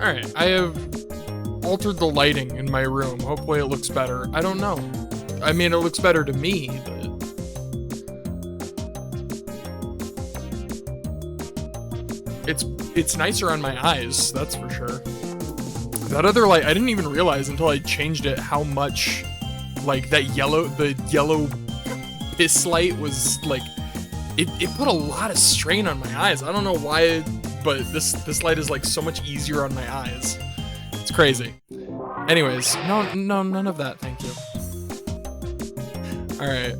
Alright, I have altered the lighting in my room. Hopefully it looks better. I don't know. I mean, it looks better to me, but... It's nicer on my eyes, that's for sure. That other light, I didn't even realize until I changed it how much, like, the yellow piss light was, like, it put a lot of strain on my eyes. I don't know why, but this light is, like, so much easier on my eyes. It's crazy. Anyways, no, none of that, thank you. Alright.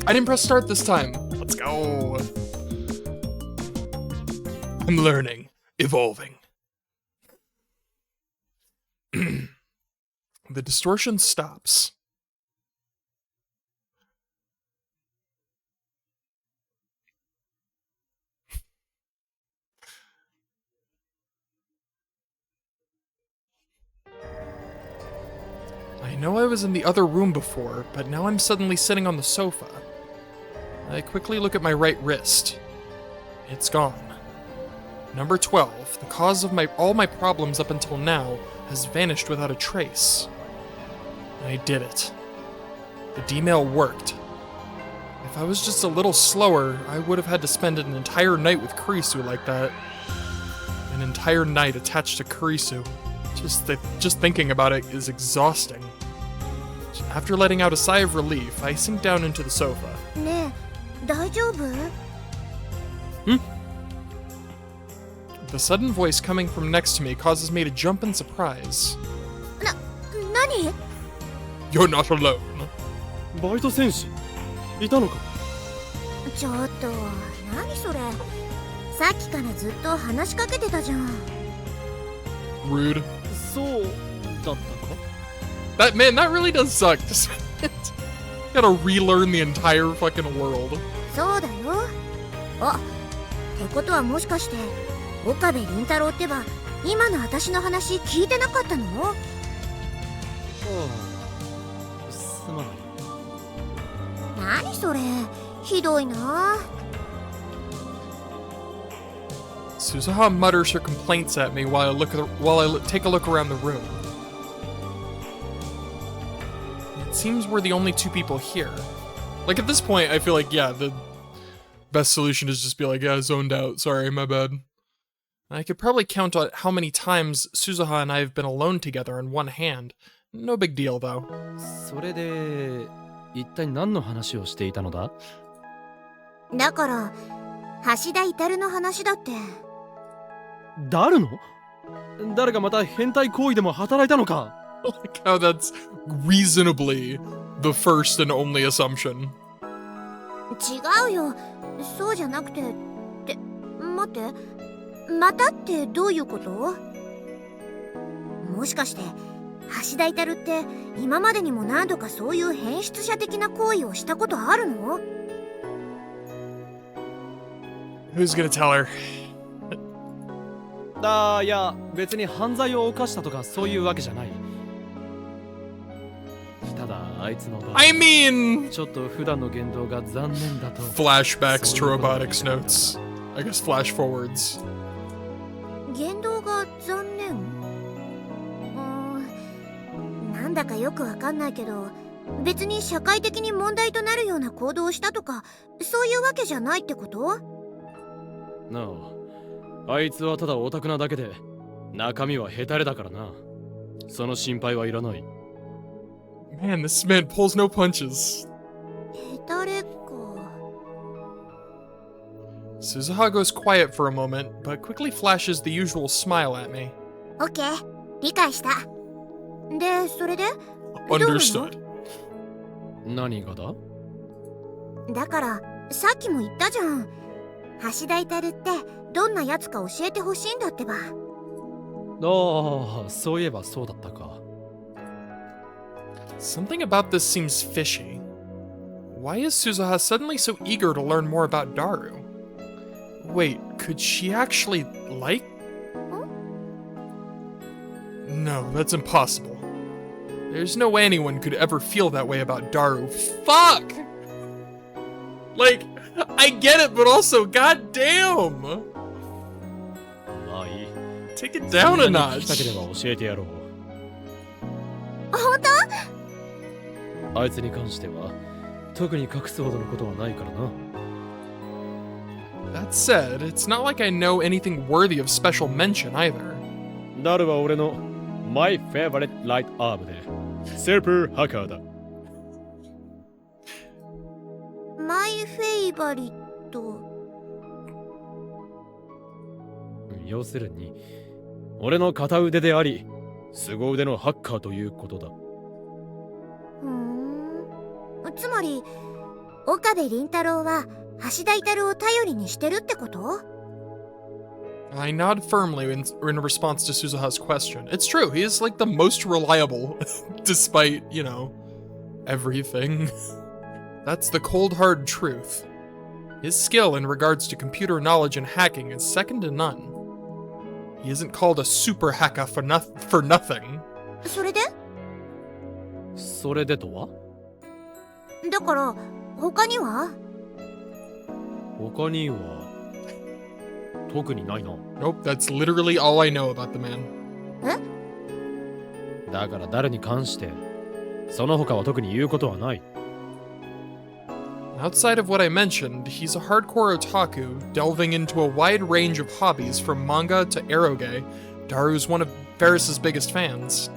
I didn't press start this time. Let's go. I'm learning. Evolving. The distortion stops. I know I was in the other room before, but now I'm suddenly sitting on the sofa. I quickly look at my right wrist. It's gone. Number 12, the cause of all my problems up until now, has vanished without a trace. I did it. The D-mail worked. If I was just a little slower, I would have had to spend an entire night with Kurisu like that. An entire night attached to Kurisu. Just thinking about it is exhausting. After letting out a sigh of relief, I sink down into the sofa. ねえ、大丈夫? The sudden voice coming from next to me causes me to jump in surprise. 何? You're not alone. バイト戦士いたのか? ちょっと、何それ? さっきからずっと話しかけてたじゃん。 Rude. そうだったか? That really does suck. Just gotta relearn the entire fucking world. そうだよ。あ、ってことはもしかして岡部倫太郎ってば今の私の話聞いてなかったの？すまない。何それ、ひどいな。 Suzuha mutters her complaints at me while I take a look around the room. It seems we're the only two people here. Like, at this point, I feel like, yeah, the best solution is just be like, yeah, zoned out, sorry, my bad. I could probably count on how many times Suzuha and I have been alone together on one hand. No big deal, though. それで一体何の話をしていたのだ? だから橋田至の話だって。誰の? 誰がまた変態行為でも働いたのか? Like how that's reasonably the first and only assumption. 違うよ、そうじゃなくて。って待って、またってどういうこと？もしかして橋田至って今までにも何度かそういう変質者的な行為をしたことあるの？ Who's gonna tell her? いや、別に犯罪を犯したとかそういうわけじゃない。ただあいつの場合、 I mean, ちょっと普段の言動が残念だと。 flashbacks to robotics notes. I guess flash forwards. 言動が残念？なんだかよくわかんないけど、別に社会的に問題となるような行動をしたとかそういうわけじゃないってこと？なあ、あいつはただオタクなだけで中身はヘタレだからな。その心配はいらない。 Man, this man pulls no punches. ヘタレか。 Suzuha goes quiet for a moment, but quickly flashes the usual smile at me. オッケー、理解した。で、それで？ Understood. 何がだ? だからさっきも言ったじゃん。橋田至ってどんなやつか教えてほしいんだってば。ああ、そういえばそうだったか。 Something about this seems fishy. Why is Suzuha suddenly so eager to learn more about Daru? Wait, could she actually like? No, that's impossible. There's no way anyone could ever feel that way about Daru. Fuck! Like, I get it, but also, goddamn! Take it down a そんなに聞きた notch. ければ教えてやろう。本当？あいつに関しては特に隠すほどのことはないからな。 That said, it's not like I know anything worthy of special mention either. ダルは俺の My favorite light arm でスーパーハッカーだ。マイフェイバリット。要するに俺の片腕であり凄腕のハッカーということだ。つまり岡部倫太郎は橋田至を頼りにしてるってこと？ I nod firmly in response to Suzuha's question. It's true, he is like the most reliable, despite, you know, everything. That's the cold hard truth. His skill in regards to computer knowledge and hacking is second to none. He isn't called a super hacker for nothing. それで？それでとは？だから他には？他には特にないな。 Nope, that's literally all I know about the man. だから誰に関してその他は特に言うことはない。 Outside of what I mentioned, he's a hardcore otaku, delving into a wide range of hobbies from manga to eroge. Daru's one of Ferris's biggest fans.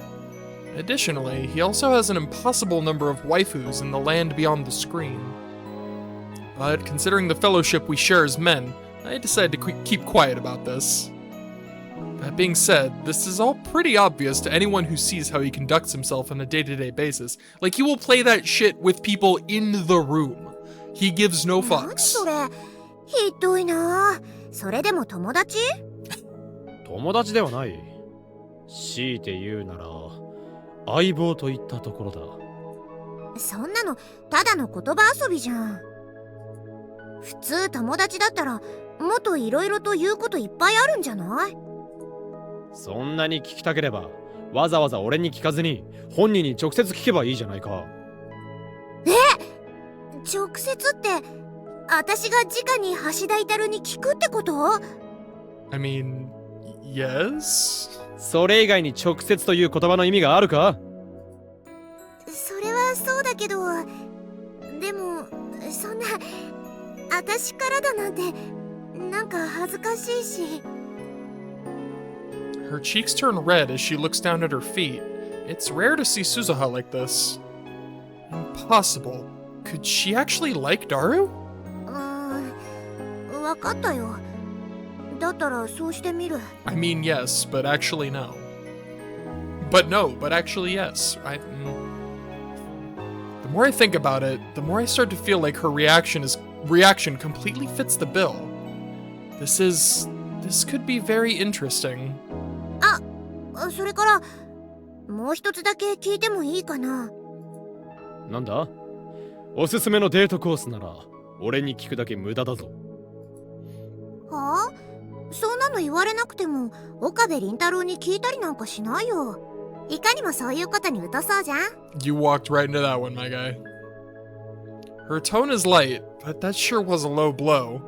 Additionally, he also has an impossible number of waifus in the land beyond the screen. But considering the fellowship we share as men, I decided to keep quiet about this. That being said, this is all pretty obvious to anyone who sees how he conducts himself on a day-to-day basis. Like, he will play that shit with people in the room. He gives no 何 fucks. それ？ひどいな。それでも友達？友達ではない。強いて言うなら相棒といったところだ。そんなのただの言葉遊びじゃん。普通友達だったらもっといろいろと言うこといっぱいあるんじゃない？そんなに聞きたければわざわざ俺に聞かずに本人に直接聞けばいいじゃないか。直接って私が直に橋田至に聞くってこと？ I mean, yes? それ以外に直接という言葉の意味があるか？それはそうだけど、でもそんな私からだなんてなんか恥ずかしいし。 Her cheeks turn red as she looks down at her feet. It's rare to see Suzuha like this. Impossible. Could she actually like Daru? わかったよ。だったらそうしてみる。 I mean, yes, but actually no. But no, but actually yes. The more I think about it, the more I start to feel like her reaction completely fits the bill. This could be very interesting. それからもう一つだけ聞いてもいいかな？なんだ？おすすめのデートコースなら俺に聞くだけ無駄だぞ。はあ？そんなの言われなくても岡部倫太郎に聞いたりなんかしないよ。いかにもそういうことに疎そうじゃん。 You walked right into that one, my guy. Her tone is light, but that sure was a low blow.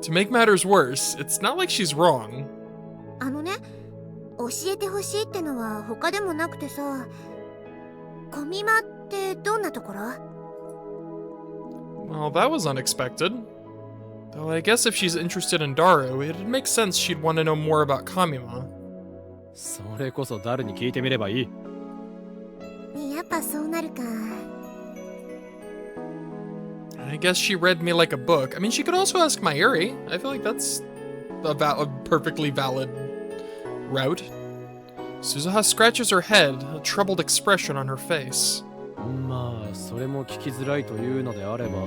To make matters worse, it's not like she's wrong. あのね、教えてほしいってのは他でもなくてさ、コミマってどんなところ？ Well, that was unexpected. Though I guess if she's interested in Daru, it'd make sense she'd want to know more about Kamima. それこそ誰に聞いてみればいい。やっぱそうなるか。 I guess she read me like a book. I mean, she could also ask Mayuri. I feel like that's a perfectly valid route. Suzuha scratches her head, a troubled expression on her face. まあそれも聞きづらいというのであれば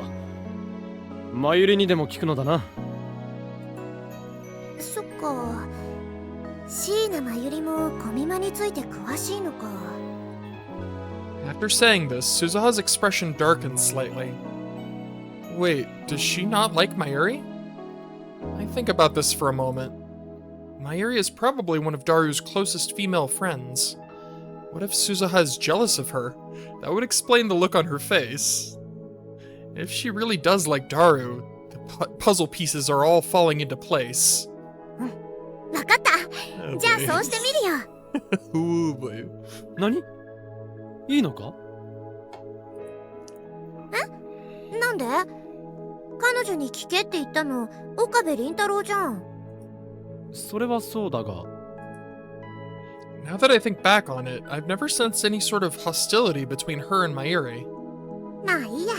まゆりにでも聞くのだな。そっか。椎名真由里もコミマについて詳しいのか。 After saying this, Suzuha's expression darkens slightly. Wait, does she not like Mayuri? I think about this for a moment. Mayuri is probably one of Daru's closest female friends. What if Suzuha is jealous of her? That would explain the look on her face. If she really does like Daru, the puzzle pieces are all falling into place. じゃあそうしてみるよ。Ooh, boy. 何？いいのか？なんで？彼女に聞けって言ったの岡部倫太郎じゃん。それはそうだが。Now that I think back on it, I've never sensed any sort of hostility between her and Mayuri. まあいいや。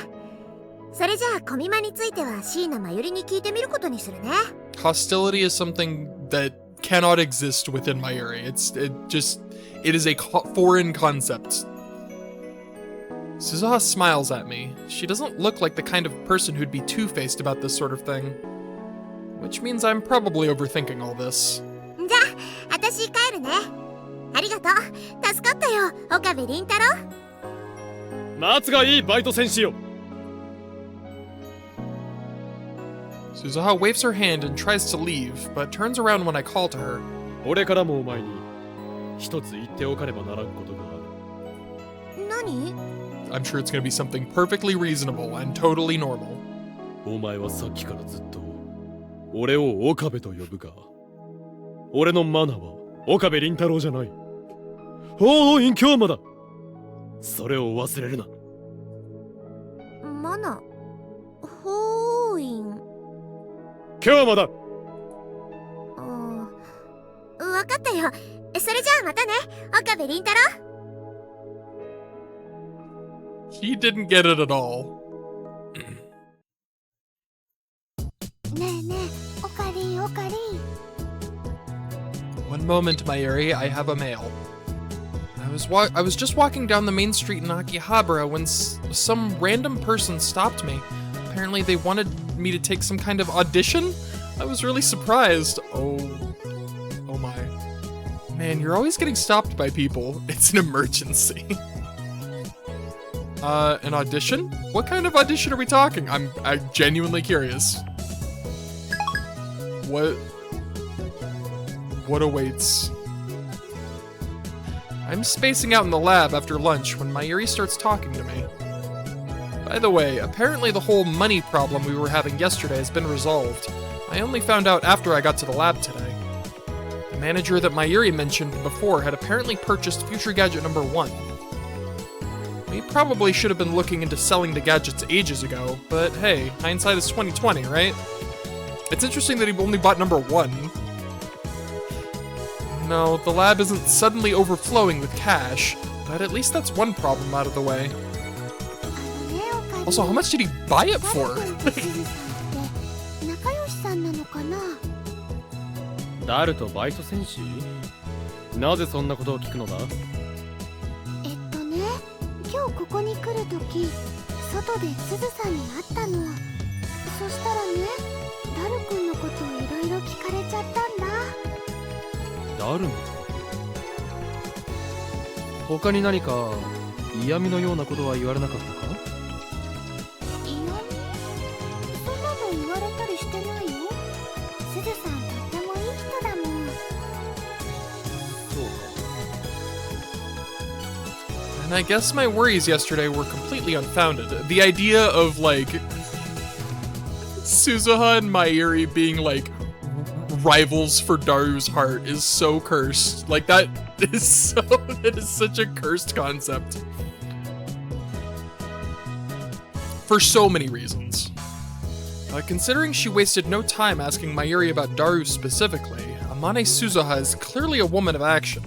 それじゃあコミマについては椎名真由里に聞いてみることにするね。Hostility is something that cannot exist within Mayuri. It is a foreign concept. Suzuha smiles at me. She doesn't look like the kind of person who'd be two-faced about this sort of thing. Which means I'm probably overthinking all this. じゃあ、私帰るね。ありがとう。助かったよ、岡部倫太郎。松がいいバイト戦士よ。Suzuha waves her hand and tries to leave, but turns around when I call to her. 俺からもお前に一つ言っておかねばならんことがある。何？ I'm sure it's gonna be something perfectly reasonable and totally normal. お前はさっきからずっと俺を岡部と呼ぶが、俺のマナは岡部倫太郎じゃない。おお、今日まだ。それを忘れるな。マナ、ほーいん。今日まだ。わかったよ。それじゃあまたね、岡部倫太郎。He didn't get it at all. ねえねえ、おかりおかり。One moment, Mayuri, I have a mail. I was just walking down the main street in Akihabara when some random person stopped me. Apparently they wanted me to take some kind of audition? I was really surprised. Oh my. Man, you're always getting stopped by people. It's an emergency. An audition? What kind of audition are we talking? I'm genuinely curious. What awaits? I'm spacing out in the lab after lunch when Mayuri starts talking to me. By the way, apparently the whole money problem we were having yesterday has been resolved. I only found out after I got to the lab today. The manager that Mayuri mentioned before had apparently purchased Future Gadget number 1. We probably should have been looking into selling the gadgets ages ago, but hey, hindsight is 2020, right? It's interesting that he only bought number 1. No, the lab isn't suddenly overflowing with cash, but at least that's one problem out of the way. Also, how much did he buy it for? 仲良しさんなのかな？ダルとバイト戦士？なぜそんなことを聞くのだ？今日ここに来るとき、外ですずさんに会ったの。そしたらね、ダルくんのことをいろいろ聞かれちゃったんだ。ダルの？他に何か嫌味のようなことは言われなかったか？嫌味？そんなの言われたりしてないよ。すずさんとってもいい人だもん。そうか。And I guess my worries yesterday were completely unfounded. The idea of, like, Suzuha and Mayuri being, like, rivals for Daru's heart is so cursed. Like, that is such a cursed concept. For so many reasons. Considering she wasted no time asking Mayuri about Daru specifically, Amane Suzuha is clearly a woman of action.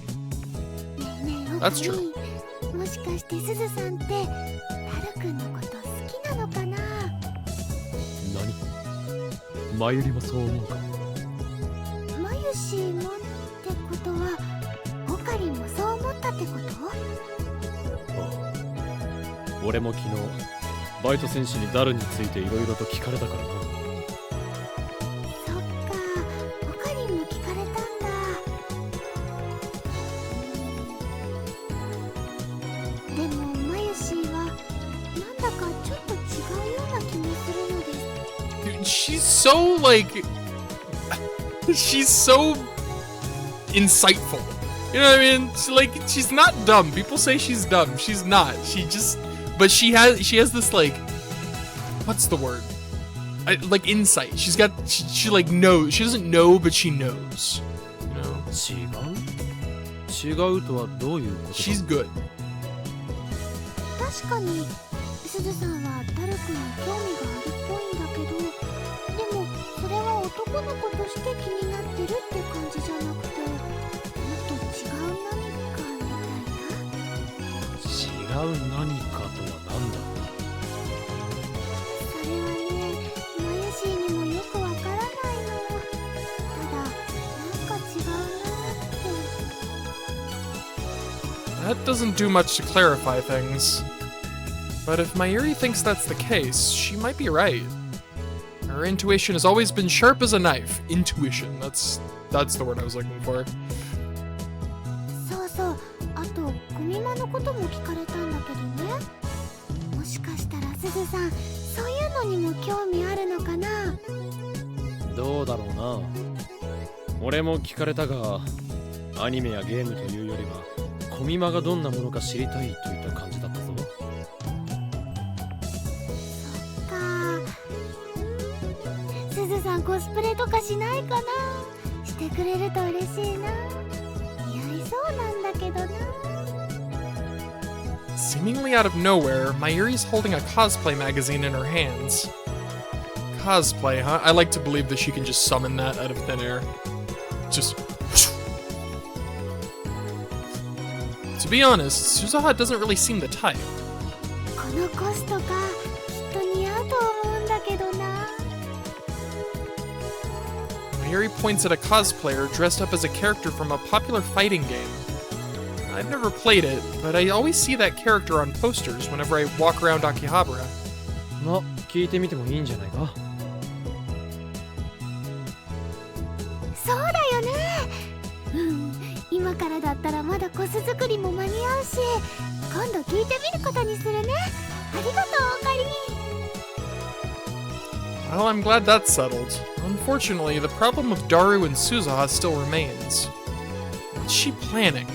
That's true. もしかしてすずさんってダルくんのこと好きなのかな？何？マユリもそう思うか？マユシもってことは、オカリンもそう思ったってこと？ああ、俺も昨日バイト戦士にダルについていろいろと聞かれたからな。そっか、オカリンも聞かれたんだ。でもマユシはなんだかちょっと違うような気もするのです。Dude, she's so, like, she's so insightful. You know what I mean? She's not dumb. People say she's dumb. She's not. But she has this, like, what's the word? Like insight. She like knows. She doesn't know, but she knows. You know? 違うとはどういうことだ She's good. 確かにすずさんはダルクに興味があるっぽいんだけど、でもそれは男の子として気になってるって感じじゃなくて、もっと違う何かみたいな。違う何かとは何だそれはね、マヤシーにもよくわからないの。ただなんか違うなって。 That doesn't do much to clarify things. But if Mayuri thinks that's the case, she might be right. Her intuition has always been sharp as a knife. Intuition, that's the word I was looking for. そうそう、あとコミマのことも聞かれたんだけどね、もしかしたらすずさんそういうのにも興味あるのかな。どうだろうな。俺も聞かれたが、アニメやゲームというよりはコミマがどんなものか知りたいといった感じだったぞ。すずさんコスプレとかしないかな。してくれると嬉しいな。似合いそうなんだけどな。 Seemingly out of nowhere, Mayuri's holding a cosplay magazine in her hands. Cosplay, huh? I like to believe that she can just summon that out of thin air. Just... To be honest, Suzuha doesn't really seem the type. このコストか、きっと似合うと思うんだけどな。 Mayuri points at a cosplayer dressed up as a character from a popular fighting game. I've never played it, but I always see that character on posters whenever I walk around Akihabara. ま、聞いてみてもいいんじゃないか。そうだよね。今からだったらまだコス作りも間に合うし、今度聞いてみることにするね。ありがとう、おかり。 Well, I'm glad that's settled. Unfortunately, the problem of Daru and Suzuha still remains. What's she planning?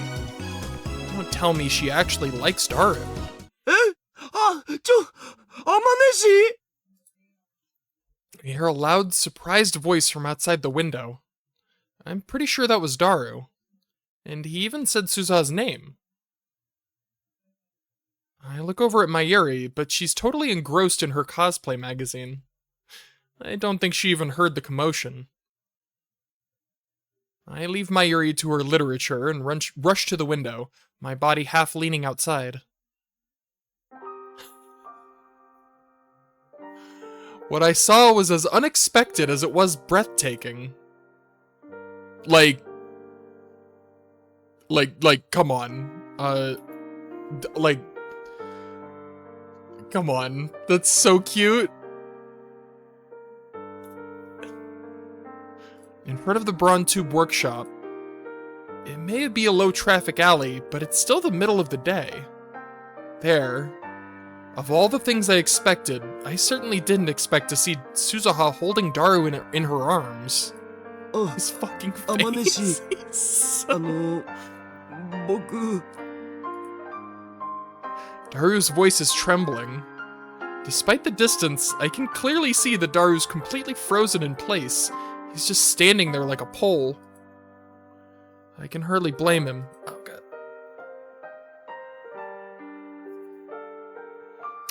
Don't tell me she actually likes Daru. I hear a loud, surprised voice from outside the window. I'm pretty sure that was Daru. And he even said Suzuha's name. I look over at Mayuri, but she's totally engrossed in her cosplay magazine. I don't think she even heard the commotion. I leave Mayuri to her literature and rush to the window, my body half leaning outside. What I saw was as unexpected as it was breathtaking. Like, come on. Come on. That's so cute. In front of the Braun Tube workshop. It may be a low-traffic alley, but it's still the middle of the day. There. Of all the things I expected, I certainly didn't expect to see Suzuha holding Daru in her arms. His fucking face. Daru's voice is trembling. Despite the distance, I can clearly see that Daru's completely frozen in place. He's just standing there like a pole. I can hardly blame him. Oh god.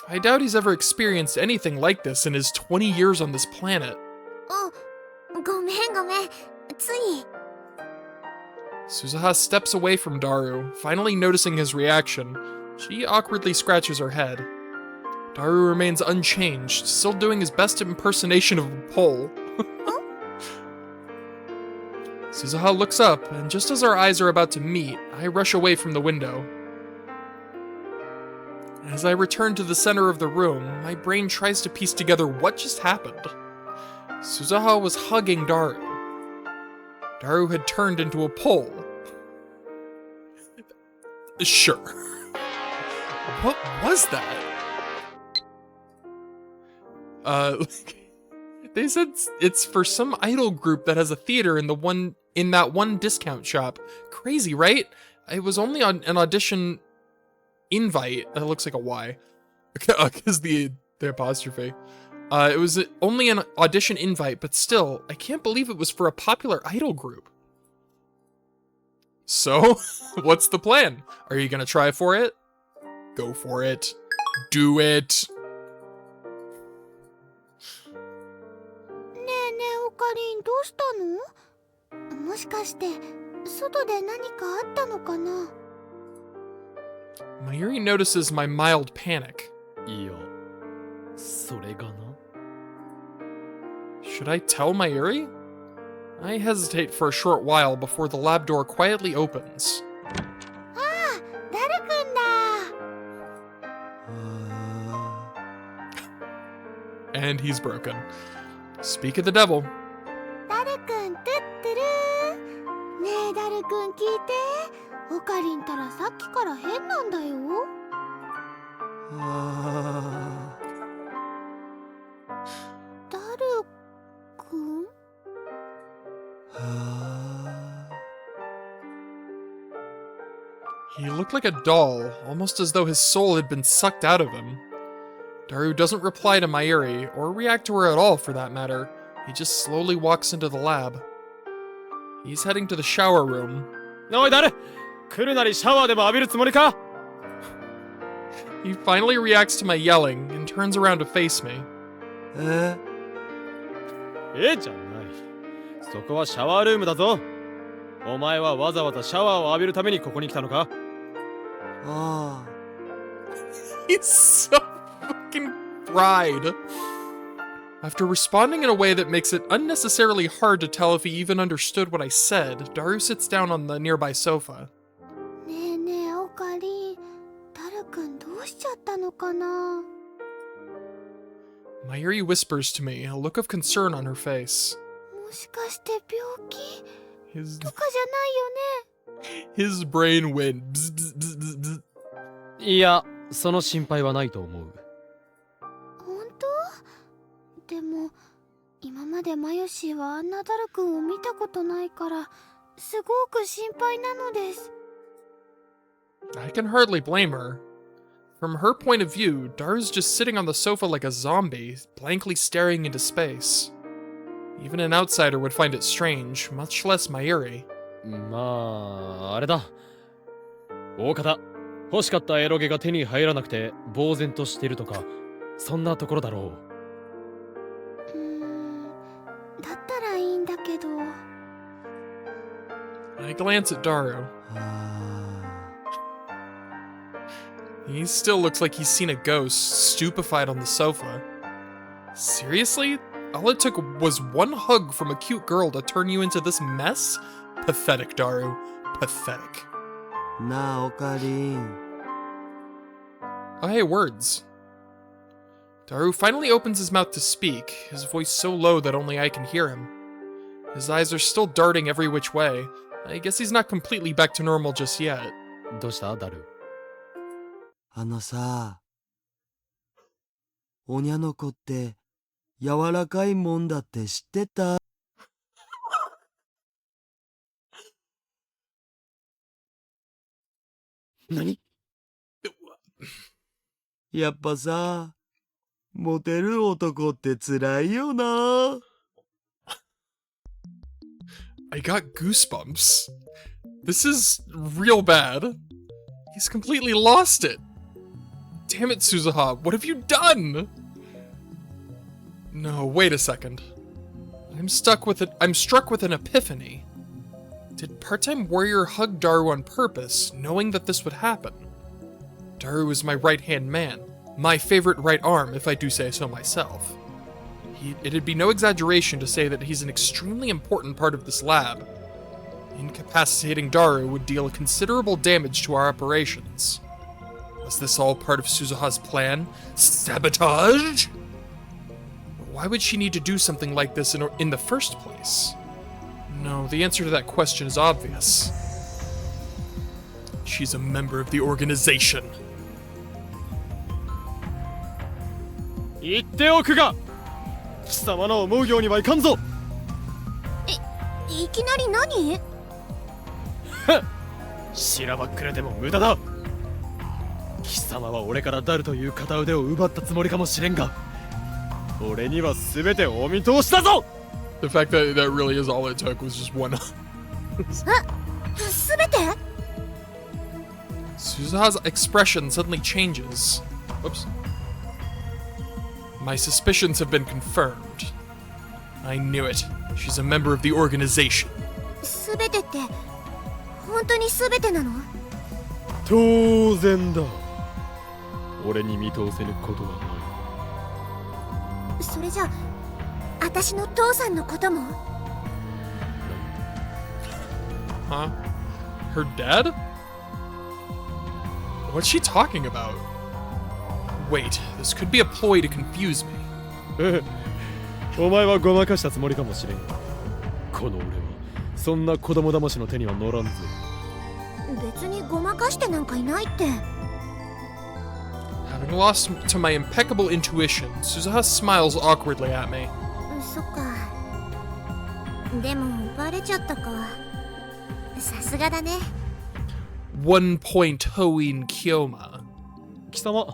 I doubt he's ever experienced anything like this in his 20 years on this planet. ごめんごめん。つい。 Suzuha steps away from Daru, finally noticing his reaction. She awkwardly scratches her head. Daru remains unchanged, still doing his best impersonation of a pole. Suzuha looks up, and just as our eyes are about to meet, I rush away from the window. As I return to the center of the room, my brain tries to piece together what just happened. Suzuha was hugging Daru. Daru had turned into a pole. Sure. What was that? They said it's for some idol group that has a theater in that one discount shop. Crazy, right? It was only on an audition invite. That looks like a Y. Because the apostrophe. It was only an audition invite, but still, I can't believe it was for a popular idol group. So, what's the plan? Are you gonna try for it? Go for it. Do it. ねえねえオカリンどうしたの？もしかして外で何かあったのかな？ Mayuri notices my mild panic. いや、それがな。Should I tell Mayuri? I hesitate for a short while before the lab door quietly opens. ああ、ダルくんだ。 And he's broken. Speak of the devil. ダルくんトゥットゥルー。ねえダルくん聞いて。オカリンたらさっきから変なんだよ。ダルくん？ He looked like a doll, almost as though his soul had been sucked out of him. Daru doesn't reply to Mayuri, or react to her at all for that matter. He just slowly walks into the lab. He's heading to the shower room. おい、誰？来るなりシャワーでも浴びるつもりか？ He finally reacts to my yelling and turns around to face me. じゃない。そこはシャワールームだぞ。お前はわざわざシャワーを浴びるためにここに来たのか？ He's so fucking fried. After responding in a way that makes it unnecessarily hard to tell if he even understood what I said, Daru sits down on the nearby sofa. ねえねえオカリン、ダルくんどうしちゃったのかな？ Mayuri whispers to me, a look of concern on her face. もしかして病気 His とかじゃないよね？ his brain went bzz, bzz, bzz, bzz, bzz. いや、その心配はないと思う。本当？でも今までマヨシーはあんなダルくんを見たことないからすごく心配なのです。 I can hardly blame her. From her point of view, Daru's just sitting on the sofa like a zombie, blankly staring into space. Even an outsider would find it strange, much less Mayuri. まあ、あれだ。大方、欲しかったエロゲが手に入らなくて呆然としてるとか、そんなところだろう。だったらいいんだけど。 I glance at Daru. He still looks like he's seen a ghost, stupefied on the sofa. Seriously? All it took was one hug from a cute girl to turn you into this mess? Pathetic, Daru. Pathetic. なあオカリン。 Oh, hey, words. Daru finally opens his mouth to speak, his voice so low that only I can hear him. His eyes are still darting every which way. I guess he's not completely back to normal just yet. う。どうしたダル？あのさ、おにゃの子って柔らかいもんだって知ってた？何？やっぱさ、モテる男ってつらいよな。 I got goosebumps. This is real bad. He's completely lost it. Damn it, Suzuha, what have you done? No, wait a second. I'm struck with an epiphany. Did part-time warrior hug Daru on purpose, knowing that this would happen? Daru is my right-hand man, my favorite right arm, if I do say so myself. It'd be no exaggeration to say that he's an extremely important part of this lab. Incapacitating Daru would deal considerable damage to our operations. Was this all part of Suzuha's plan? Sabotage? Why would she need to do something like this in the first place? No, the answer to that question is obvious. She's a member of the organization. 言っておくが、貴様の思うようにはいかんぞ。いきなり何？しらばっくれても無駄だ。貴様は俺からダルという片腕を奪ったつもりかもしれんが、俺には全てお見通しだぞ。 The fact that really is all it took was just one. 全て？ Suzuha's expression suddenly changes. Whoops. My suspicions have been confirmed. I knew it. She's a member of the organization. 全てって本当に全てなの？当然だ。俺に見通せぬことはない。それじゃ私の父さんのことも？ Huh? Her dad? What's she talking about? Wait, this could be a ploy to confuse me. お前はごまかしたつもりかもしれんが、この俺はそんな子供騙しの手には乗らんぜ。別にごまかしてなんかいないって。Having lost to my impeccable intuition, Suzuha smiles awkwardly at me. そっか。でもバレちゃったか。さすがだね。 1 point Hoin Kyoma. 貴様、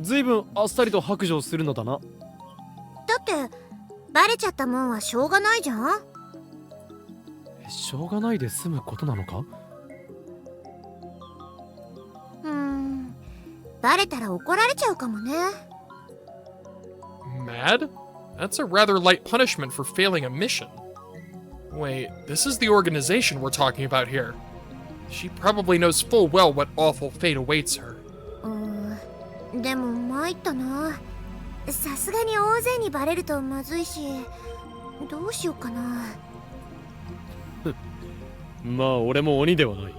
ずいぶんあっさりと白状するのだな。だってバレちゃったもんはしょうがないじゃん。しょうがないで済むことなのか？バレたら怒られちゃうかもね。 Mad? That's a rather light punishment for failing a mission. Wait, this is the organization we're talking about here. She probably knows full well what awful fate awaits her. でも参ったな。さすがに大勢にバレるとまずいし、どうしようかな。まあ俺も鬼ではない。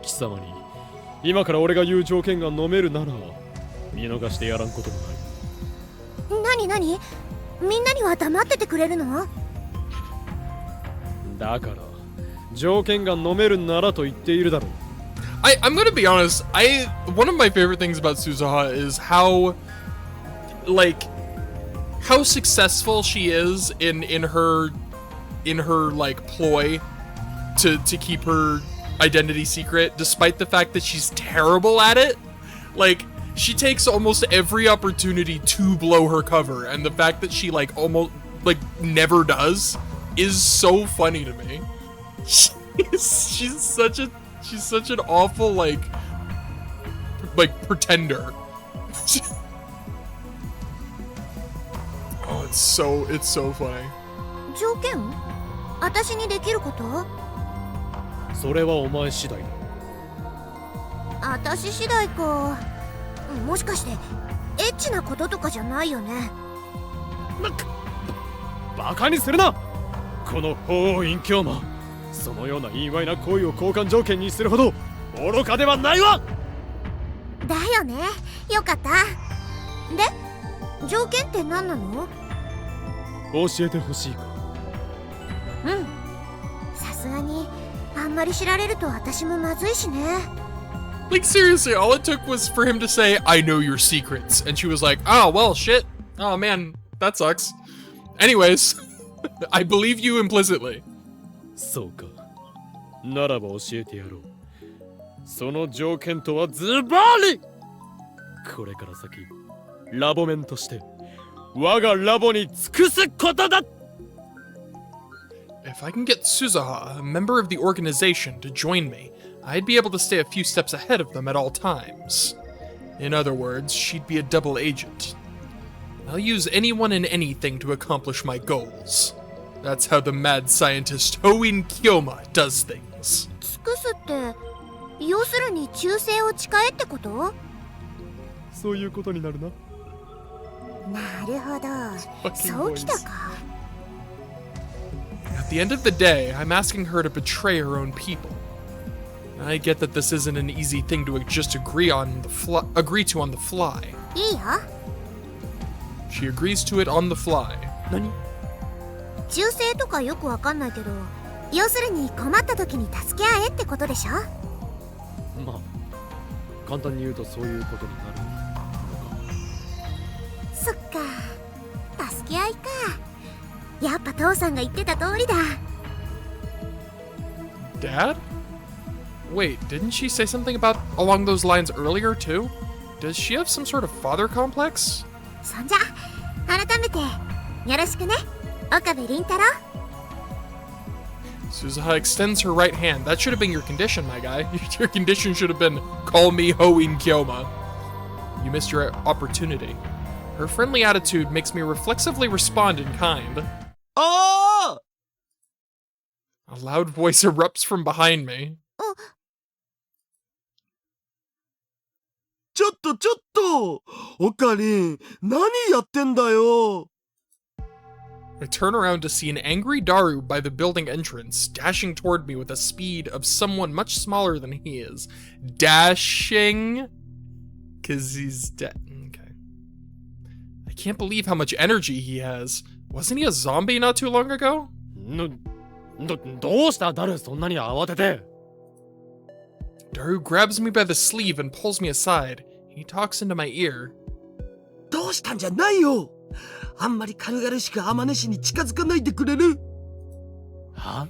貴様に今から俺が言う条件が飲めるなら見逃してやらんこともない。なにみんなには黙っててくれるの？だから条件が飲めるならと言っているだろう。I'm gonna be honest, one of my favorite things about Suzuha is how successful she is in her like ploy to keep her identity secret, despite the fact that she's terrible at it. Like, she takes almost every opportunity to blow her cover, and the fact that she almost never does is so funny to me. She's such an awful like pretender. Oh, it's so funny. 条件？私にできること？それはお前次第だ。私次第か。もしかしてエッチなこととかじゃないよね。バカにするな。この法王隠居魔、そのような意外な行為を交換条件にするほど愚かではないわ。だよね。よかった。で、条件って何なの？教えてほしいか。さすがにあんまり知られると私もまずいしね。Like, seriously, all it took was for him to say, I know your secrets. And she was like, oh, well, shit. Oh, man, that sucks. Anyways, I believe you implicitly. そうか。ならば教えてやろう。その条件とはズバリ！これから先、ラボメンとして、我がラボに尽くすことだ！ If I can get Suzuha, a member of the organization, to join me, I'd be able to stay a few steps ahead of them at all times. In other words, she'd be a double agent. I'll use anyone and anything to accomplish my goals. That's how the mad scientist Hoin Kyoma does things. 尽くすって、要するに忠誠を誓えってこと？そういうことになるな。なるほど。そうきたか。At the end of the day, I'm asking her to betray her own people. I get that this isn't an easy thing to just agree to on the fly. いいよ。She agrees to it on the fly. 何？忠誠とかよくわかんないけど、要するに困った時に助け合えってことでしょ？まあ、簡単に言うとそういうことになるのか。そっか、助け合いか。やっぱ父さんが言ってた通りだ。Dad? Wait, didn't she say something along those lines earlier too? Does she have some sort of father complex? そんじゃ、改めてよろしくね、岡部倫太郎。Suzuha extends her right hand. That should have been your condition, my guy. Your condition should have been, call me Hoin Kyoma. You missed your opportunity. Her friendly attitude makes me reflexively respond in kind.ああ A loud voice erupts from behind me. ちょっとオカリン、何やってんだよ I turn around to see an angry Daru by the building entrance, dashing toward me with the speed of someone much smaller than he is. Dashing? 'Cause he's dead. Okay. I can't believe how much energy he has. Wasn't he a zombie not too long ago? どうしたダル、そんなに慌てて。 Daru grabs me by the sleeve and pulls me aside. He talks into my ear. どうしたんじゃないよあんまり軽々しく天音氏に近づかないでくれるは？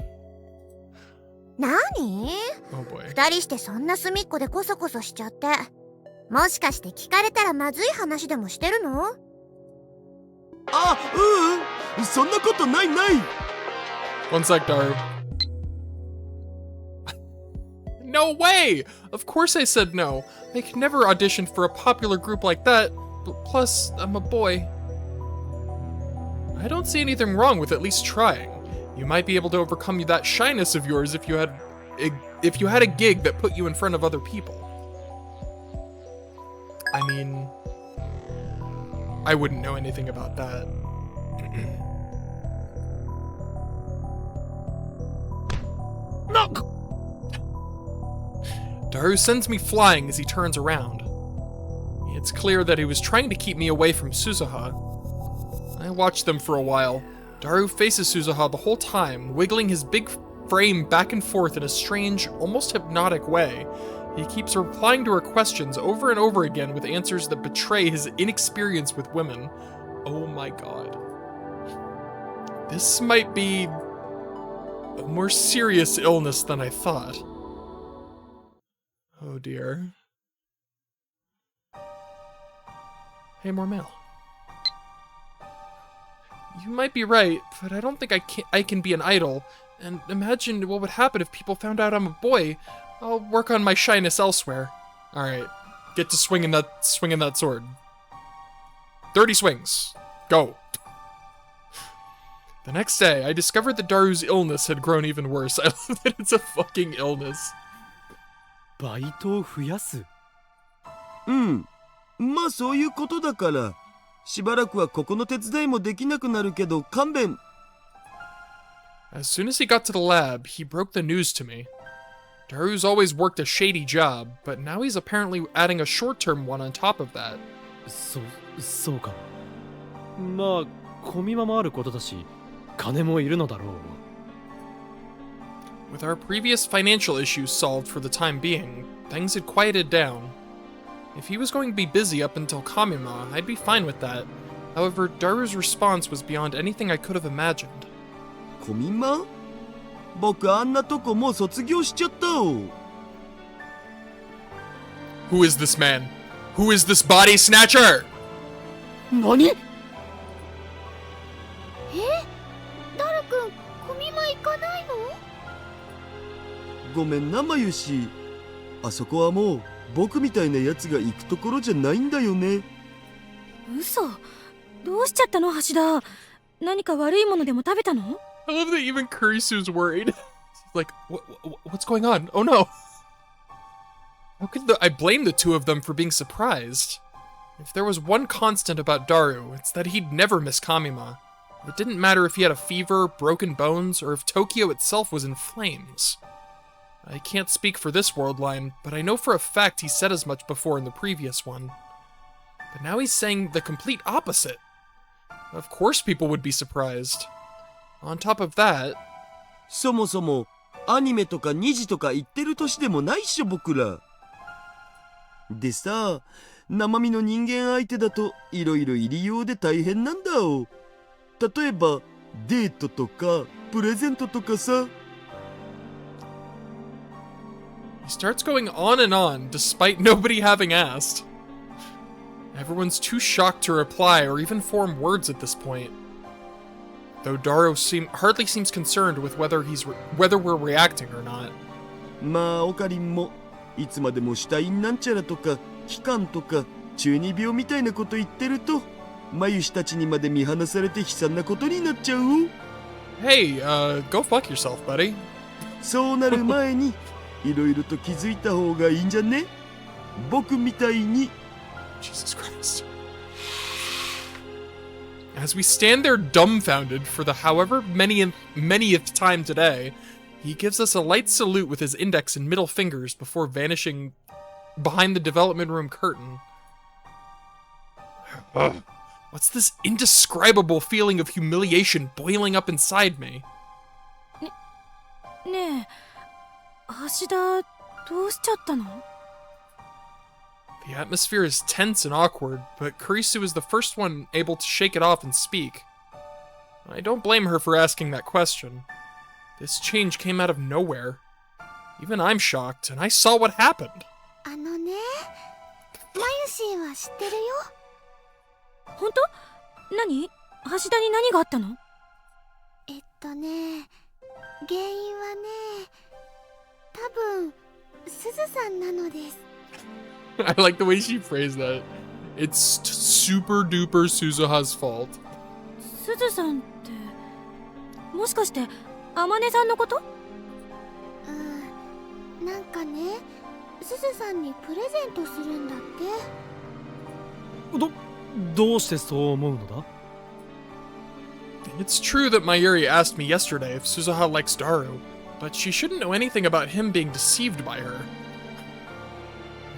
何？ Oh boy. 二人してそんな隅っこでコソコソしちゃって。もしかして聞かれたらまずい話でもしてるの？あ、そんなことない One sec, Daru. No way! Of course I said no. I could never audition for a popular group like that. Plus, I'm a boy. I don't see anything wrong with at least trying. You might be able to overcome that shyness of yours if you had a gig that put you in front of other people. I mean, I wouldn't know anything about that. Daru sends me flying as he turns around. It's clear that he was trying to keep me away from Suzuha. I watched them for a while. Daru faces Suzuha the whole time, wiggling his big frame back and forth in a strange, almost hypnotic way. He keeps replying to her questions over and over again with answers that betray his inexperience with women. Oh my god. This might be a more serious illness than I thought. Oh dear. Hey, more mail. You might be right, but I don't think I can be an idol. And imagine what would happen if people found out I'm a boy. I'll work on my shyness elsewhere. Alright, get to swinging that sword. 30 swings. Go. The next day, I discovered that Daru's illness had grown even worse. I love that it's a fucking illness. バイトを増やす。まあそういうことだからしばらくはここの手伝いもできなくなるけど勘弁 As soon as he got to the lab, he broke the news to me. Daru's always worked a shady job, but now he's apparently adding a short-term one on top of that. そうか。まあ、小見間もあることだし、金もいるのだろう。With our previous financial issues solved for the time being, things had quieted down. If he was going to be busy up until Kamima, I'd be fine with that. However, Daru's response was beyond anything I could have imagined. 小見間僕あんなとこもう卒業しちゃったお Who is this man? Who is this body snatcher? 何？ダルくん、小見間行かないの？ごめんなまゆしあそこはもう僕みたいなやつが行くところじゃないんだよね嘘どうしちゃったの橋田何か悪いものでも食べたの I love that even Kurisu's worried. Like, what's going on? Oh no! How could I blame the two of them for being surprised? If there was one constant about Daru, it's that he'd never miss Kamima. It didn't matter if he had a fever, broken bones, or if Tokyo itself was in flames. I can't speak for this world line, but I know for a fact he said as much before in the previous one. But now he's saying the complete opposite. Of course people would be surprised. On top of that... そもそもアニメとか2時とか言ってる年でもないっしょ僕らでさ生身の人間相手だといろいろ入りようで大変なんだお例えばデートとかプレゼントとかさ He starts going on and on, despite nobody having asked. Everyone's too shocked to reply or even form words at this point. though Daro hardly seems concerned with whether we're reacting or not. まあオカリンもいつまでもシュタインなんちゃらとか気管とか中二病みたいなこと言ってるとマユシたちにまで見放されて悲惨なことになっちゃう。 Hey, go fuck yourself, buddy. そうなる前にいろいろと気づいた方がいいんじゃね。僕みたいに。 Jesus Christ. As we stand there dumbfounded for the however manyth time today, he gives us a light salute with his index and middle fingers before vanishing behind the development room curtain. What's this indescribable feeling of humiliation boiling up inside me? ねえ、橋田どうしちゃったの？ The atmosphere is tense and awkward, but Kurisu is the first one able to shake it off and speak. I don't blame her for asking that question. This change came out of nowhere. Even I'm shocked, and I saw what happened. あのね、マユシーは知ってるよ。本当？何？橋田に何があったの？原因はね、多分すずさんなのです。I like the way she phrased that. It's super duper Suzuha's fault. すずさんってもしかしてあまねさんのこと？なんかね、すずさんにプレゼントするんだって。どうしてそう思うのだ？ It's true that Mayuri asked me yesterday if Suzuha likes Daru, but she shouldn't know anything about him being deceived by her.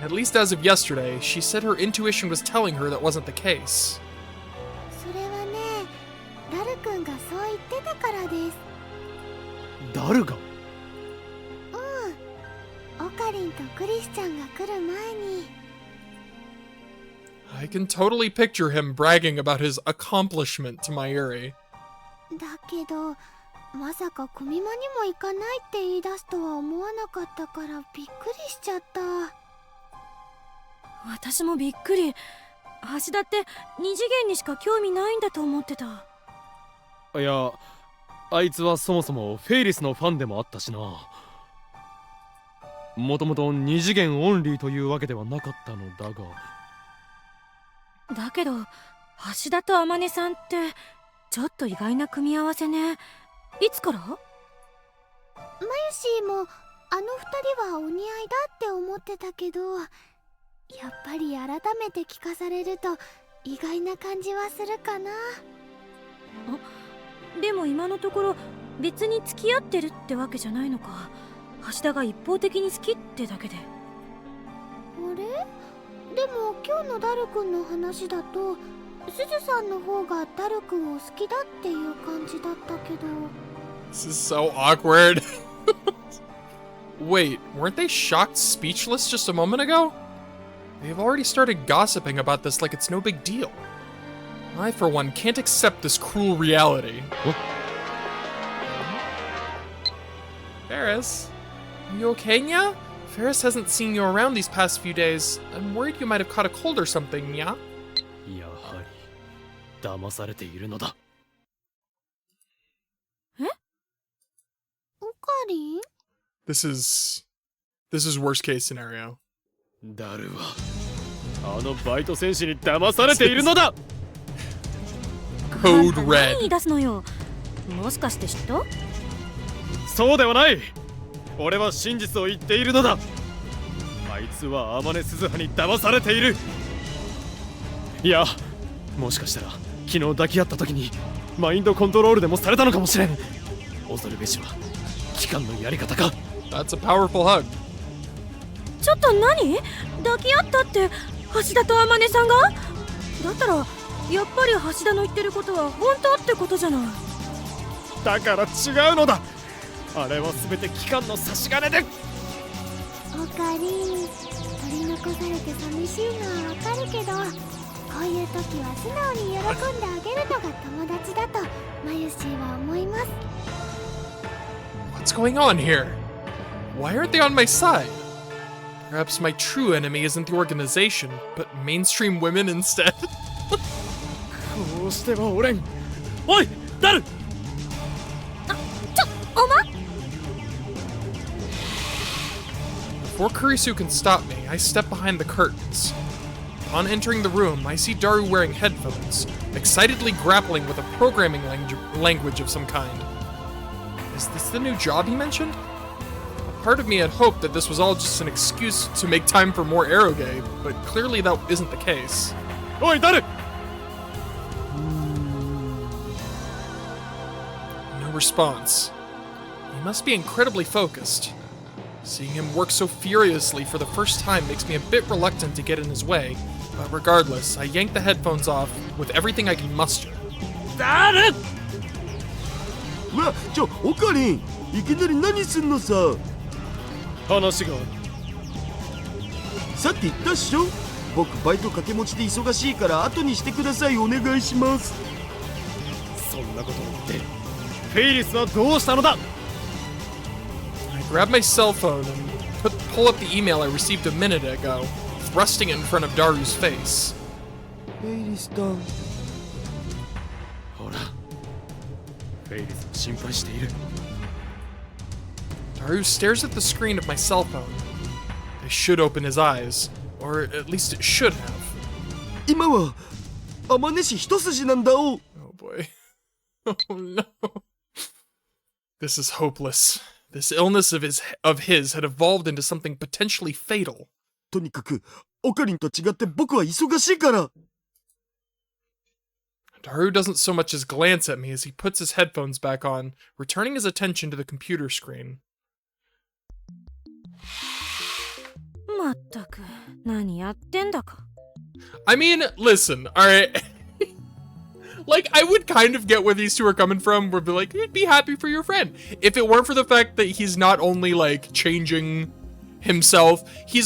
At least as of yesterday, she said her intuition was telling her that wasn't the case. それはね、ダルくんがそう言ってたからです。ダルが？オカリンとクリスちゃんが来る前に。I can totally picture him bragging about his accomplishment to Mayuri. だけど、まさかコミマにも行かないって言い出すとは思わなかったからびっくりしちゃった。私もびっくり。橋田って二次元にしか興味ないんだと思ってた。いや、あいつはそもそもフェイリスのファンでもあったしな。もともと二次元オンリーというわけではなかったのだが。だけど橋田とあまねさんってちょっと意外な組み合わせね。いつから？マユシーもあの二人はお似合いだって思ってたけど、やっぱり改めて聞かされると意外な感じはするかな。でも今のところ別に付き合ってるってわけじゃないのか。橋田が一方的に好きってだけで。あれ？でも今日のダルくんの話だとすずさんの方がダルくんを好きだっていう感じだったけど。 This is so awkward. Wait, weren't they shocked speechless just a moment ago? They've already started gossiping about this like it's no big deal. I, for one, can't accept this cruel reality. Ferris? Are you okay, Nya? Ferris hasn't seen you around these past few days. I'm worried you might have caught a cold or something, Nya? やはり騙されているのだ。オカリン？ This is worst case scenario. ダルはあのバイト戦士に騙されているのだ。Code あんた何 red. 言い出すのよ。もしかして嫉妬？そうではない。俺は真実を言っているのだ。あいつは天音鈴葉に騙されている。いや、もしかしたら昨日抱き合った時にマインドコントロールでもされたのかもしれん。恐るべしは機関のやり方か。 That's a powerful hug. ちょっと何？抱き合ったって橋田とあまねさんが？だったらやっぱり橋田の言ってることは本当ってことじゃない。だから違うのだ。あれは全て機関の差し金で。オカリン、取り残されて寂しいのはわかるけど、こういう時は素直に喜んであげるのが友達だとマユシーは思います。 What's going on here? Why aren't they on my side? Perhaps my true enemy isn't the organization, but mainstream women instead? こうしてはおれん。おい、ダル、Before Kurisu can stop me, I step behind the curtains. On entering the room, I see Daru wearing headphones, excitedly grappling with a programming language of some kind. Is this the new job he mentioned? A part of me had hoped that this was all just an excuse to make time for more Eroge, but clearly that isn't the case. Oi, Daru! No response. He must be incredibly focused. Seeing him work so furiously for the first time makes me a bit reluctant to get in his way, but regardless, I yank the headphones off with everything I can muster. Daru! うわ、オカリン、いきなり何すんのさ。話がある。さっき言ったっしょ。僕バイト掛け持ちで忙しいから後にしてください。お願いします。そんなことを言って、フェイリスはどうしたのだ。I grab my cell phone and pull up the email I received a minute ago, thrusting it in front of Daru's face. フェイリスタン。ほら、フェイリスは心配している。Daru stares at the screen of my cell phone. They should open his eyes, or at least it should have. 今は天音氏一筋なんだお。Oh boy. Oh no. This is hopeless. This illness of his had evolved into something potentially fatal. とにかくオカリンと違って僕は忙しいから。Daru doesn't so much as glance at me as he puts his headphones back on, returning his attention to the computer screen. まったく、何やってんだか。I mean, listen, alright? Like, I would kind of get where these two are coming from, where be like, you'd be happy for your friend. If it weren't for the fact that he's not only, like, changing himself, he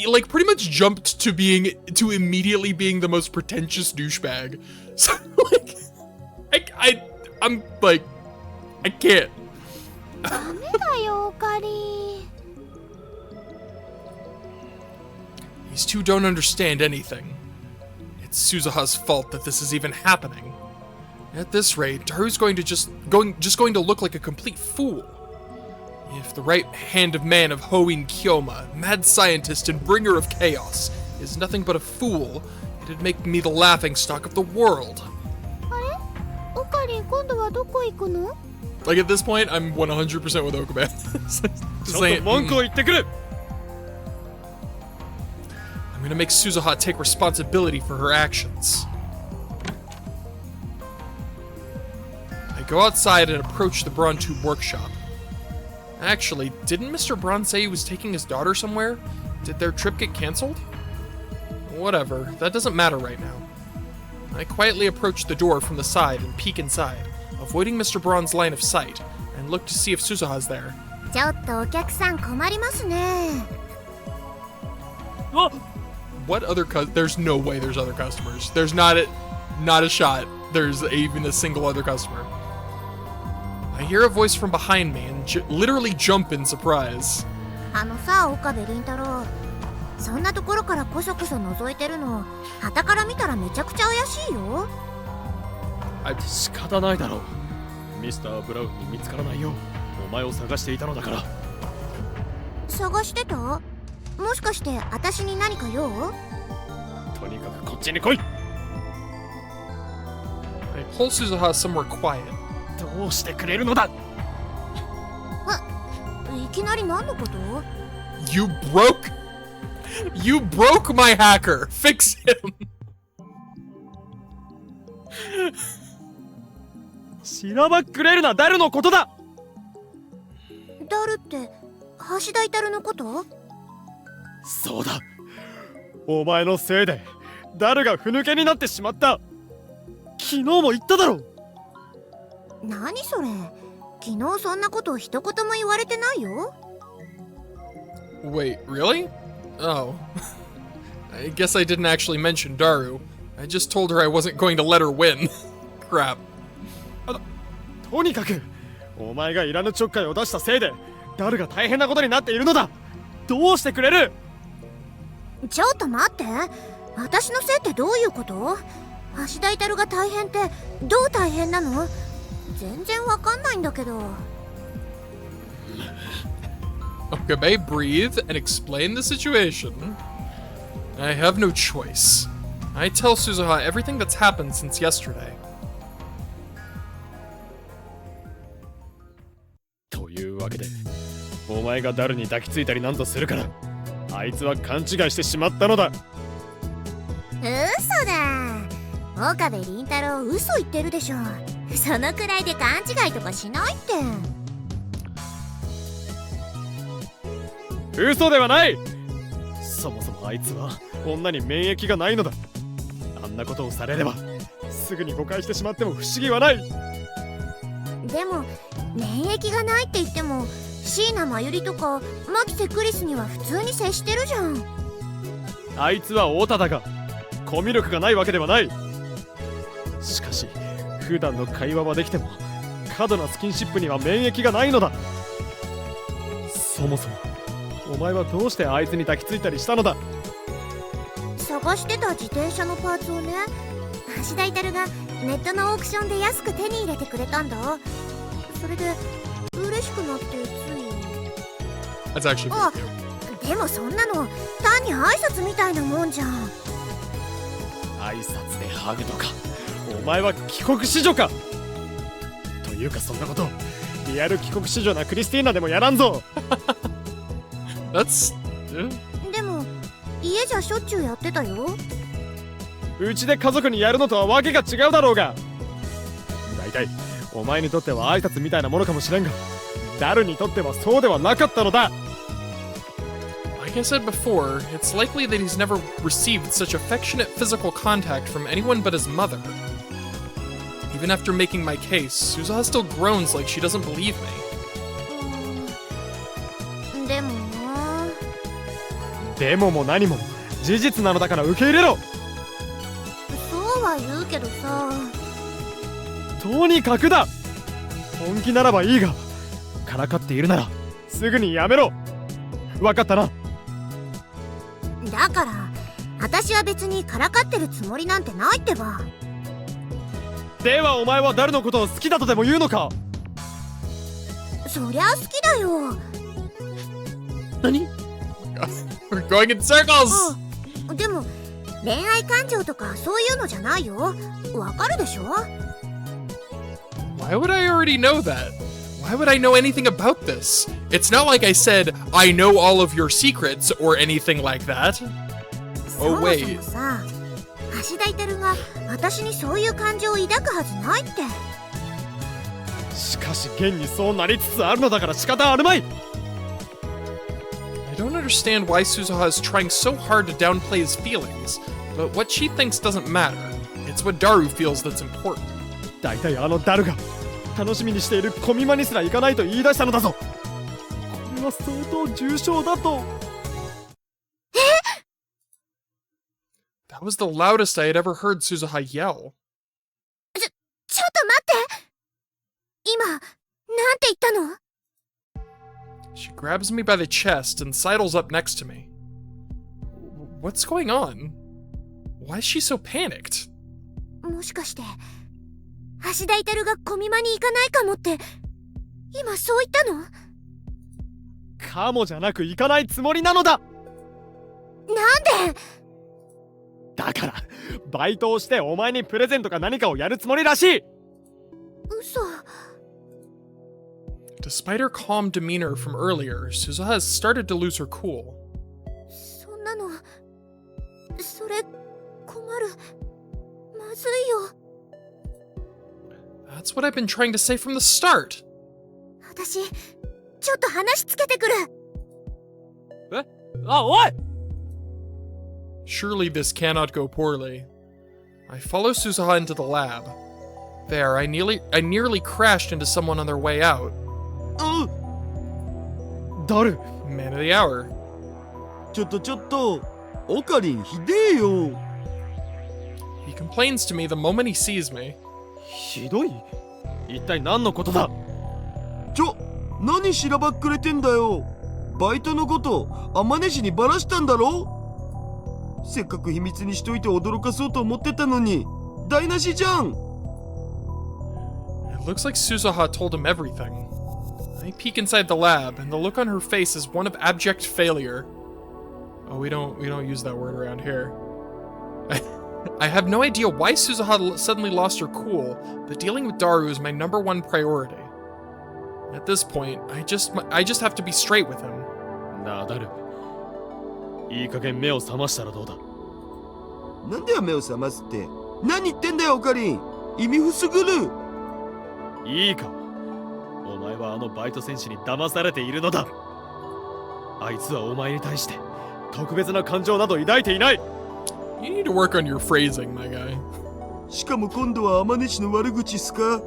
like, pretty much jumped to immediately being the most pretentious douchebag. So, like, I'm, like, I can't. ダメだよ、オカリン。 These two don't understand anything. It's Suzuha's fault that this is even happening. At this rate, Daru's going to look like a complete fool. If the right hand of man of Hoin Kyoma, mad scientist and bringer of chaos, is nothing but a fool, it'd make me the laughingstock of the world. あれ？オカリン、今度はどこ行くの？ Like at this point, I'm 100% with Okabe. ちょっと文句を言ってくる。I'm gonna make Suzuha take responsibility for her actions. I go outside and approach the Braun Tube workshop. Actually, didn't Mr. Braun say he was taking his daughter somewhere? Did their trip get cancelled? Whatever, that doesn't matter right now. I quietly approach the door from the side and peek inside, avoiding Mr. Braun's line of sight, and look to see if Suzuha's there. ちょっとお客さん困りますね。 What other there's no way there's other customers. There's not a shot. There's even a single other customer. I hear a voice from behind me and literally jump in surprise. あのさ、岡部倫太郎。そんなところからこそこそ覗いてるの、傍から見たらめちゃくちゃ怪しいよ。仕方ないだろう。ミスター・ブラウンに見つからないよ。お前を探していたのだから。探してた？もしかして私に何か用？とにかくこっちに来い。I pull Suzuha somewhere quiet. どうしてくれるのだ。いきなり何のこと？ You broke my hacker. Fix him. しらばっくれるな、ダルのことだ。ダルって橋田至のこと？そうだ。お前のせいでダルがふぬけになってしまった。昨日も言っただろ。何それ？昨日そんなこと一言も言われてないよ。Wait, really? Oh. I guess I didn't actually mention Daru. I just told her I wasn't going to let her win. Crap. とにかくお前がいらぬちょっかいを出したせいでダルが大変なことになっているのだ。どうしてくれる？ちょっと待って。私のせいってどういうこと？橋田至が大変ってどう大変なの？全然わかんないんだけど。Okabe, breathe and explain the situation. I have no choice. I tell Suzuha everything that's happened since yesterday. というわけで、お前がダルに抱きついたりなんとするから、あいつは勘違いしてしまったのだ。嘘だ。岡部倫太郎嘘言ってるでしょ。そのくらいで勘違いとかしないって。嘘ではない。そもそもあいつは女に免疫がないのだ。あんなことをされればすぐに誤解してしまっても不思議はない。でも免疫がないって言っても椎名真由里とか牧瀬クリスには普通に接してるじゃん。あいつはオタだがコミュ力がないわけではない。しかし普段の会話はできても過度なスキンシップには免疫がないのだ。そもそもお前はどうしてあいつに抱きついたりしたのだ。探してた自転車のパーツをね、橋田至がネットのオークションで安く手に入れてくれたんだ。それで嬉しくなってつい。 That's actually あ、でもそんなの単に挨拶みたいなもんじゃん。挨拶でハグとか、お前は帰国子女か。というかそんなことリアル帰国子女なクリスティーナでもやらんぞ。That's... でも家じゃしょっちゅうやってたよ。うちで家族にやるのとはわけが違うだろうが。だいたいお前にとっては挨拶みたいなものかもしれんが、ダルにとってはそうではなかったのだ。Like I said before, it's likely that he's never received such affectionate physical contact from anyone but his mother. Even after making my case, Suzuha still groans like she doesn't believe me. でもな。でもも何も事実なのだから受け入れろ。そうは言うけどさ。とにかくだ。本気ならばいいが、からかっているならすぐにやめろ。わかったな。だから私は別にからかってるつもりなんてないってば。ではお前は誰のことを好きだとでも言うのか。そりゃ好きだよ。何？ We're going in circles! でも恋愛感情とかそういうのじゃないよ。わかるでしょ？ Why would I already know that? Why would I know anything about this? It's not like I said, I know all of your secrets or anything like that. そ Oh, もそ wait. もさ、橋田至が私にそういう感情を抱くはずないって。しかし現にそうなりつつあるのだから仕方あるまい。I don't understand why Suzuha is trying so hard to downplay his feelings, but what she thinks doesn't matter. It's what Daru feels that's important. だいたいあのダルが楽しみにしているコミマにすら行かないと言い出したのだぞ。これは相当重症だと。That was the loudest I had ever heard Suzuha yell. ちょっと待って。今なんて言ったの？ She grabs me by the chest and sidles up next to me. What's going on? Why is she so panicked? もしかして橋田至がコミマに行かないかもって今そう言ったの？かもじゃなく行かないつもりなのだ。なんで？だからバイトをしてお前にプレゼントか何かをやるつもりらしい。嘘。Despite her calm demeanor from earlier, Suzuha has started to lose her cool. そんなのそれ困る。まずいよ。That's what I've been trying to say from the start. 私ちょっと話つけてくる。え？あ、おい！ Surely this cannot go poorly. I follow Suzuha into the lab. There, I nearly crashed into someone on their way out. ダル。 Man of the hour. ちょっとオカリンひでえよ。 He complains to me the moment he sees me. ひどい？一体何のことだ？何しらばっくれてんだよ。バイトのこと天音氏にバラしたんだろ。せっかく秘密にしといて驚かそうと思ってたのに台無しじゃん。 It looks like Suzuha told him everything. I peek inside the lab, and the look on her face is one of abject failure. Oh, we don't use that word around here. I have no idea why Suzuha suddenly lost her cool, but dealing with Daru is my #1 priority. At this point, I just have to be straight with him. なあダル、いい加減目を覚ましたらどうだ。なんだよ目を覚ますって。何言ってんだよオカリン。意味不すぐる。いいか、お前はあのバイト戦士に騙されているのだ。あいつはお前に対して特別な感情など抱いていない。 You need to work on your phrasing, my guy. しかも今度は天音氏の悪口っすか。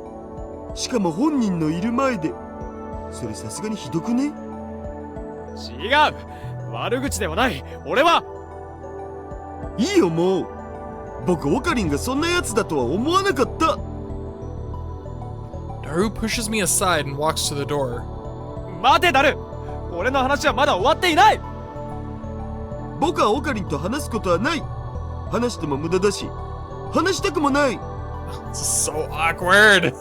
しかも本人のいる前で。それさすがにひどくね。違う、悪口ではない。俺は。いいよもう。僕オカリンがそんなやつだとは思わなかった。 Daru pushes me aside and walks to the door. 待てダル、俺の話はまだ終わっていない。僕はオカリンと話すことはない。話しても無駄だし、話したくもない。 This is so awkward.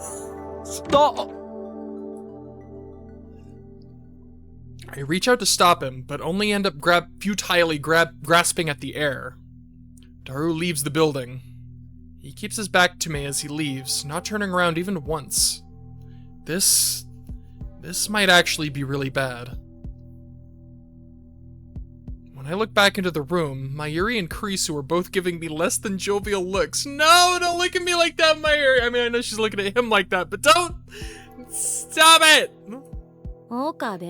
I reach out to stop him, but only end up futilely grasping at the air. Daru leaves the building. He keeps his back to me as he leaves, not turning around even once. This might actually be really bad. When I look back into the room, Mayuri and Kurisu are both giving me less than jovial looks. No, don't look at me like that, Mayuri! I mean, I know she's looking at him like that, but don't! Stop it! 岡部、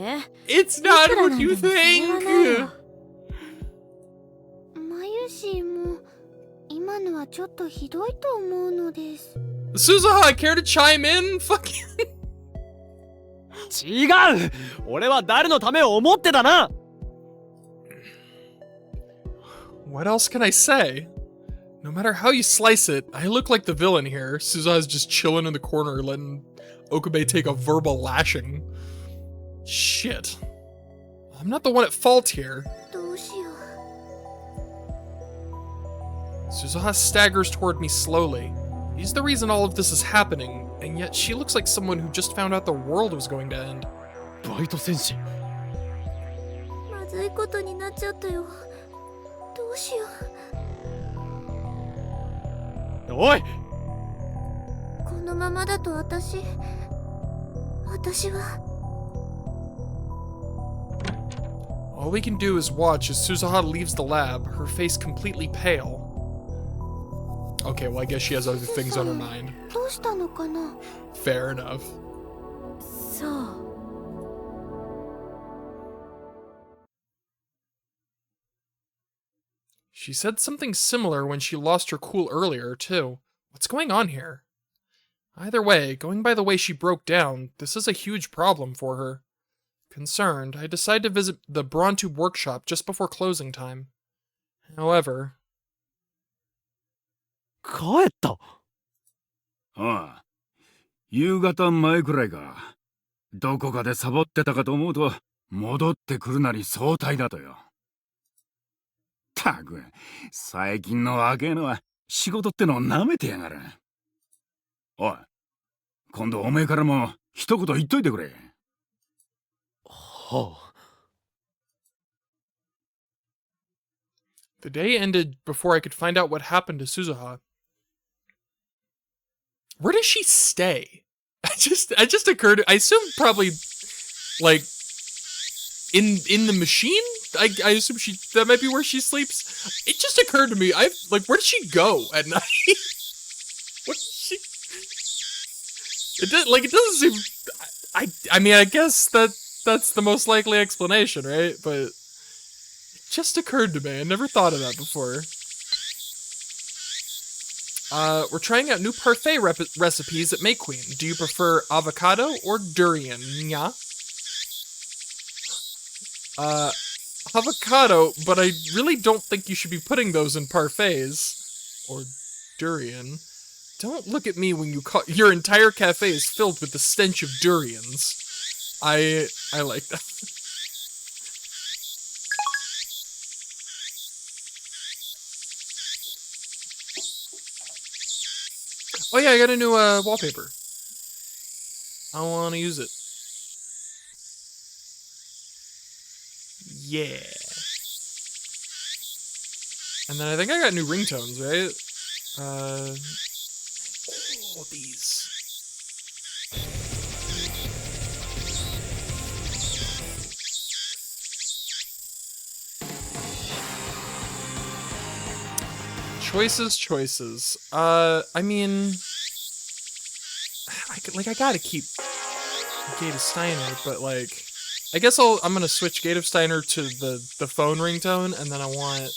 It's not what you think! まゆしも今のはちょっとひどいと思うのです。 Suzuha, care to chime in? Fucking... 違う、俺は誰のためを思ってだな。 What else can I say? No matter how you slice it, I look like the villain here. Suzuha's just chilling in the corner, letting Okabe take a verbal lashing. Shit. I'm not the one at fault here. どうしよう。 Suzuha staggers toward me slowly. He's the reason all of this is happening, and yet she looks like someone who just found out the world was going to end. バイト戦士。まずいことになっちゃったよ。どうしよおい、う。このままだと私は。 All we can do is watch as Suzuha leaves the lab, her face completely pale. Okay, well I guess she has other things on her mind. どうしたのかな。 Fair enough. そう。 She said something similar when she lost her cool earlier, too. What's going on here? Either way, going by the way she broke down, this is a huge problem for her. Concerned, I decide to visit the Brontube workshop just before closing time. However... 帰った。ああ、夕方前くらいか。どこかでサボってたかと思うと、戻ってくるなり早退だとよ。たく、最近の若えのは仕事ってのを舐めてやがる。おい、今度おめえからも一言言っといてくれ。はあ。The day ended before I could find out what happened to Suzuha. Where does she stay? I just occurred. I assume probably, like, in the machine. I assume that might be where she sleeps. It just occurred to me. Where does she go at night? What does she? It doesn't seem. I mean, I guess that's the most likely explanation, right? But it just occurred to me. I never thought of that before. We're trying out new parfait recipes at May Queen. Do you prefer avocado or durian? Yeah. Avocado, but I really don't think you should be putting those in parfaits. Or durian. Don't look at me when your entire cafe is filled with the stench of durians. I like that. Oh yeah, I got a new wallpaper. I want to use it. Yeah. And then I think I got new ringtones, right? Oh, these. Choices. I mean, I gotta keep Gate of Steiner, but like, I guess I'm gonna switch Gate of Steiner to the phone ringtone, and then I want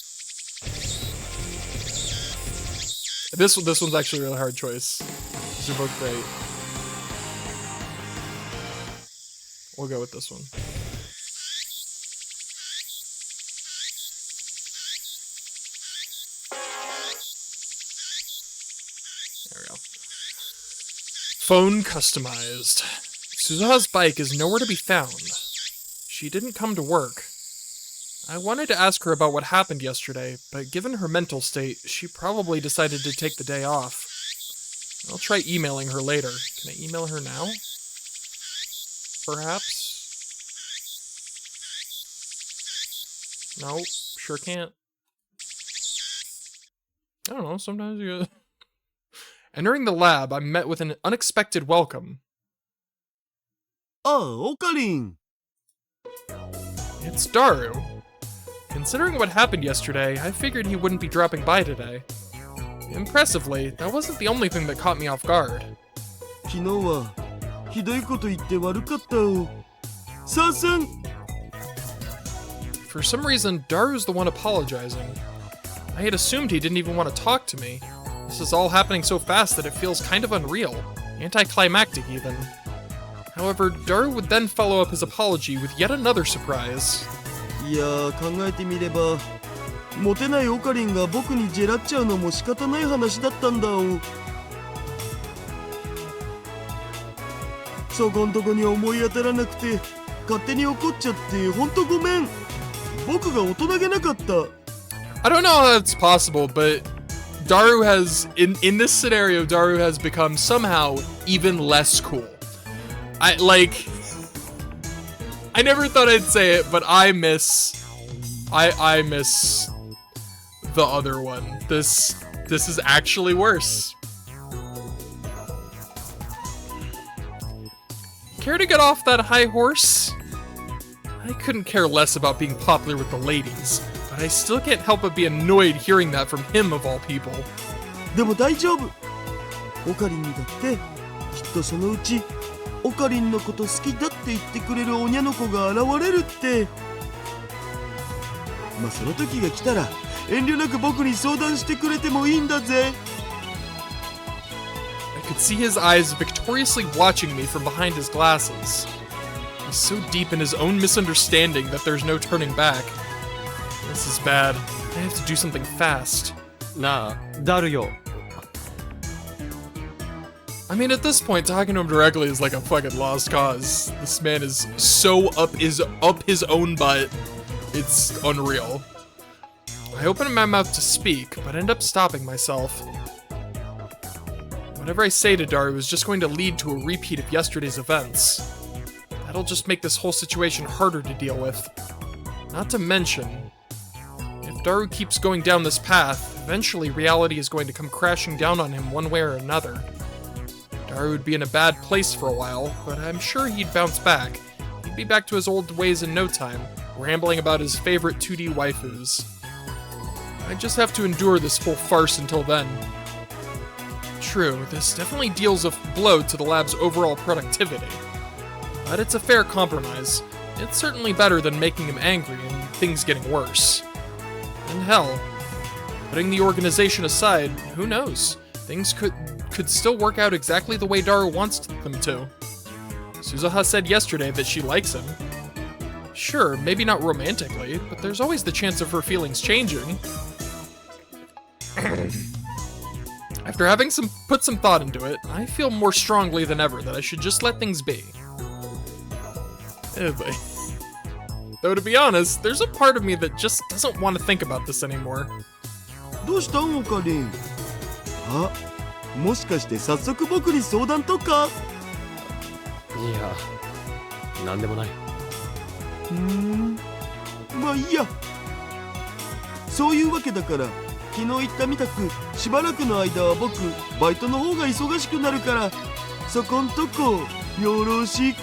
this one's actually a really hard choice. These are both great. We'll go with this one. There we go. Phone customized. Suzuha's bike is nowhere to be found. She didn't come to work. I wanted to ask her about what happened yesterday, but given her mental state, she probably decided to take the day off. I'll try emailing her later. Can I email her now? Perhaps? No, sure can't. I don't know, sometimes you... Entering the lab, I'm met with an unexpected welcome. ああ、オカリン。 It's Daru. Considering what happened yesterday, I figured he wouldn't be dropping by today. Impressively, that wasn't the only thing that caught me off guard. 昨日はひどいこと言って悪かったお。さあさん。 For some reason, Daru's the one apologizing. I had assumed he didn't even want to talk to me. This is all happening so fast that it feels kind of unreal. Anticlimactic, even. However, Daru would then follow up his apology with yet another surprise. いやー、考えてみればモテないオカリンが僕にジェラっちゃうのも仕方ない話だったんだお。そこんとこに思い当たらなくて勝手に怒っちゃってほんとごめん。僕が大人げなかった。 I don't know how that's possible, but Daru has, in this scenario, Daru has become somehow even less cool. I never thought I'd say it, but I miss the other one. This is actually worse. Care to get off that high horse? I couldn't care less about being popular with the ladies, but I still can't help but be annoyed hearing that from him of all people. でも大丈夫。オカリンにだってきっとそのうちオカリンのこと好きだって言ってくれるおにゃの子が現れるって。まあその時が来たら遠慮なく僕に相談してくれてもいいんだぜ。 I could see his eyes victoriously watching me from behind his glasses. He's so deep in his own misunderstanding that there's no turning back. This is bad. I have to do something fast. なあ、ダルよ。 I mean, at this point, talking to him directly is like a fucking lost cause. This man is so up his own butt. It's unreal. I open my mouth to speak, but end up stopping myself. Whatever I say to Daru is just going to lead to a repeat of yesterday's events. That'll just make this whole situation harder to deal with. Not to mention, if Daru keeps going down this path, eventually reality is going to come crashing down on him one way or another. Daru would be in a bad place for a while, but I'm sure he'd bounce back. He'd be back to his old ways in no time, rambling about his favorite 2D waifus. I just have to endure this whole farce until then. True, this definitely deals a blow to the lab's overall productivity. But it's a fair compromise. It's certainly better than making him angry and things getting worse. And hell, putting the organization aside, who knows? Things could still work out exactly the way Daru wants them to. Suzuha said yesterday that she likes him. Sure, maybe not romantically, but there's always the chance of her feelings changing. After having put some thought into it, I feel more strongly than ever that I should just let things be. Anyway. Though to be honest, there's a part of me that just doesn't want to think about this anymore. どうしたんオカリン。あ、もしかして早速僕に相談とか。いや、なんでもない。まあいいや。そういうわけだから、昨日言ったみたくしばらくの間は僕バイトの方が忙しくなるから、そこんとこよろしく。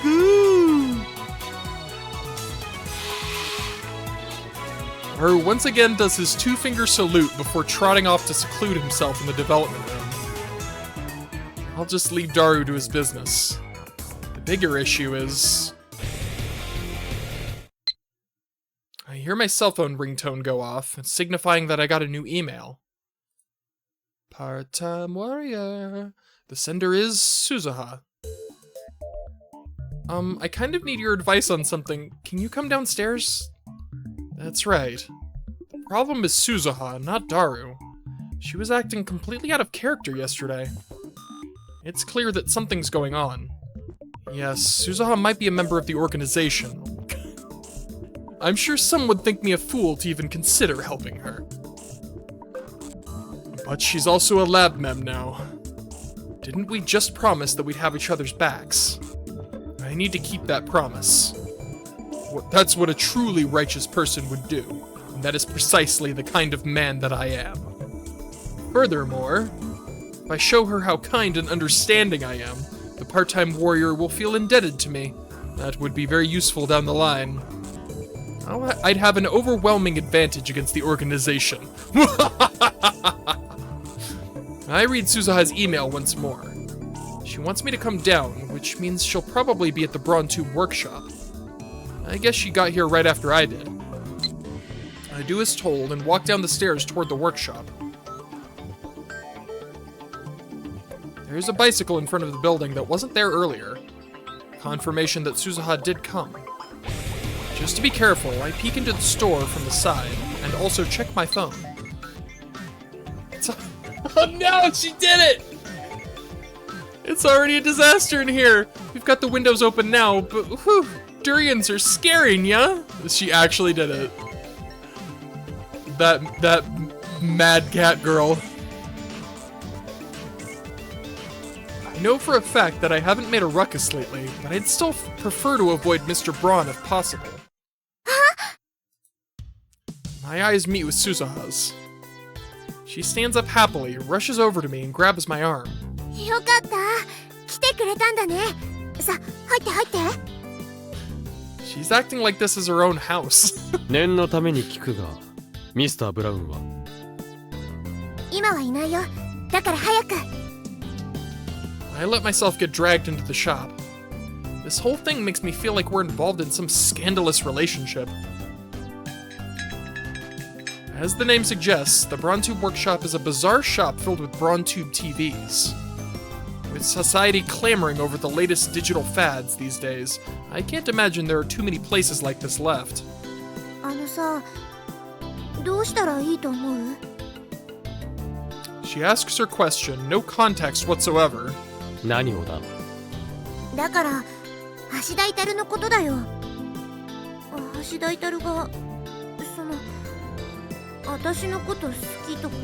Haru once again does his two-finger salute before trotting off to seclude himself in the development room. I'll just leave Daru to his business. The bigger issue is... I hear my cell phone ringtone go off, signifying that I got a new email. Part-time warrior. The sender is Suzuha. I kind of need your advice on something. Can you come downstairs? That's right. The problem is Suzuha, not Daru. She was acting completely out of character yesterday. It's clear that something's going on. Yes, Suzuha might be a member of the organization. I'm sure some would think me a fool to even consider helping her. But she's also a lab mem now. Didn't we just promise that we'd have each other's backs? I need to keep that promise. That's what a truly righteous person would do, and that is precisely the kind of man that I am. Furthermore, if I show her how kind and understanding I am, the part-time warrior will feel indebted to me. That would be very useful down the line. I'd have an overwhelming advantage against the organization. I read Suzuha's email once more. She wants me to come down, which means she'll probably be at the Brawn Tube workshop. I guess she got here right after I did. I do as told and walk down the stairs toward the workshop. There's a bicycle in front of the building that wasn't there earlier. Confirmation that Suzuha did come. Just to be careful, I peek into the store from the side and also check my phone. Oh no, she did it! It's already a disaster in here. We've got the windows open now, but whew, durians are scaring ya. She actually did it. That mad cat girl. I know for a fact that I haven't made a ruckus lately, but I'd still prefer to avoid Mr. Braun if possible. My eyes meet with Suzuha's. She stands up happily, rushes over to me, and grabs my arm. よかった。来てくれたんだね。さ、入って入って。She's acting like this is her own house. 念のために聞くが、ミスター・ブラウンは今はいないよ。だから早く。I let myself get dragged into the shop. This whole thing makes me feel like we're involved in some scandalous relationship. As the name suggests, the Brawn Tube Workshop is a bizarre shop filled with Brawn Tube TVs. With society clamoring over the latest digital fads these days, I can't imagine there are too many places like this left. あのさ、どうしたらいいと思う？ She asks her question, no context whatsoever. 何をだ？だから、橋田至のことだよ。橋田至が、私のこと好きとか。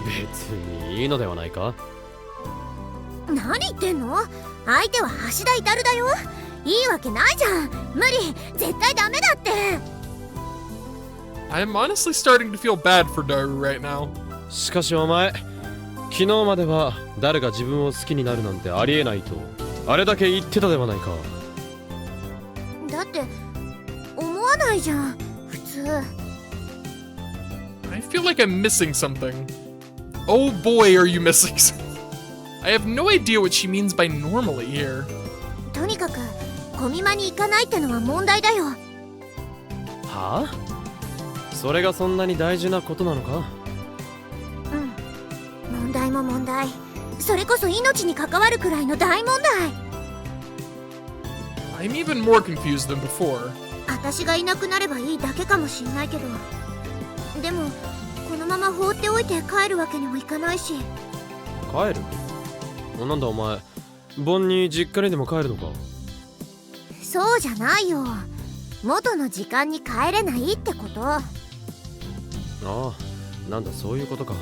別にいいのではないか？何言ってんの？相手は橋田至だよ。いいわけないじゃん。無理、絶対ダメだって。I'm honestly starting to feel bad for Daru right now. しかしお前、昨日までは誰が自分を好きになるなんてありえないとあれだけ言ってたではないか。だって思わないじゃん、普通。I feel like I'm missing something. Oh boy, are you missing something. I have no idea what she means by normally here. とにかくコミマに行かないってのは問題だよ。はあ？それがそんなに大事なことなのか？うん、問題も問題。それこそ命に関わるくらいの大問題。I'm even more confused than before. 私がいなくなればいいだけかもしんないけど、でもこのまま放っておいて帰るわけにもいかないし。帰る？なんだお前、盆に実家にでも帰るのか？そうじゃないよ。元の時間に帰れないってこと。ああ、なんだそういうことか。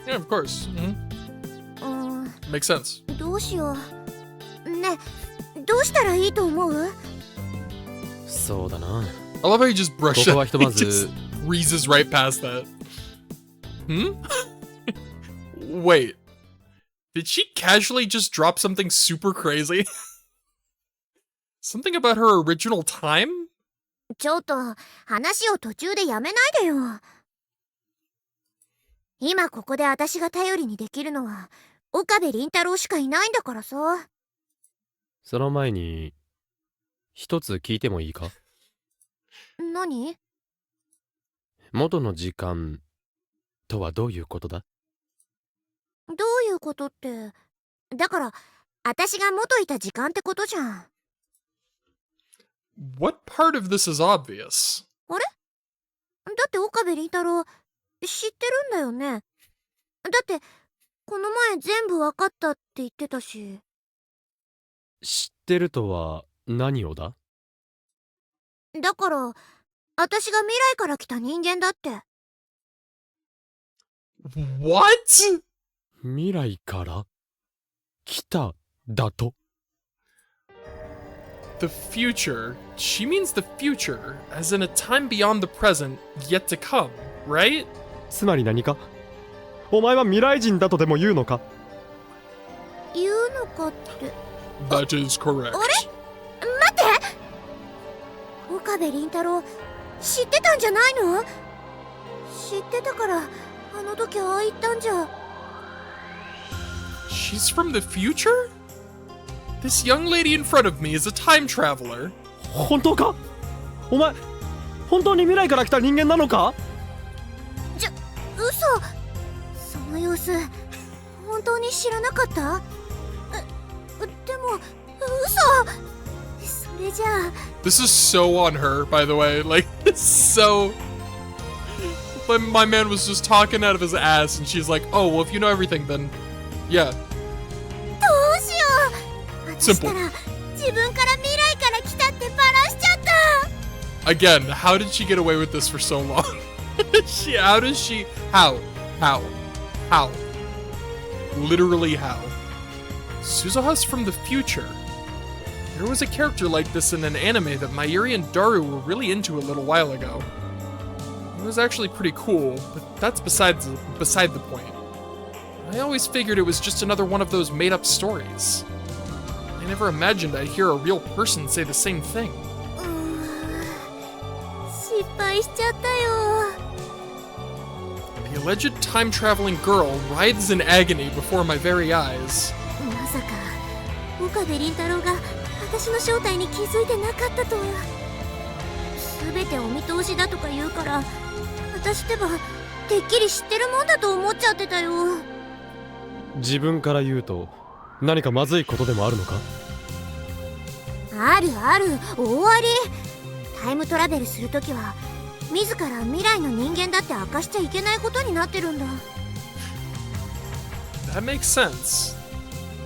Yeah, of course. Makes sense. どうしよう。ね、どうしたらいいと思う？そうだな。I love how he just brushed ここは it. ひとま He ず just breezes right past that. Hmm? Wait. Did she casually just drop something super crazy? Something about her original time? ちょっと話を途中でやめないでよ。今ここで私が頼りにできるのは岡部倫太郎しかいないんだからさ。その前に一つ聞いてもいいか？何？元の時間とはどういうことだ？どういうことって、だから私が元いた時間ってことじゃん。What part of this is obvious? あれ？だって岡部倫太郎知ってるんだよね。だってこの前全部わかったって言ってたし。知ってるとは何をだ？だから私が未来から来た人間だって。What? 未来から来ただと？ The future. She means the future, as in a time beyond the present, yet to come, right? つまり何か？お前は未来人だとでも言うのか？言うのかって。 That is correct. 待って！岡部倫太郎知ってたんじゃないの？知ってたからあの時ああ言ったんじゃ。 She's from the future? This young lady in front of me is a time traveler. 本当か？お前本当に未来から来た人間なのか？嘘。その様子本当に知らなかった？でも嘘。それじゃあ。 This is so on her, by the way. Like, it's so... My man was just talking out of his ass, and she's like, oh, well, if you know everything, then... Yeah. どうしよう。私ったら自分から未来から来たってバラしちゃった。 Again, how did she get away with this for so long? How does she... How? Literally how? Suzuha's from the future. There was a character like this in an anime that Mayuri and Daru were really into a little while ago. It was actually pretty cool, but that's beside the point. I always figured it was just another one of those made-up stories. I never imagined I'd hear a real person say the same thing. 失敗しちゃったよ。 The alleged time-traveling girl writhes in agony before my very eyes. まさか岡部倫太郎が私の正体に気づいてなかったとは。全てお見通しだとか言うから私ってばてっきり知ってるもんだと思っちゃってたよ。自分から言うと何かまずいことでもあるのか？あるある、大あり。タイムトラベルするときは自ら未来の人間だって明かしちゃいけないことになってるんだ。 That makes sense.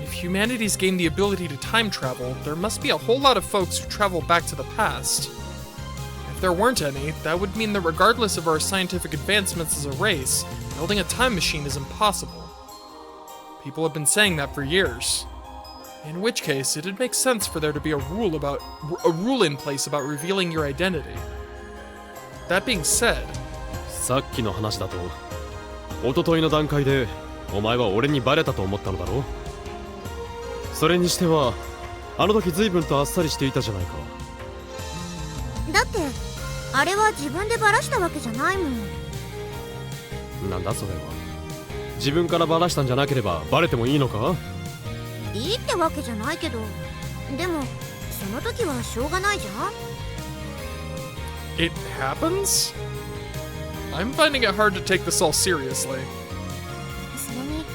If humanity's gained the ability to time travel, there must be a whole lot of folks who travel back to the past. If there weren't any, that would mean that regardless of our scientific advancements as a race, building a time machine is impossible. People have been saying that for years. In which case, it'd make sense for there to be a rule in place about revealing your identity. That being said, さっきの話だと一昨日の段階でお前は俺にバレたと思ったのだろう。それにしてはあの時随分とあっさりしていたじゃないか。だってあれは自分でバラしたわけじゃないもん。なんだそれは。自分からバラしたんじゃなければバレてもいいのか？いいってわけじゃないけど、でもその時はしょうがないじゃん。 it happens? I'm finding it hard to take this all seriously. それに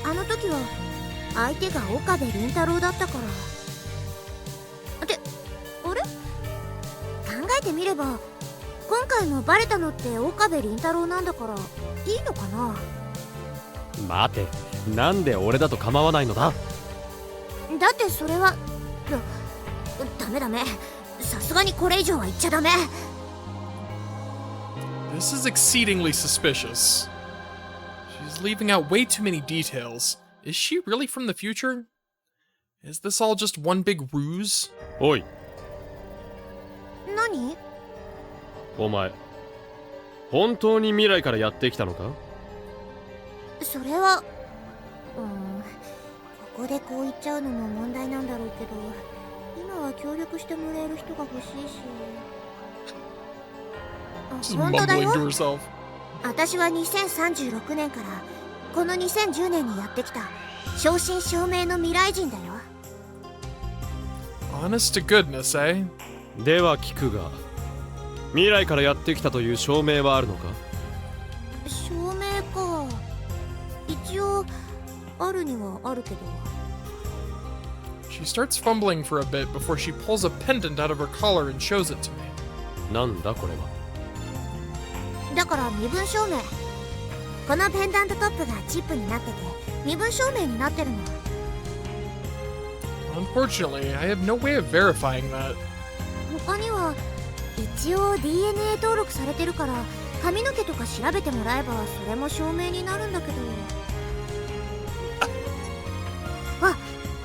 あの時は相手が岡部倫太郎だったから。で、あれ？考えてみれば今回もバレたのって岡部倫太郎なんだからいいのかな。待て、なんで俺だと構わないのだ？だってそれはダメ。さすがにこれ以上は言っちゃダメ。 This is exceedingly suspicious. She's leaving out way too many details. Is she really from the future? Is this all just one big ruse? おい、何？お前本当に未来からやってきたのか？それはここでこう言っちゃうのも問題なんだろうけど、今は協力してもらえる人が欲しいし。 Just 本当だ mumbling よ。 to herself. 私は2036年からこの2010年にやってきた正真正銘の未来人だよ。 Honest to goodness, eh? では聞くが、未来からやってきたという証明はあるのか？証明か。一応あるにはあるけど。 She starts fumbling for a bit before she pulls a pendant out of her collar and shows it to me. なんだこれは。だから身分証明。このペンダントトップがチップになってて身分証明になってるの。 Unfortunately, I have no way of verifying that. 他には一応 DNA 登録されてるから髪の毛とか調べてもらえばそれも証明になるんだけど。あ、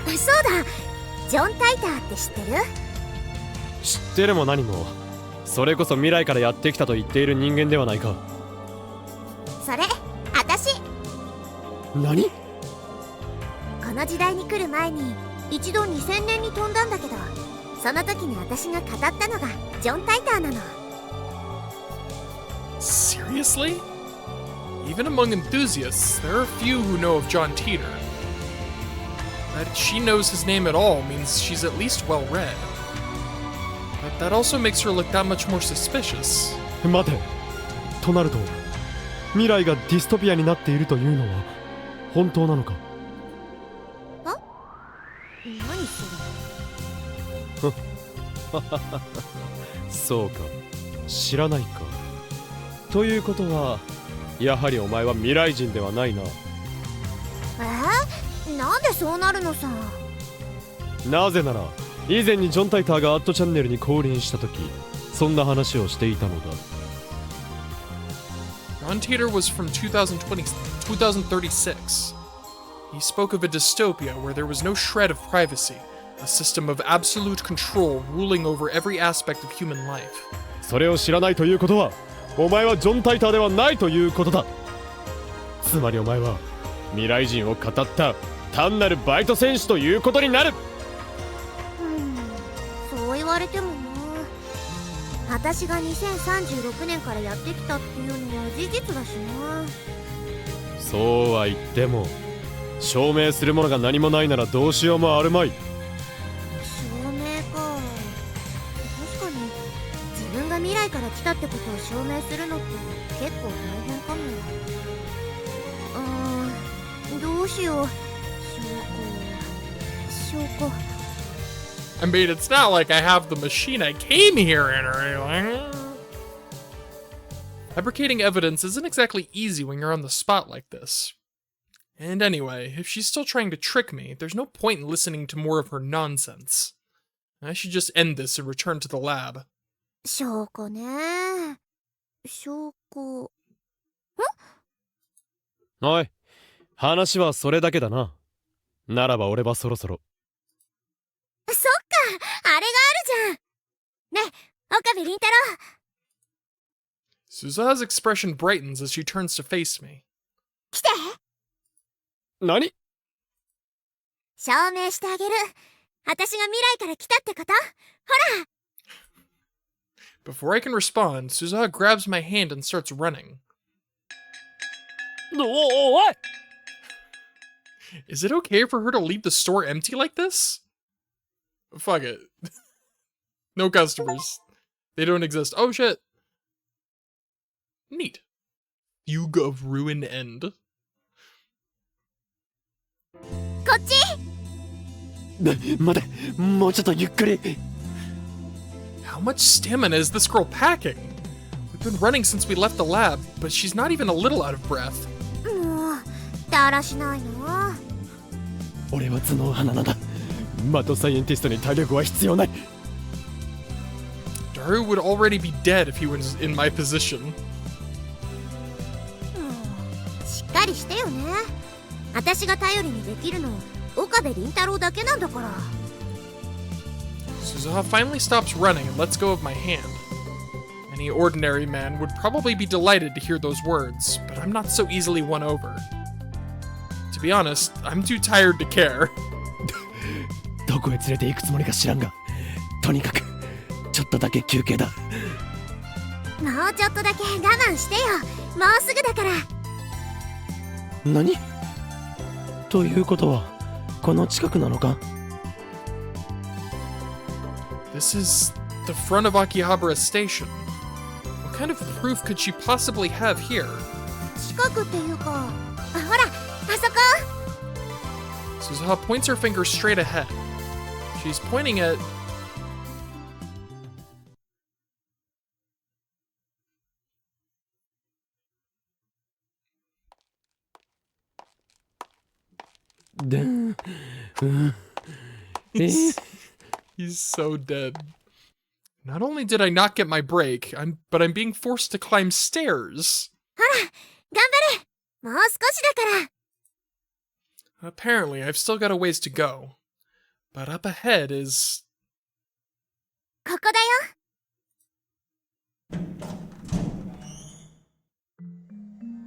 そうだ、ジョン・タイターって知ってる？知ってるも何も、それこそ未来からやってきたと言っている人間ではないか。それ、私。何？この時代に来る前に一度2000年に飛んだんだけど、その時に私が語ったのがジョン・タイターなの。 Seriously? Even among enthusiasts, there are few who know of John Teeter. That she knows his name at all means she's at least well read. But that also makes her look that much more suspicious. 待て、となると未来がディストピアになっているというのは本当なのか？何それ？そうか、知らないか。ということはやはりお前は未来人ではないな。なんでそうなるのさ。なぜなら以前にジョン・タイターがアットチャンネルに降臨した時、そんな話をしていたのだ。 John Teeter was from 2036. He spoke of a dystopia where there was no shred of privacy, a system of absolute control ruling over every aspect of human life. それを知らないということはお前はジョン・タイターではないということだ。つまりお前は未来人を語った単なるバイト選手ということになる。そう言われてもな。私が2036年からやってきたっていうのは事実だしな。そうは言っても証明するものが何もないならどうしようもあるまい。証明か。確かに自分が未来から来たってことを証明するのって結構大変かも。どうしよう。証拠。 I mean, it's not like I have the machine I came here in or anything. Fabricating evidence isn't exactly easy when you're on the spot like this. And anyway, if she's still trying to trick me, there's no point in listening to more of her nonsense. I should just end this and return to the lab. 証拠ね。証拠。おい、話はそれだけだな。ならば俺はそろそろ。そっか、あれがあるじゃん。ね、岡部倫太郎。 Suzuha's expression brightens as she turns to face me. 来て。何？証明してあげる。私が未来から来たってこと。ほら。 Before I can respond, Suzuha grabs my hand and starts running. おい！ Is it okay for her to leave the store empty like this? Fuck it. No customers. They don't exist. Oh shit. Neat. Fugue of Ruin End. こっち。待て、もうちょっとゆっくり。 How much stamina is this girl packing? We've been running since we left the lab, but she's not even a little out of breath. もうだらしないな。俺は頭脳派なのだ。マッドサイエンティストに体力は必要ない。Daru would already be dead if he was in my position. しっかりしてよね。私が頼りにできるの岡部倫太郎だけなんだから。 Suzuha finally stops running and lets go of my hand. I Any ordinary man would probably be delighted to hear those words, but I'm not so easily won over. To be honest, I'm too tired to care. どこへ連れて行くつもりか知らんが、とにかくちょっとだけ休憩だ。もうちょっとだけ我慢してよ。もうすぐだから。何？ということはこの近くなのか？ This is the front of Akihabara Station. What kind of proof could she possibly have here? 近くっていうか、ほら、あそこ。 Suzuha points her finger straight ahead. She's pointing at... He's so dead. Not only did I not get my break, but I'm being forced to climb stairs. ほら、頑張れ。もう少しだから。 Apparently, I've still got a ways to go. But up ahead is... ここだよ。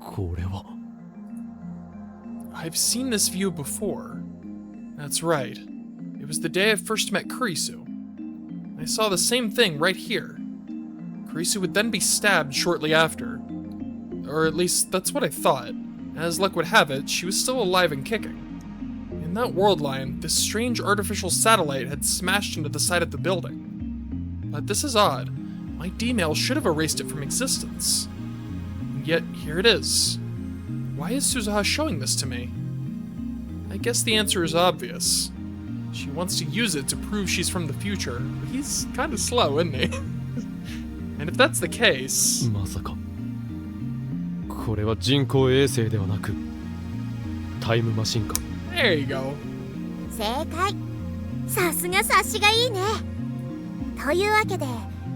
これは I've seen this view before. That's right. It was the day I first met Kurisu. I saw the same thing right here. Kurisu would then be stabbed shortly after. Or at least, that's what I thought. As luck would have it, she was still alive and kicking. In that world line, this strange artificial satellite had smashed into the side of the building. But this is odd. My D-mail should have erased it from existence. And yet, here it is. Why is Suzuha showing this to me? I guess the answer is obvious. She wants to use it to prove she's from the future, but he's kinda slow, isn't he? And if that's the case... まさかこれは人工衛星ではなくタイムマシンか。 There you go. 正解。さすが察しがいいね。というわけで、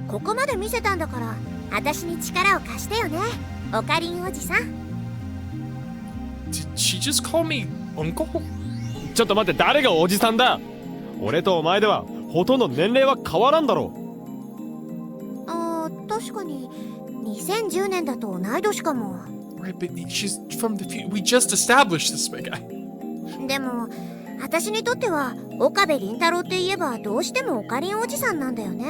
ここまで見せたんだから、私に力を貸してよね。オカリンおじさん。Did she just call me uncle? ちょっと待って、誰がおじさんだ？俺とお前ではほとんど年齢は変わらんだろう。ああ、確かに2010年だと同い年かも。 Right, but she's from the future. We just established this big guy. でも私にとっては岡部倫太郎って言えばどうしてもオカリンおじさんなんだよね。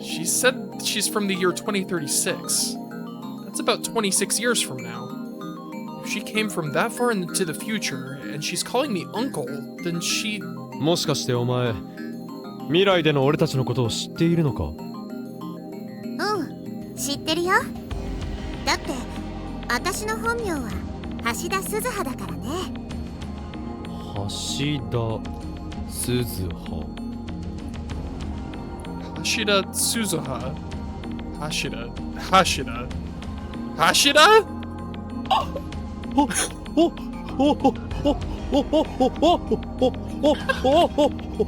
She said she's from the year 2036. That's about 26 years from now. If she came from that far into the future and she's calling me uncle, then she... もしかしてお前未来での俺たちのことを知っているのか？うん、知ってるよ。だって私の本名は橋田鈴葉だからね。橋田鈴葉。 Hashida Suzuha. Hashida?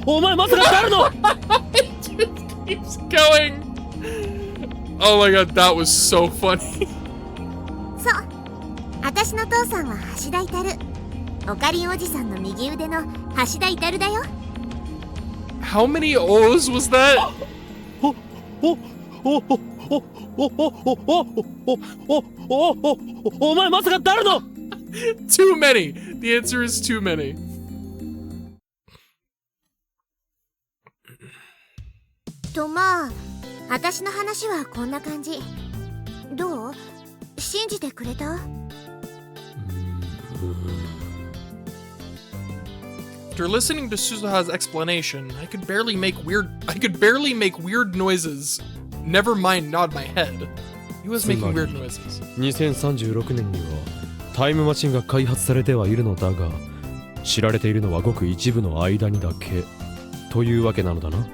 お前まさか誰の？ It just keeps going. Oh my god, that was so funny. そう、私の父さんは橋田至。オカリンおじさんの右腕の橋田至だよ。 How many O's was that? お前まさか誰の？ Too many. The answer is too many. とまあ、私の話はこんな感じ。どう？信じてくれた？ After listening to Suzuha's explanation, I could barely make weird noises. Never mind nod my head. He was making weird noises. 2036年にはタイムマシンが開発されてはいるのだが、知られているのはごく一部の間にだけというわけなのだな。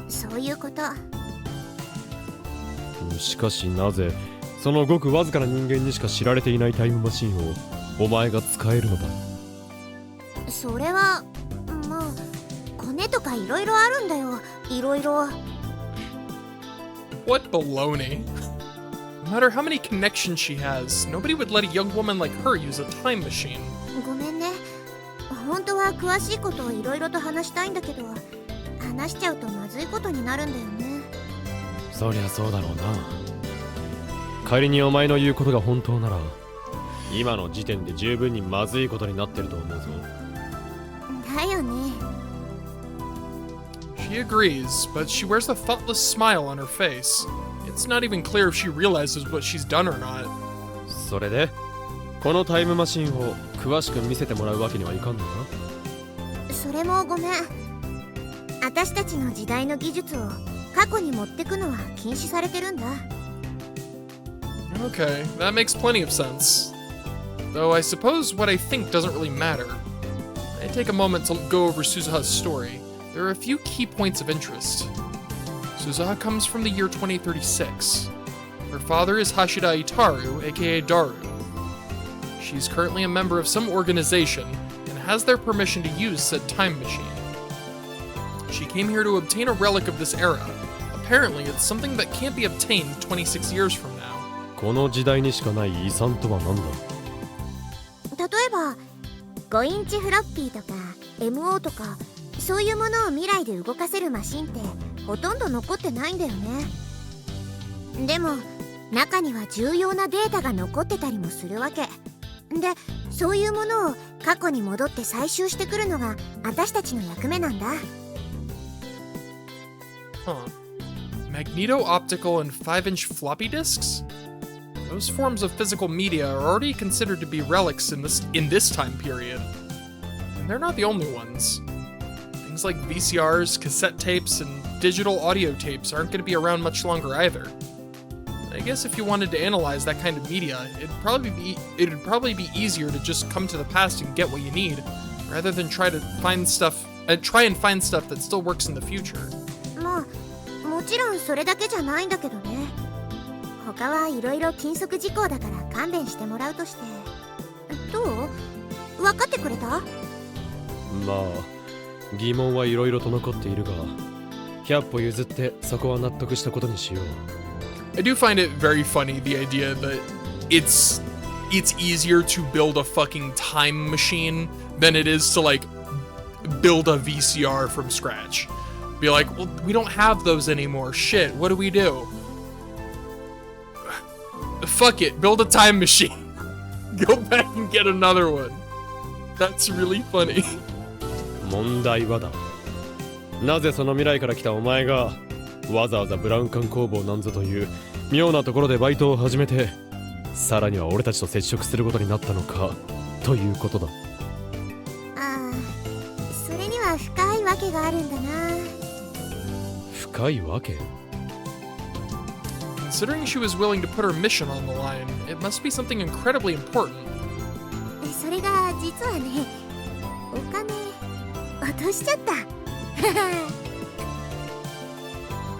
そういうこと。しかしなぜそのごくわずかな人間にしか知られていないタイムマシンをお前が使えるのだ？それはまあコネとかいろいろあるんだよ。いろいろ。 What baloney. No matter how many connections she has, nobody would let a young woman like her use a time machine. ごめんね。本当は詳しいことをいろいろと話したいんだけど、話しちゃうとまずいことになるんだよね。そりゃそうだろうな。仮にお前の言うことが本当なら、今の時点で十分にまずいことになってると思うぞ。だよね。 She agrees, but she wears a thoughtless smile on her face. It's not even clear if she realizes what she's done or not. それでこのタイムマシンを詳しく見せてもらうわけにはいかんのか。それもごめん。私たちの時代の技術を過去に持ってくのは禁止されてるんだ。 Okay, that makes plenty of sense. Though I suppose what I think doesn't really matter. I take a moment to go over Suzuha's story. There are a few key points of interest. Suzuha comes from the year 2036. Her father is Hashida Itaru, aka Daru. She's currently a member of some organization and has their permission to use said time machine. She came here to obtain a relic of this era. Apparently, it's something that can't be obtained 26 years from now. この時代にしかない遺産とは何だ。例えば5インチフロッピーとか MO とかそういうものを未来で動かせるマシンってほとんど残ってないんだよね。でも中には重要なデータが残ってたりもするわけで、そういうものを過去に戻って採集してくるのが私たちの役目なんだ。 Huh. Magneto-optical and 5-inch floppy disks? Those forms of physical media are already considered to be relics in this time period. And they're not the only ones. Things like VCRs, cassette tapes, and digital audio tapes aren't going to be around much longer either. I guess if you wanted to analyze that kind of media, it'd probably be easier to just come to the past and get what you need, rather than try and find stuff that still works in the future. もちろんそれだけじゃないんだけどね。他はいろいろ禁則事項だから勘弁してもらうとして。どう？分かってくれた？まあ疑問はいろいろと残っているが、100歩譲ってそこは納得したことにしよう。I do find it very funny, the idea that it's easier to build a fucking time machine than it is to like build a VCR from scratch. Be like, well, we don't have those anymore. Shit, what do we do? Fuck it, build a time machine. Go back and get another one. That's really funny. 問題はだ。なぜその未来から来たお前がわざわざブラウン管工房なんぞという妙なところでバイトを始めて、さらには俺たちと接触することになったのかということだ。ああ、それには深いわけがあるんだな。深いわけ？ Considering she was willing to put her mission on the line, it must be something incredibly important. それが実はね、お金落としちゃった。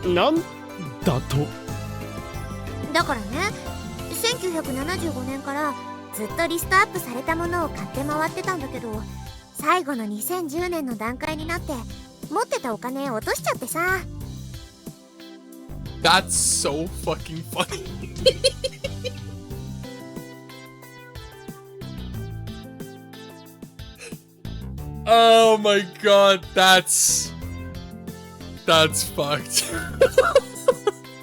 なんだと？だからね、1975年からずっとリストアップされたものを買って回ってたんだけど、最後の2010年の段階になって持ってたお金落としちゃってさ。That's so fucking funny. Oh my god, that's fucked.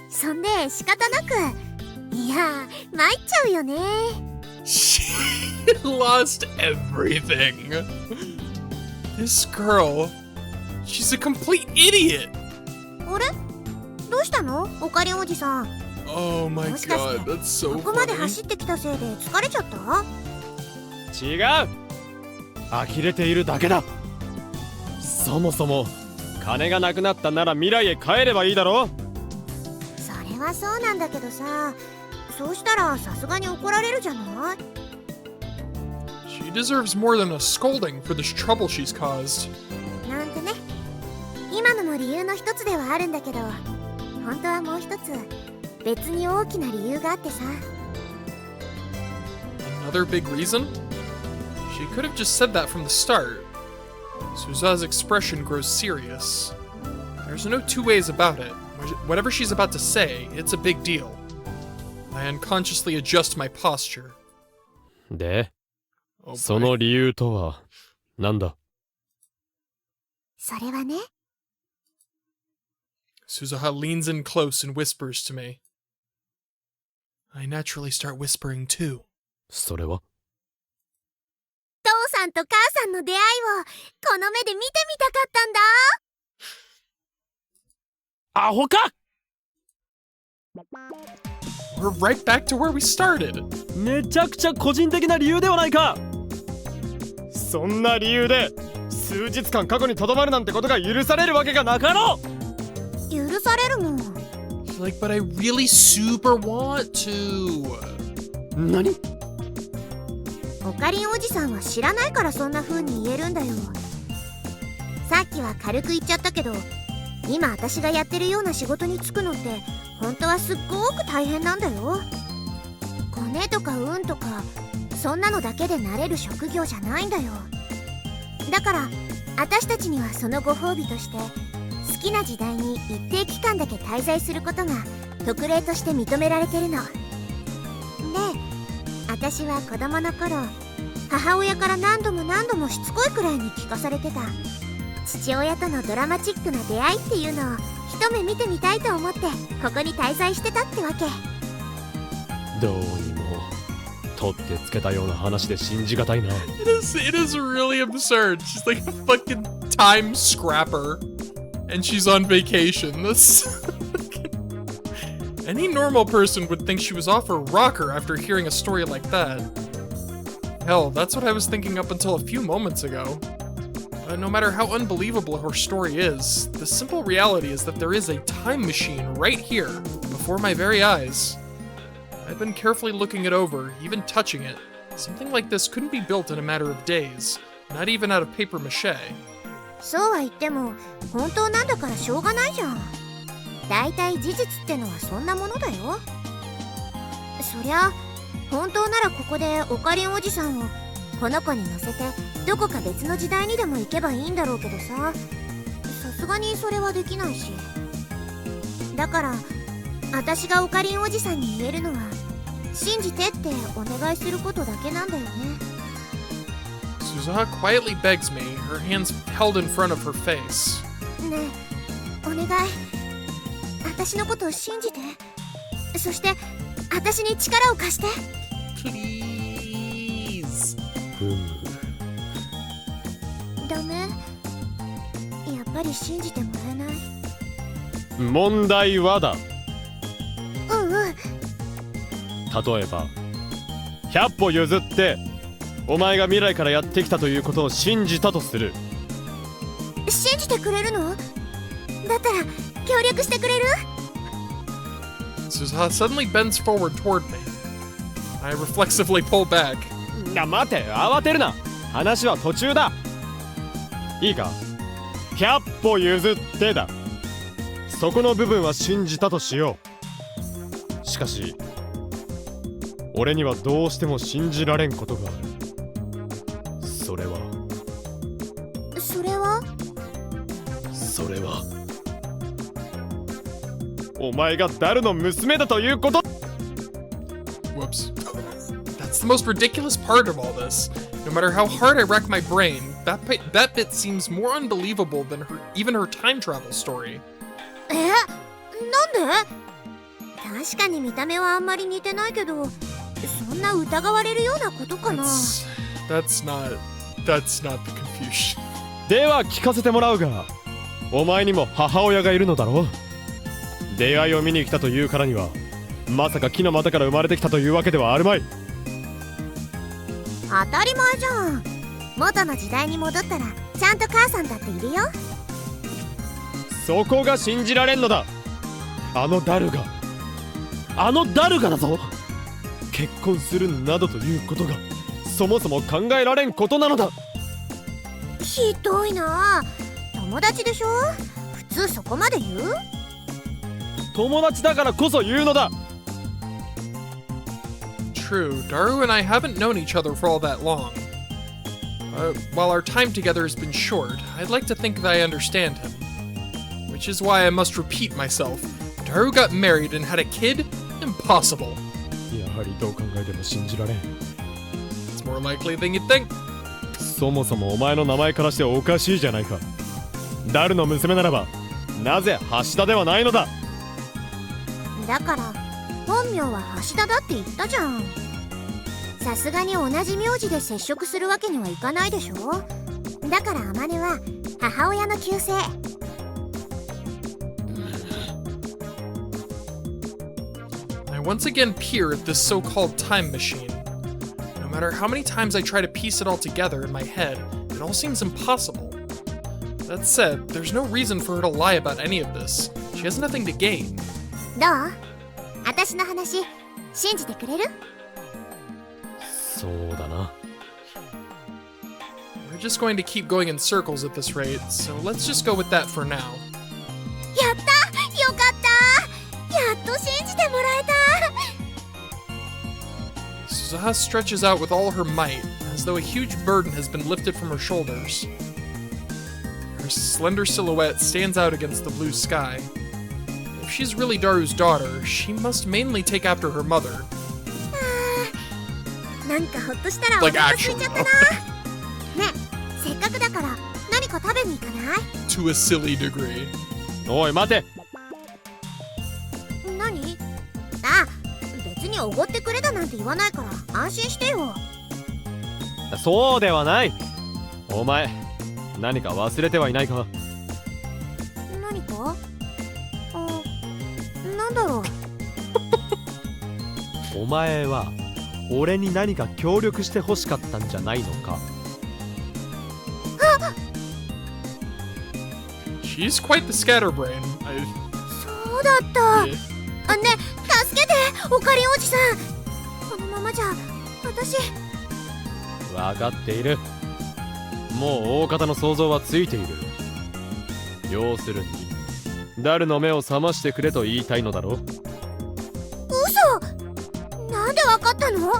そんで仕方なく、いや参っちゃうよね。She lost everything. This girl, she's a complete idiot. あれ？どうしたの？おかりおじさん。Oh my もしかして god, that's so ここまで funny. 走ってきたせいで疲れちゃった？違う。呆れているだけだ。そもそも金がなくなったなら未来へ帰ればいいだろ。それはそうなんだけどさ、そうしたらさすがに怒られるじゃない？ She deserves more than a scolding for this trouble she's caused. なんてね。今のも理由の一つではあるんだけど、本当はもう一つ別に大きな理由があってさ。 Another big reason? She could have just said that from the start. Suzuha's expression grows serious. There's no two ways about it. Whatever she's about to say, it's a big deal. I unconsciously adjust my posture. で、 Oh そ boy. の理由とは何だ？それはね、Suzuha leans in close and whispers to me. I naturally start whispering too. それは父さんと母さんの出会いをこの目で見てみたかったんだ。アホか。 We're right back to where we started. めちゃくちゃ個人的な理由ではないか。そんな理由で数日間過去にとどまるなんてことが許されるわけがなかろう。許されるもん。 She's like, but I really super want to. 何？オカリンおじさんは知らないからそんな風に言えるんだよ。さっきは軽く言っちゃったけど、今私がやってるような仕事に就くのって本当はすっごく大変なんだよ。コネとか運とかそんなのだけでなれる職業じゃないんだよ。だから私たちにはそのご褒美として好きな時代に一定期間だけ滞在することが特例として認められてるの。で、私は子供の頃母親から何度もしつこいくらいに聞かされてた父親とのドラマチックな出会いっていうのを一目見てみたいと思ってここに滞在してたってわけ。どうにも取ってつけたような話で信じがたいな。It is really absurd. She's like a fucking time scrapper. And she's on vacation. This Any normal person would think she was off her rocker after hearing a story like that. Hell, that's what I was thinking up until a few moments ago. But no matter how unbelievable her story is, the simple reality is that there is a time machine right here, before my very eyes. I've been carefully looking it over, even touching it. Something like this couldn't be built in a matter of days, not even out of paper mache. そうは言っても本当なんだからしょうがないじゃん。だいたい事実ってのはそんなものだよ。そりゃ本当ならここでオカリンおじさんをこの子に乗せてどこか別の時代にでも行けばいいんだろうけどさ、さすがにそれはできないし。だから私がオカリンおじさんに言えるのは信じてってお願いすることだけなんだよね。Suzuha quietly begs me, her hands held in front of her face. ねえ、お願い。私のことを信じて。そして私に力を貸して。Please. ダメ？やっぱり信じてもらえない？問題はだ。うんうん。例えば100歩譲ってお前が未来からやってきたということを信じたとする。信じてくれるの？だったら協力してくれる？ Suzuha suddenly bends forward toward me. I reflexively pull back. 待て、慌てるな。話は途中だ。いいか、100歩譲ってだ。そこの部分は信じたとしよう。しかし俺にはどうしても信じられんことがある。それはお前がダルの娘だということ。 Whoops. That's the most ridiculous part of all this. No matter how hard I rack my brain, that bit seems more unbelievable than even her time travel story. なんで？確かに見た目はあんまり似てないけど、そんな疑われるようなことかな。That's not the confusion. では聞かせてもらうが、お前にも母親がいるのだろう。出会いを見に来たというからにはまさか木の股から生まれてきたというわけではあるまい。当たり前じゃん。元の時代に戻ったらちゃんと母さんだっているよ。そこが信じられんのだ。あのダルがだぞ。結婚するなどということがそもそも考えられんことなのだ。ひどいな。友達でしょ？普通そこまで言う？友達だからこそ言うのだ。 True, Daru and I haven't known each other for all that long. While our time together has been short, I'd like to think that I understand him. Which is why I must repeat myself. Daru got married and had a kid? Impossible. やはりどう考えても信じられん。 It's more likely than you'd think. そもそもお前の名前からしておかしいじゃないか。ダルの娘ならばなぜ橋田ではないのだ。だから本名は橋田だって言ったじゃん。さすがに同じ名字で接触するわけにはいかないでしょ。だから天音は母親の旧姓。I once again peer at this so-called time machine. No matter how many times I try to piece it all together in my head, it all seems impossible. That said, there's no reason for her to lie about any of this. She has nothing to gain. どう？私の話信じてくれる？そうだな。We're just going to keep going in circles at this rate, so let's just go with that for now. やった！よかった！やっと信じてもらえた！ Suzuha stretches out with all her might, as though a huge burden has been lifted from her shoulders. Her slender silhouette stands out against the blue sky. If she's really Daru's daughter, she must mainly take after her mother. なんかほっとしたらお Like 腹空い actually, ちゃったな。ねえ、せっかくだから何か食べに行かない？ to a silly degree. おい待て。何？あ、別におごってくれだなんて言わないから安心してよ。そうではない。お前何か忘れてはいないか。何か？なんだろう。お前は俺に何か協力して欲しかったんじゃないのか。She's quite the scatterbrain. そうだった。 Yeah. あ、ね、助けて、オカリンおじさん。このままじゃ私。分かっている。もう大方の想像はついている。要するにダルの目を覚ましてくれと言いたいのだろう。嘘！なんでわかったの？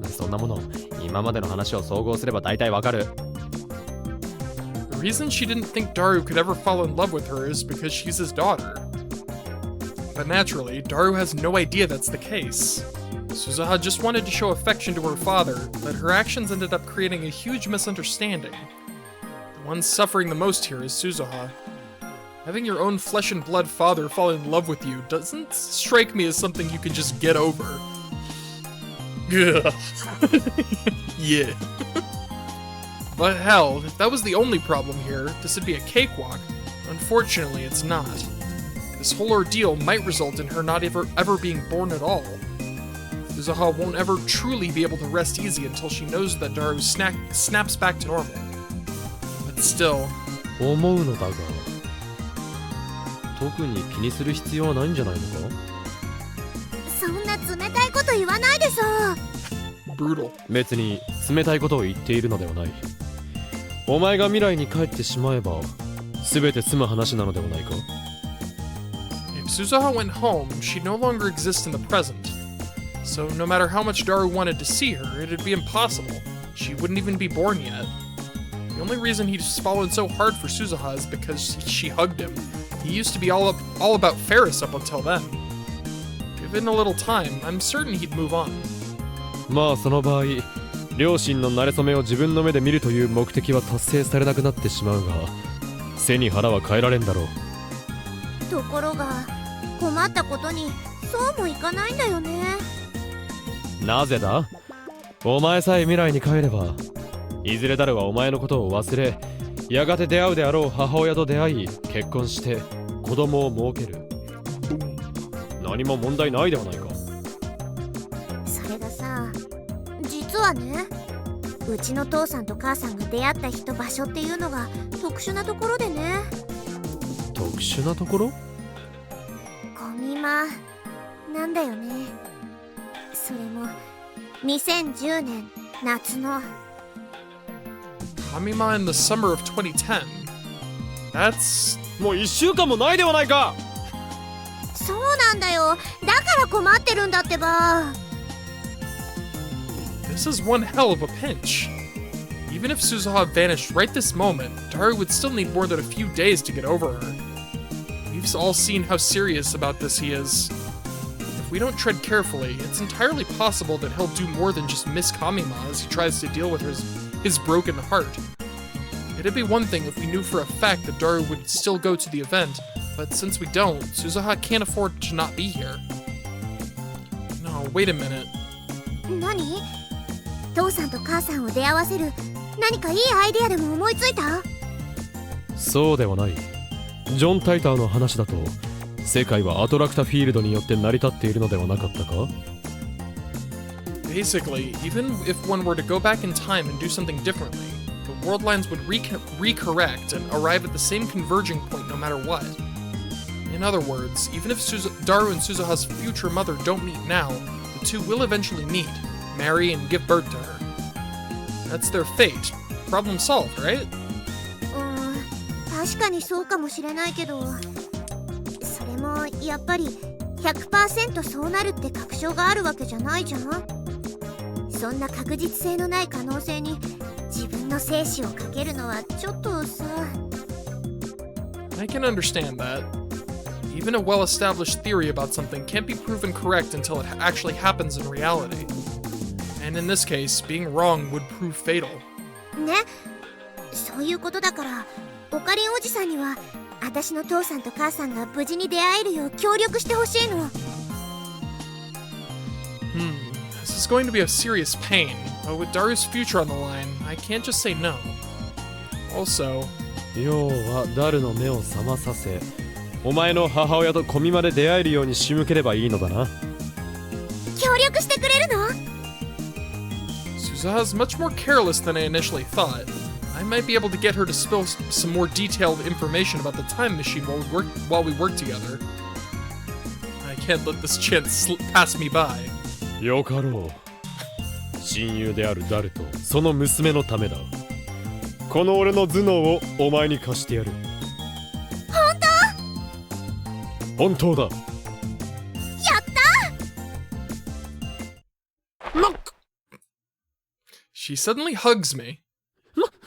そんなもの今までの話を総合すれば大体わかる。The reason she didn't think Daru could ever fall in love with her is because she's his daughter. But naturally, Daru has no idea that's the case. Suzuha just wanted to show affection to her father, but her actions ended up creating a huge misunderstanding. The one suffering the most here is Suzuha. Having your own flesh and blood father fall in love with you doesn't strike me as something you can just get over. Yeah. But hell, if that was the only problem here, this would be a cakewalk. Unfortunately, it's not. This whole ordeal might result in her not ever being born at all. Suzuha won't ever truly be able to rest easy until she knows that Daru snaps back to normal. But still... 思うのだが特に気にする必要はないんじゃないのか。そんな冷たいこと言わないでさ。brutal. 別に冷たいことを言っているのではない。お前が未来に帰ってしまえば全て済む話なのではないか。If Suzuha went home, she'd no longer exist in the present. So no matter how much Daru wanted to see her, it'd be impossible. She wouldn't even be born yet. The only reason he's fallen so hard for Suzuha is because she hugged him. He used to be all about Ferris up until then. Given a little time, I'm certain he'd move on. まあその場合両親の馴れ初めを自分の目で見るという目的は達成されなくなってしまうが背に腹は変えられんだろう。ところが困ったことにそうもいかないんだよね。なぜだ。お前さえ未来に帰ればいずれ誰はお前のことを忘れやがて出会うであろう母親と出会い結婚して子供を設ける。何も問題ないではないか。それがさ、実はね、うちの父さんと母さんが出会った日と場所っていうのが特殊なところでね。特殊なところ？コミマなんだよね。それも2010年夏の。Kamima in the summer of 2010. That's... もう1週間もないではないか。そうなんだよ。だから困ってるんだってば。This is one hell of a pinch. Even if Suzuha vanished right this moment, Daru would still need more than a few days to get over her. We've all seen how serious about this he is. If we don't tread carefully, it's entirely possible that he'll do more than just miss Kamima as he tries to deal with his broken heart. It'd be one thing if we knew for a fact that Daru would still go to the event, but since we don't, Suzuha can't afford to not be here. No, wait a minute. 何？父さんと母さんを出会わせる何かいいアイデアでも思いついた？そうではない。ジョン・タイターの話だと、世界はアトラクタフィールドによって成り立っているのではなかったか？ Basically, even if one were to go back in time and do something differently, the world lines would recorrect and arrive at the same converging point no matter what. In other words, even if Daru and Suzuha's future mother don't meet now, the two will eventually meet, marry, and give birth to her. That's their fate. Problem solved, right? 確かにそうかもしれないけど、それもやっぱり 100% そうなるって確証があるわけじゃないじゃん。そんな確実性のない可能性に自分の生死をかけるのはちょっとさ。I can understand that. Even a well-established theory about something can't be proven correct until it actually happens in reality. And in this case, being wrong would prove fatal. ね、そういうことだから、オカリンおじさんには私の父さんと母さんが無事に出会えるよう協力してほしいの。This is going to be a serious pain, but with Daru's future on the line, I can't just say no. Also, 要はダルの目を覚まさせ、お前の母親とコミまで出会えるように仕向ければいいのだな。協力してくれるの？ Suzuha's much more careless than I initially thought. I might be able to get her to spill some more detailed information about the time machine while we work together. I can't let this chance pass me by. よかろう。親友であるダルとその娘のためだ。この俺の頭脳をお前に貸してやる。本当だ。やった。She suddenly hugs me.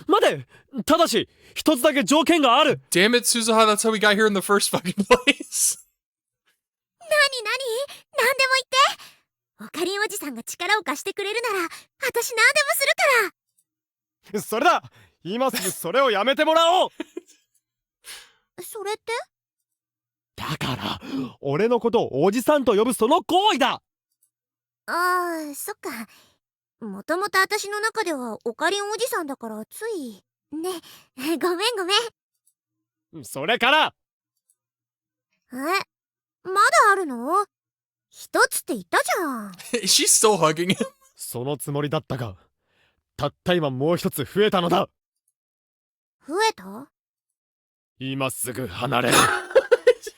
待て。ただし一つだけ条件がある。Damn it, Suzuha, that's how we got here in the first fucking place. 何でも言って。オカリンおじさんが力を貸してくれるなら、私何でもするから。それだ。今すぐそれをやめてもらおう。それって？だから俺のことをおじさんと呼ぶその行為だ。ああ、そっか。もともと私の中ではオカリンおじさんだからつい。ね、ごめん。それからまだあるの？一つって言ったじゃん。She's still hugging him. そのつもりだったが、たった今もう一つ増えたのだ。増えた？今すぐ離れ。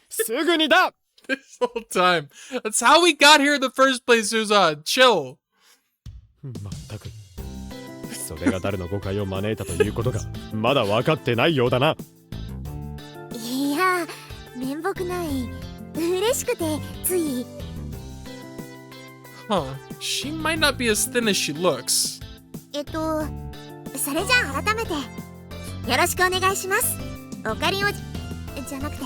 すぐにだ。 This whole time. That's how we got here in the first place, Suzuha. Chill. まったく。それが誰の誤解を招いたということがまだ分かってないようだな。いや、面目ない。嬉しくてつい。Huh. She might not be as thin as she looks. それじゃあ改めてよろしくお願いします。オカリンおじじゃなくて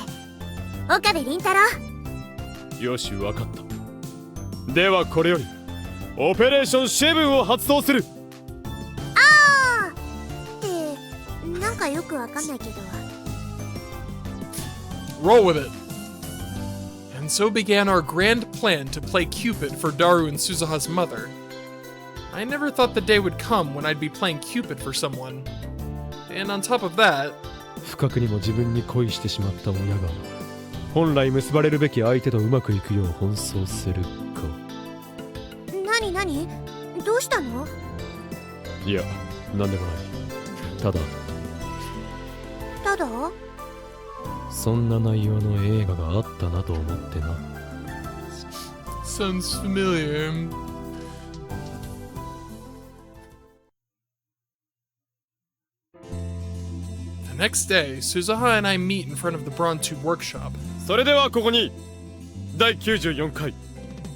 岡部倫太郎。よし、分かった。ではこれよりオペレーションシェブンを発動する。あーってなんかよくわかんないけど。 Roll with it. And so began our grand plan to play Cupid for Daru and Suzuha's mother. I never thought the day would come when I'd be playing Cupid for someone. And on top of that, 不覚にも自分に恋してしまった親が本来結ばれるべき相手とうまくいくよう奔走するか。何どうしたの？いや、なんでもない。ただそんな内容の映画があったなと思ってな。 sounds familiar. The next day, Suzuha and I meet in front of the Braun Tube workshop. それではここに第94回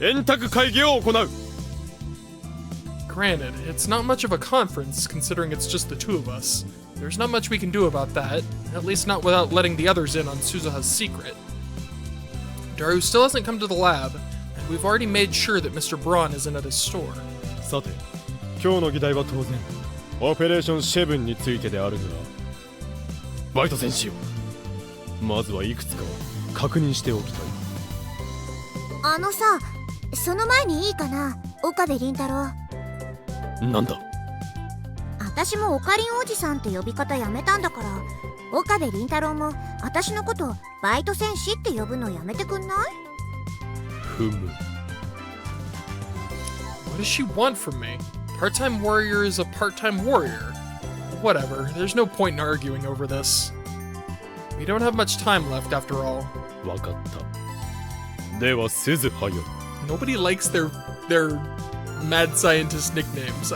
円卓会議を行う。 Granted, it's not much of a conference considering it's just the two of us. There's not much we can do about that, at least not without letting the others in on Suzuha's secret. Daru still hasn't come to the lab, and we've already made sure that Mr. Braun isn't at his store. さて、今日の議題は当然オペレーションシェブンについてであるが、バイト戦しよう。まずはいくつか確認しておきたい。あのさ、その前にいいかな、岡部倫太郎。なんだ。私もオカリンおじさんって呼び方やめたんだから、岡部倫太郎も私のことバイト戦士って呼ぶのやめてくんない？ふむ。What does she want from me? Part-time warrior is a part-time warrior. Whatever, there's no point in arguing over this. We don't have much time left after all. わかった。ではスズハよ。Nobody likes their mad scientist nicknames.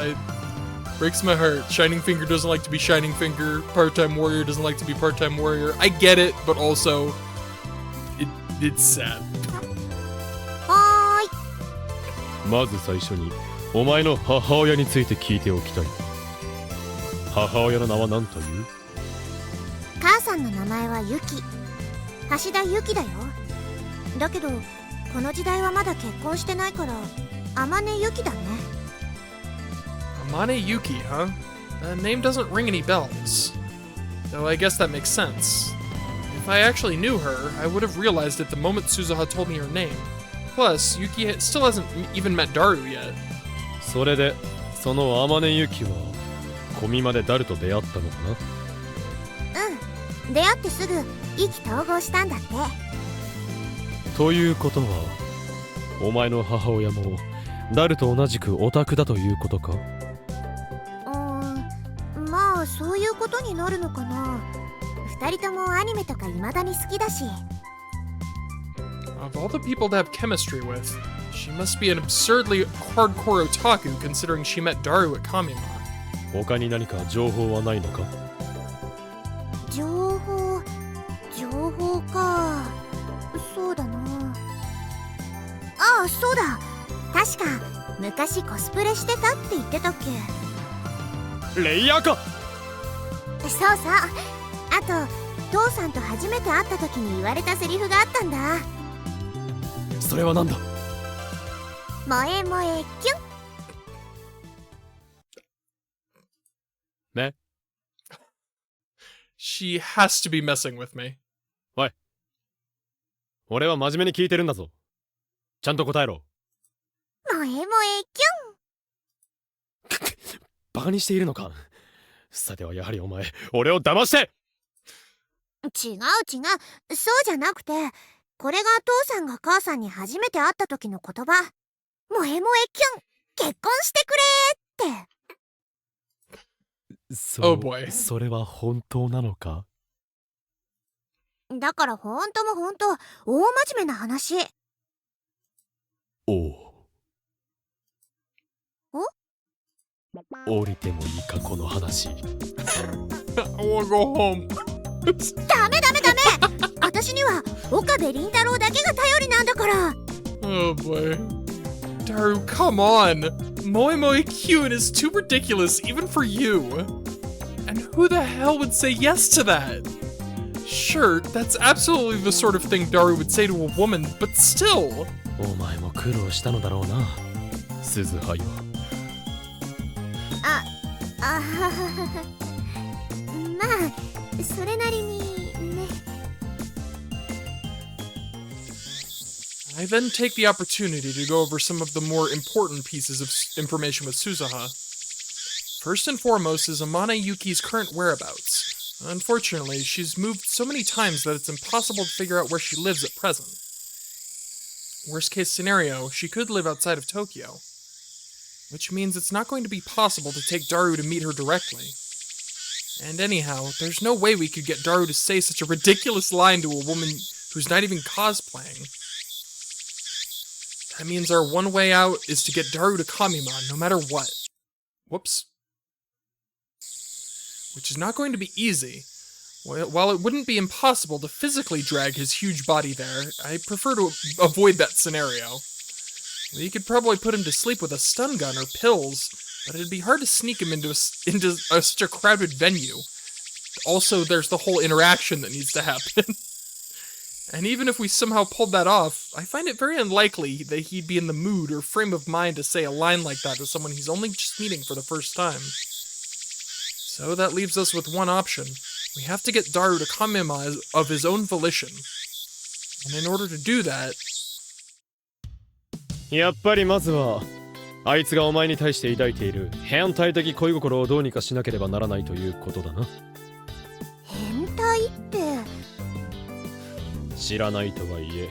Breaks my heart. Shining Finger doesn't like to be Shining Finger. Part-time warrior doesn't like to be part-time warrior. I get it, but also it's sad. はーい。まず最初にお前の母親について聞いておきたい。母親の名は何という？母さんの名前はユキ。橋田ユキだよ。だけどこの時代はまだ結婚してないから天音ユキだね。Amane Yuki, huh? That name doesn't ring any bells. Though I guess that makes sense. If I actually knew her, I would have realized it the moment Suzuha told me her name. Plus, Yuki still hasn't even met Daru yet. それでその天音ユキはコミマでダルと出会ったのかな？うん、出会ってすぐ意気投合したんだって。ということはお前の母親もダルと同じくオタクだということか？まあそういうことになるのかな。二人ともアニメとか未だに好きだし。Of all the people to have chemistry with, she must be an absurdly hardcore otaku considering she met Daru at Kamima. 他に何か情報はないのか？情報か。そうだな。ああ、そうだ。確か昔コスプレしてたって言ってたっけ。レイヤーか。そうそう。あと父さんと初めて会った時に言われたセリフがあったんだ。それはなんだ？萌え萌えキュン。ね。She has to be messing with me. おい。俺は真面目に聞いてるんだぞ。ちゃんと答えろ。萌え萌えキュン。バカにしているのか？さてはやはりお前、俺を騙して！違う、そうじゃなくて、これが父さんが母さんに初めて会った時の言葉。萌え萌えキュン、結婚してくれーって。Oh boy. それは本当なのか？だからほんともほんと大真面目な話。おう。お？降りてもいいかこの話。I wanna go home. ダメ私には岡部倫太郎だけが頼りなんだから。 Oh boy. Daru, come on! Moe Moe Kyun is too ridiculous even for you. And who the hell would say yes to that? Sure, that's absolutely the sort of thing Daru would say to a woman, but still. お前も苦労したのだろうな、鈴葉よ。あはは。まあそれなりにね。I then take the opportunity to go over some of the more important pieces of information with Suzuha. First and foremost is Amane Yuki's current whereabouts. Unfortunately, she's moved so many times that it's impossible to figure out where she lives at present. Worst case scenario, she could live outside of Tokyo. Which means it's not going to be possible to take Daru to meet her directly. And anyhow, there's no way we could get Daru to say such a ridiculous line to a woman who's not even cosplaying. That means our one way out is to get Daru to Kamimon, no matter what. Whoops. Which is not going to be easy. While it wouldn't be impossible to physically drag his huge body there, I prefer to avoid that scenario. We could probably put him to sleep with a stun gun or pills, but it'd be hard to sneak him into such a crowded venue. Also, there's the whole interaction that needs to happen. And even if we somehow pulled that off, I find it very unlikely that he'd be in the mood or frame of mind to say a line like that to someone he's only just meeting for the first time. So that leaves us with one option. We have to get Daru to Kamima of his own volition. And in order to do that... やっぱりまずはあいつがお前に対して抱いている変態的恋心をどうにかしなければならないということだな。変態って。知らないとはいえ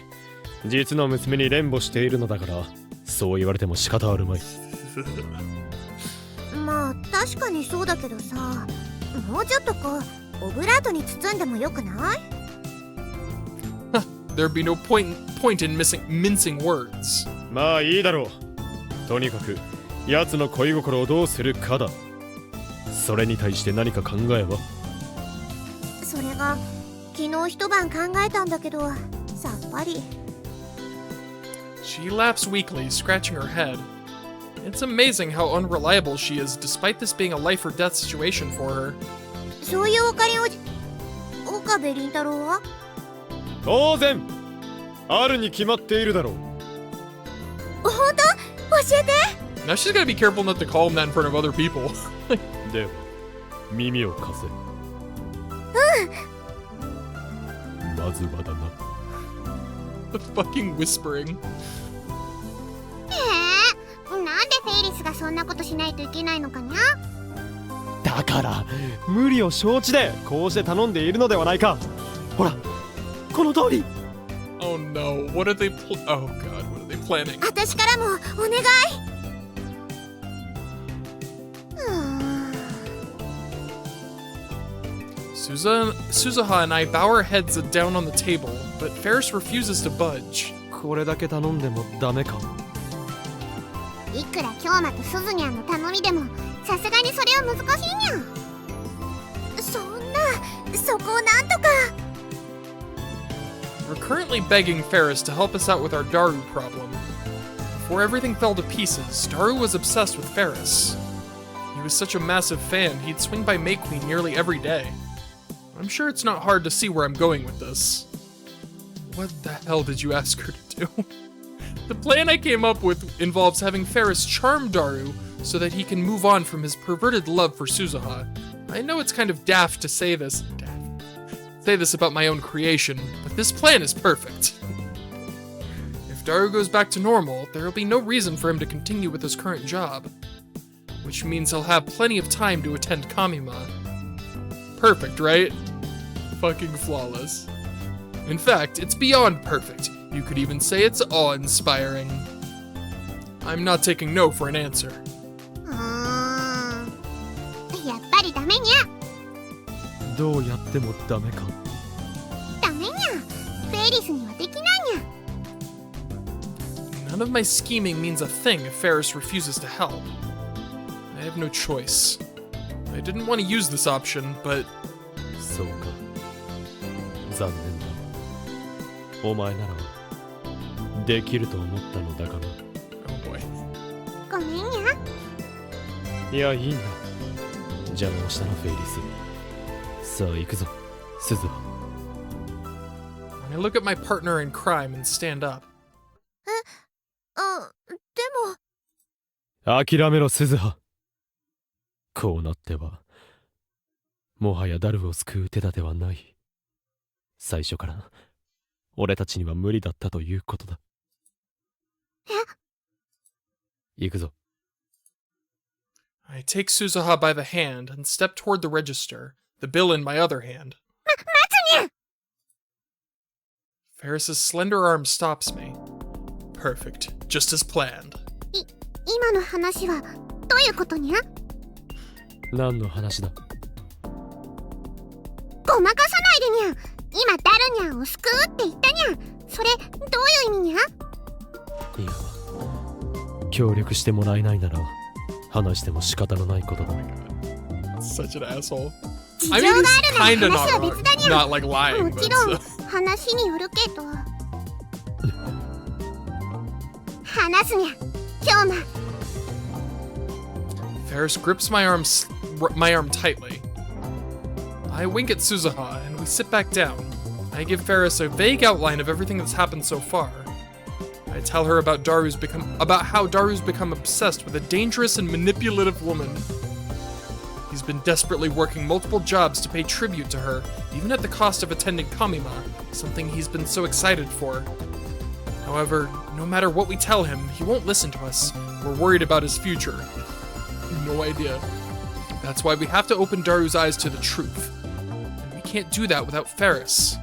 実の娘に連母しているのだからそう言われても仕方あるまい。まあ確かにそうだけどさ、もうちょっとこうオブラートに包んでもよくない？ There'd be no point in mincing words. まあいいだろう。とにかく奴の恋心をどうするかだ。それに対して何か考えは？それが昨日一晩考えたんだけどさっぱり。 She laughs weakly, scratching her head. It's amazing how unreliable she is, despite this being a life or death situation for her. そういうおかりを岡部倫太郎は？当然あるに決まっているだろう。本当？教えて。 Now she's gotta be careful not to call him that in front of other people. では耳を貸せ。まずはだな。The fucking whispering. なんでフェイリスがそんなことしないといけないのかにゃ？だから無理を承知でこうして頼んでいるのではないか。ほらこの通り。 Oh no, what are they oh god, what are they planning? 私からもお願い。Suzuha and I bow our heads down on the table, but Ferris refuses to budge. これだけ頼んでもダメか。いくら京馬とスズニャンの頼みでもさすがにそれは難しいにゃ。そんな、そこをなんとか。 We're currently begging Ferris to help us out with our Daru problem. Before everything fell to pieces, Daru was obsessed with Ferris. He was such a massive fan, he'd swing by May Queen nearly every day. I'm sure it's not hard to see where I'm going with this. What the hell did you ask her to do? The plan I came up with involves having Ferris charm Daru so that he can move on from his perverted love for Suzuha. I know it's kind of daft to say this about my own creation, but this plan is perfect. If Daru goes back to normal, there will be no reason for him to continue with his current job, which means he'll have plenty of time to attend Kamima. Perfect, right? Fucking flawless. In fact, it's beyond perfect. You could even say it's awe-inspiring. I'm not taking no for an answer. やっぱりダメにゃ。どうやってもダメか。ダメにゃ。フェイリスにはできないにゃ。 None of my scheming means a thing if Ferris refuses to help. I have no choice. I didn't want to use this option, but... そうか。残念だ。お前ならできると思ったのだがな。Oh boy. ごめんにゃ。いや、いいんだ。邪魔をしたな、フェイリス。さあ、行くぞ、スズハ。I look at my partner in crime and stand up. で諦めろ、スズハ。こうなっては、もはやダルを救う手立てはない。最初から、俺たちには無理だったということだ。行くぞ。I take Suzuha by the hand and step toward the register, the bill in my other hand. 待つにゃ。 Ferris's slender arm stops me. Perfect, just as planned. 今の話はどういうことにゃ？何の話だ？ごまかさないでにゃ。今ダルニャンを救うって言ったにゃ。それどういう意味にゃ？いや、協力してもらえないなら話しても仕方のないことだ。 Such an asshole. 事情があるなら kinda 話は別だにゃ。 not like lying, も but ちろん話によるけど。話すにゃ。今日も。 Ferris grips my arm tightly. I wink at Suzuha and we sit back down. I give Ferris a vague outline of everything that's happened so far. I tell her about how Daru's become obsessed with a dangerous and manipulative woman. He's been desperately working multiple jobs to pay tribute to her, even at the cost of attending Kamima, something he's been so excited for. However, no matter what we tell him, he won't listen to us. We're worried about his future. No idea. That's why we have to open Daru's eyes to the truth. And we can't do that without Ferris.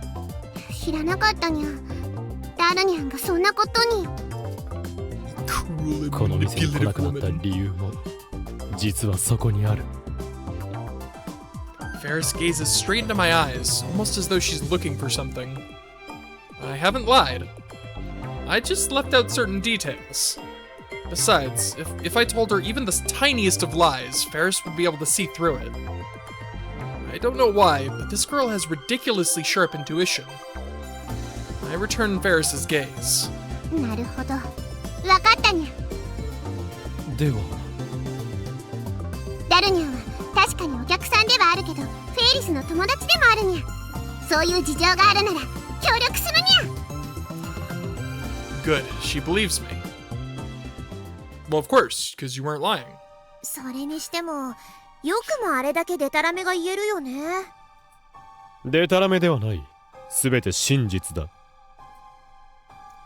知らなかったにゃ。ダルニャンがそんなことに。Cruel こ and の店に来な manipulative くなった woman. 理由も実はそこにある。 Ferris gazes straight into my eyes, almost as though she's looking for something. I haven't lied. I just left out certain details. Besides, if I told her even the tiniest of lies, Ferris would be able to see through it. I don't know why, but this girl has ridiculously sharp intuition. I return Ferris's gaze. なるほど。わかったにゃ。ではダルニャンは確かにお客さんではあるけど、フェイリスの友達でもあるにゃ。そういう事情があるなら協力するにゃ。Good, she believes me. Well, of course, because you weren't lying. それにしてもよくもあれだけデタラメが言えるよね。デタラメではない。すべて真実だ。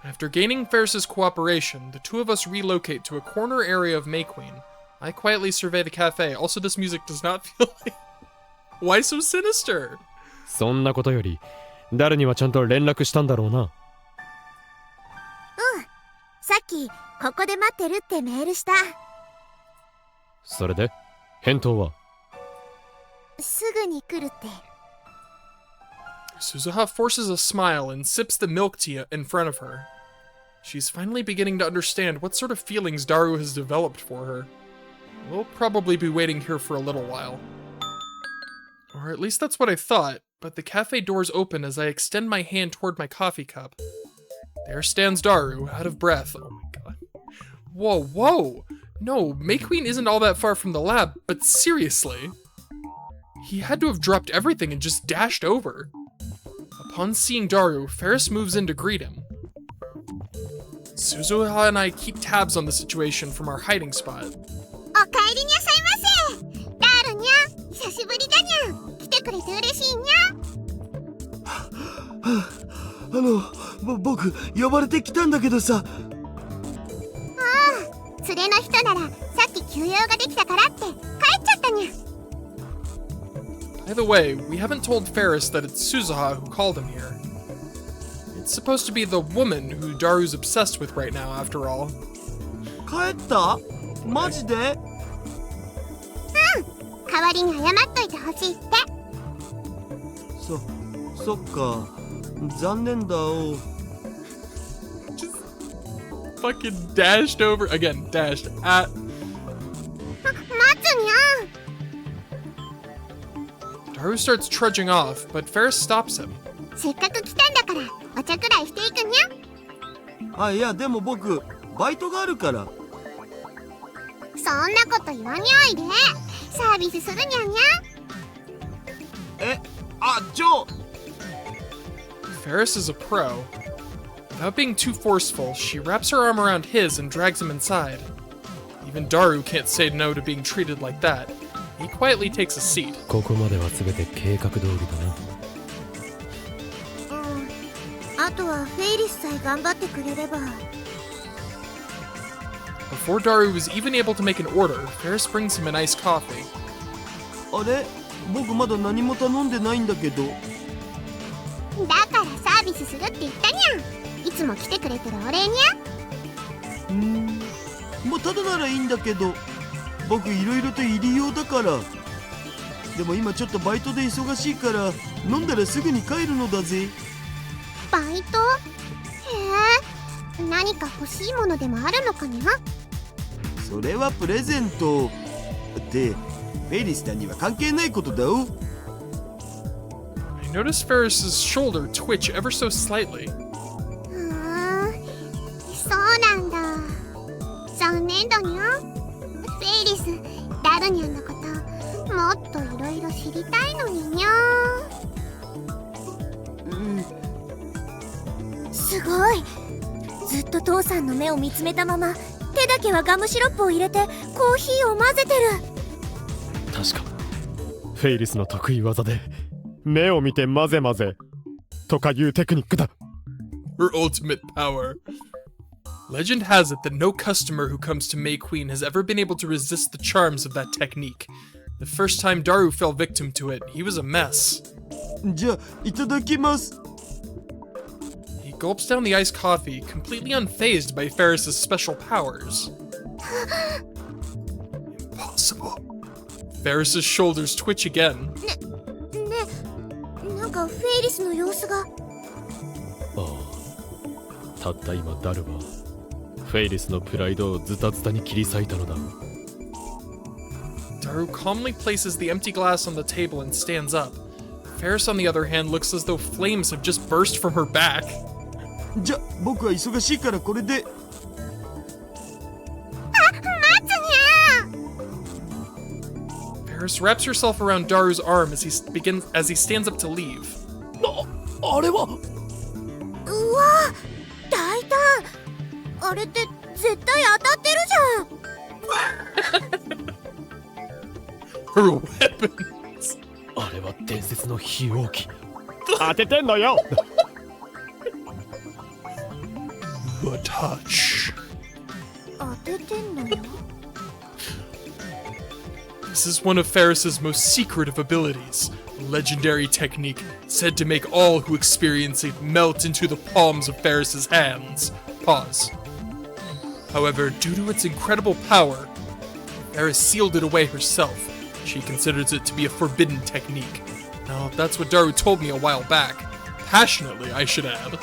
After gaining Ferris's cooperation, the two of us relocate to a corner area of Mayqueen. I quietly survey the cafe. Also, this music does not feel like... Why so sinister? そんなことより誰にはちゃんと連絡したんだろうな。さっきここで待ってるってメールした。それで返答は？すぐに来るって。Suzuha forces a smile and sips the milk tea in front of her. She's finally beginning to understand what sort of feelings Daru has developed for her. We'll probably be waiting here for a little while. Or at least that's what I thought, but the cafe doors open as I extend my hand toward my coffee cup. There stands Daru, out of breath. Oh my god. Whoa, whoa! No, Mayqueen isn't all that far from the lab, but seriously. He had to have dropped everything and just dashed over. Upon seeing Daru, Ferris moves in to greet him. Suzuha and I keep tabs on the situation from our hiding spot. おかえりにゃさいませ。ダルニャ、久しぶりだにゃ。来てくれて嬉しいにゃ。僕呼ばれてきたんだけどさ。連れの人ならさっき休養ができたからって帰っちゃったにゃ。By the way, we haven't told Ferris that it's Suzuha who called him here. It's supposed to be the woman who Daru's obsessed with right now, after all. 帰った？マジで？代わりに謝っといてほしいって。そっか。残念だお。Fucking dashed over again, dashed at. 待つにゃ。Daru starts trudging off, but Ferris stops him. せっかく来たんだからお茶くらいしていくにゃ。いやでも僕バイトがあるから。そんなこと言わにゃいで。サービスするにゃにゃ。Ferris is a pro. Without being too forceful, she wraps her arm around his and drags him inside. Even Daru can't say no to being treated like that. He quietly takes a seat. ここまでは全て計画通りだな。あとはフェイリスさえ頑張ってくれれば。Before Daru was even able to make an order, Ferris brings him an iced coffee. あれ？僕まだ何も頼んでないんだけど。だからサービスするって言ったにゃ。いつも来てくれてるお礼にゃ。もうただならいいんだけど、僕いろいろと入り用だから。でも今ちょっとバイトで忙しいから飲んだらすぐに帰るのだぜ。バイト？へえ、何か欲しいものでもあるのかにゃ。それはプレゼントってフェイリスさんには関係ないことだお。I notice Ferris's shoulder twitch ever so slightly. そうなんだ。残念だにゃ。フェイリス、ダルニャンのこともっといろいろ知りたいのににゃ。すごい。ずっと父さんの目を見つめたまま手だけはガムシロップを入れてコーヒーを混ぜてる。確かフェイリスの得意技で目を見て混ぜ混ぜとかいうテクニックだ。 Her ultimate power. Legend has it that no customer who comes to May Queen has ever been able to resist the charms of that technique. The first time Daru fell victim to it, he was a mess. じゃあいただきます。 He gulps down the iced coffee, completely unfazed by Ferris's special powers. Impossible. Ferris's shoulders twitch again. なんかフェイリスの様子が。ああ、たった今ダルはフェイリスのプライドをズタズタに切り裂いたのだ。 Daru calmly places the empty glass on the table and stands up. Ferris, on the other hand, looks as though flames have just burst from her back. じゃあ僕は忙しいからこれで。Ferris wraps herself around Daru's arm as he stands up to leave. あれはうわ大胆。あれって絶対当たってるじゃん。 Her weapons. あれは伝説の非王機。当ててんのよ。 The touch. 当ててんのよ。 This is one of Ferris's most secret of abilities, a legendary technique said to make all who experience it melt into the palms of Ferris's hands. Pause. However, due to its incredible power, Ferris sealed it away herself. She considers it to be a forbidden technique. Now, that's what Daru told me a while back. Passionately, I should add.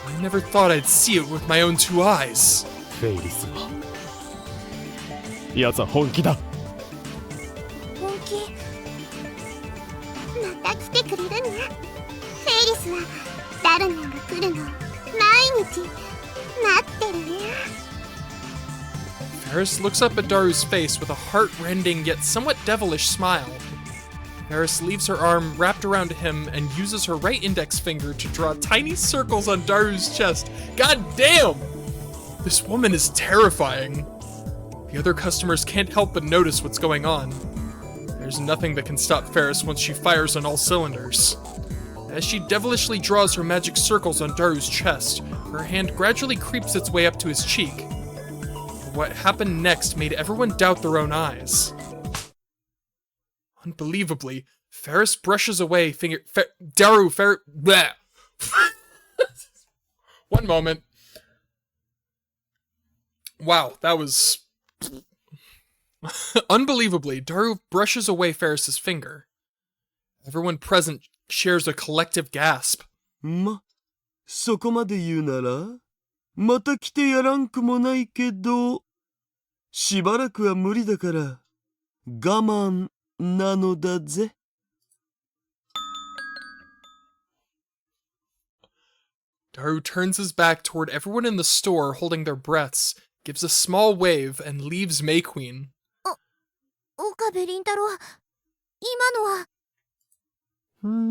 I never thought I'd see it with my own two eyes. フェイリスは奴は本気だ。本気。また来てくれるの？フェイリスはダルナンが来るの毎日待ってるね。 Ferris looks up at Daru's face with a heart-rending yet somewhat devilish smile. Ferris leaves her arm wrapped around him and uses her right index finger to draw tiny circles on Daru's chest. God damn! This woman is terrifying. The other customers can't help but notice what's going on. There's nothing that can stop Ferris once she fires on all cylinders. As she devilishly draws her magic circles on Daru's chest, her hand gradually creeps its way up to his cheek. What happened next made everyone doubt their own eyes. Unbelievably, Ferris brushes away Daru. One moment. Wow, that was... Unbelievably, Daru brushes away Ferris's finger. Everyone present shares a collective gasp. そこまで言うならまた来てやらんくもないけどしばらくは無理だから我慢なのだぜ。 Daru turns his back toward everyone in the store holding their breaths, gives a small wave, and leaves May Queen. 岡部倫太郎、今の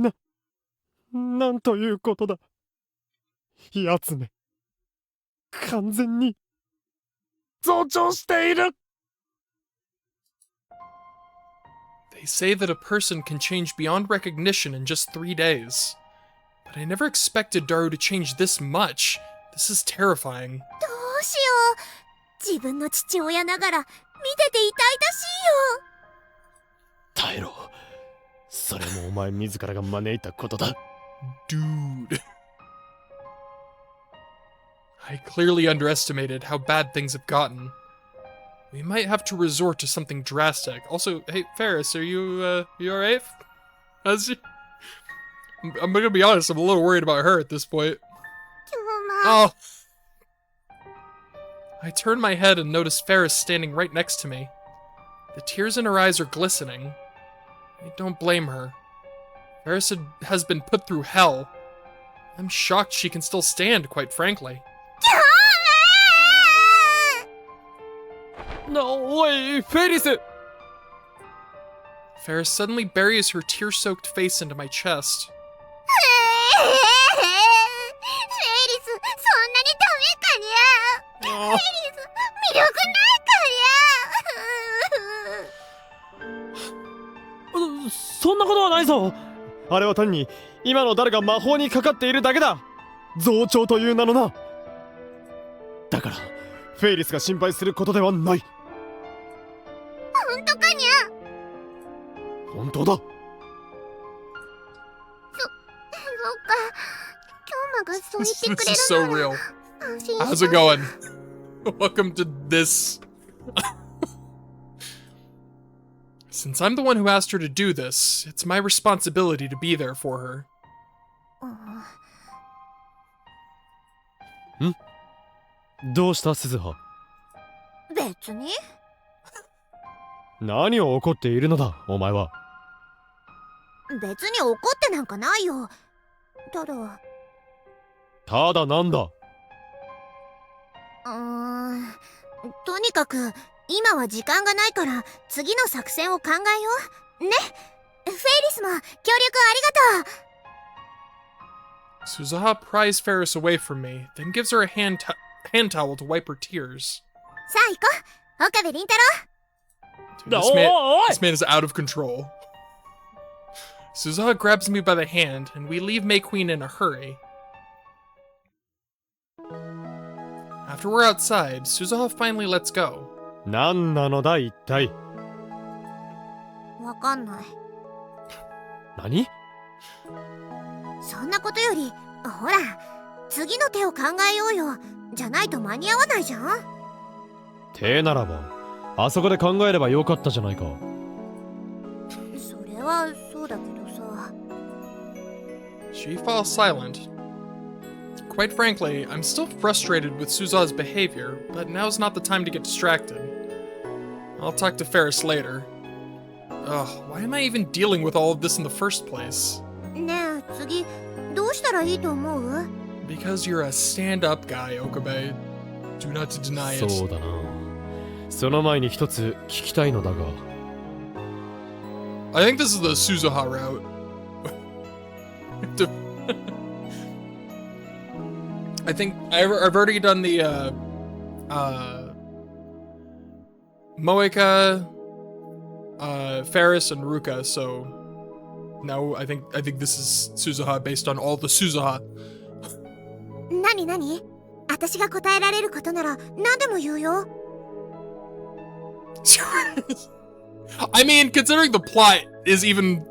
は。なんということだ。奴め、完全に増長している。 They say that a person can change beyond recognition in just 3 days. But I never expected Daru to change this much. This is terrifying. どうしよう。自分の父親ながら見てて痛々しいよ。耐えろ。それもお前自らが招いたことだ。 Dude. I clearly underestimated how bad things have gotten. We might have to resort to something drastic. Also, hey, Ferris, are you alright? How's you? I'm gonna be honest, I'm a little worried about her at this point. Oh! I turn my head and notice Ferris standing right next to me. The tears in her eyes are glistening. I don't blame her. Ferris has been put through hell. I'm shocked she can still stand, quite frankly. おい、フェイリス！ Ferris suddenly buries her tear-soaked face into my chest. フェイリス、そんなにダメかにゃ。フェイリス、魅力ないかにゃ。そんなことはないぞ。あれは単に今の誰が魔法にかかっているだけだ。増長という名のな。だからフェイリスが心配することではない。本当かにゃ。本当だ。そうか。京馬がそう言ってく This is れ so るな real. ら安心 How's し it た。 going? Welcome to this. Since I'm the one who asked her to do this, it's my responsibility to be there for her. どうした鈴葉。別に。何を怒っているのだお前は。別に怒ってなんかないよ。ただただなんだ。とにかく今は時間がないから次の作戦を考えようね。フェイリスも協力ありがとう。 Suzuha pries Ferris away from me, then gives her a hand towel to wipe her tears. さあ行こう岡部倫太郎。 Dude, this man is out of control. Suzuha grabs me by the hand, and we leave May Queen in a hurry. After we're outside, Suzuha finally lets go. 何なのだ一体。わかんない。何？そんなことよりほら次の手を考えようよ。じゃないと間に合わないじゃん。手ならばあそこで考えればよかったじゃないか。それはそうだけどさ。 She falls silent. Quite frankly, I'm still frustrated with Suzuha's behavior, but now's not the time to get distracted. I'll talk to Ferris later. Ugh, why am I even dealing with all of this in the first place? ねえ次どうしたらいいと思う？ Because you're a stand-up guy, Okabe. Do not deny it. そうだな。その前に一つ聞きたいのだが。I think this is the Suzuha route. I think I've already done the Moeka, Ferris, and Ruka, so now I think this is Suzuha based on all the Suzuha. 何何？私が答えられることなら何でも言うよ。I mean, considering the plot is even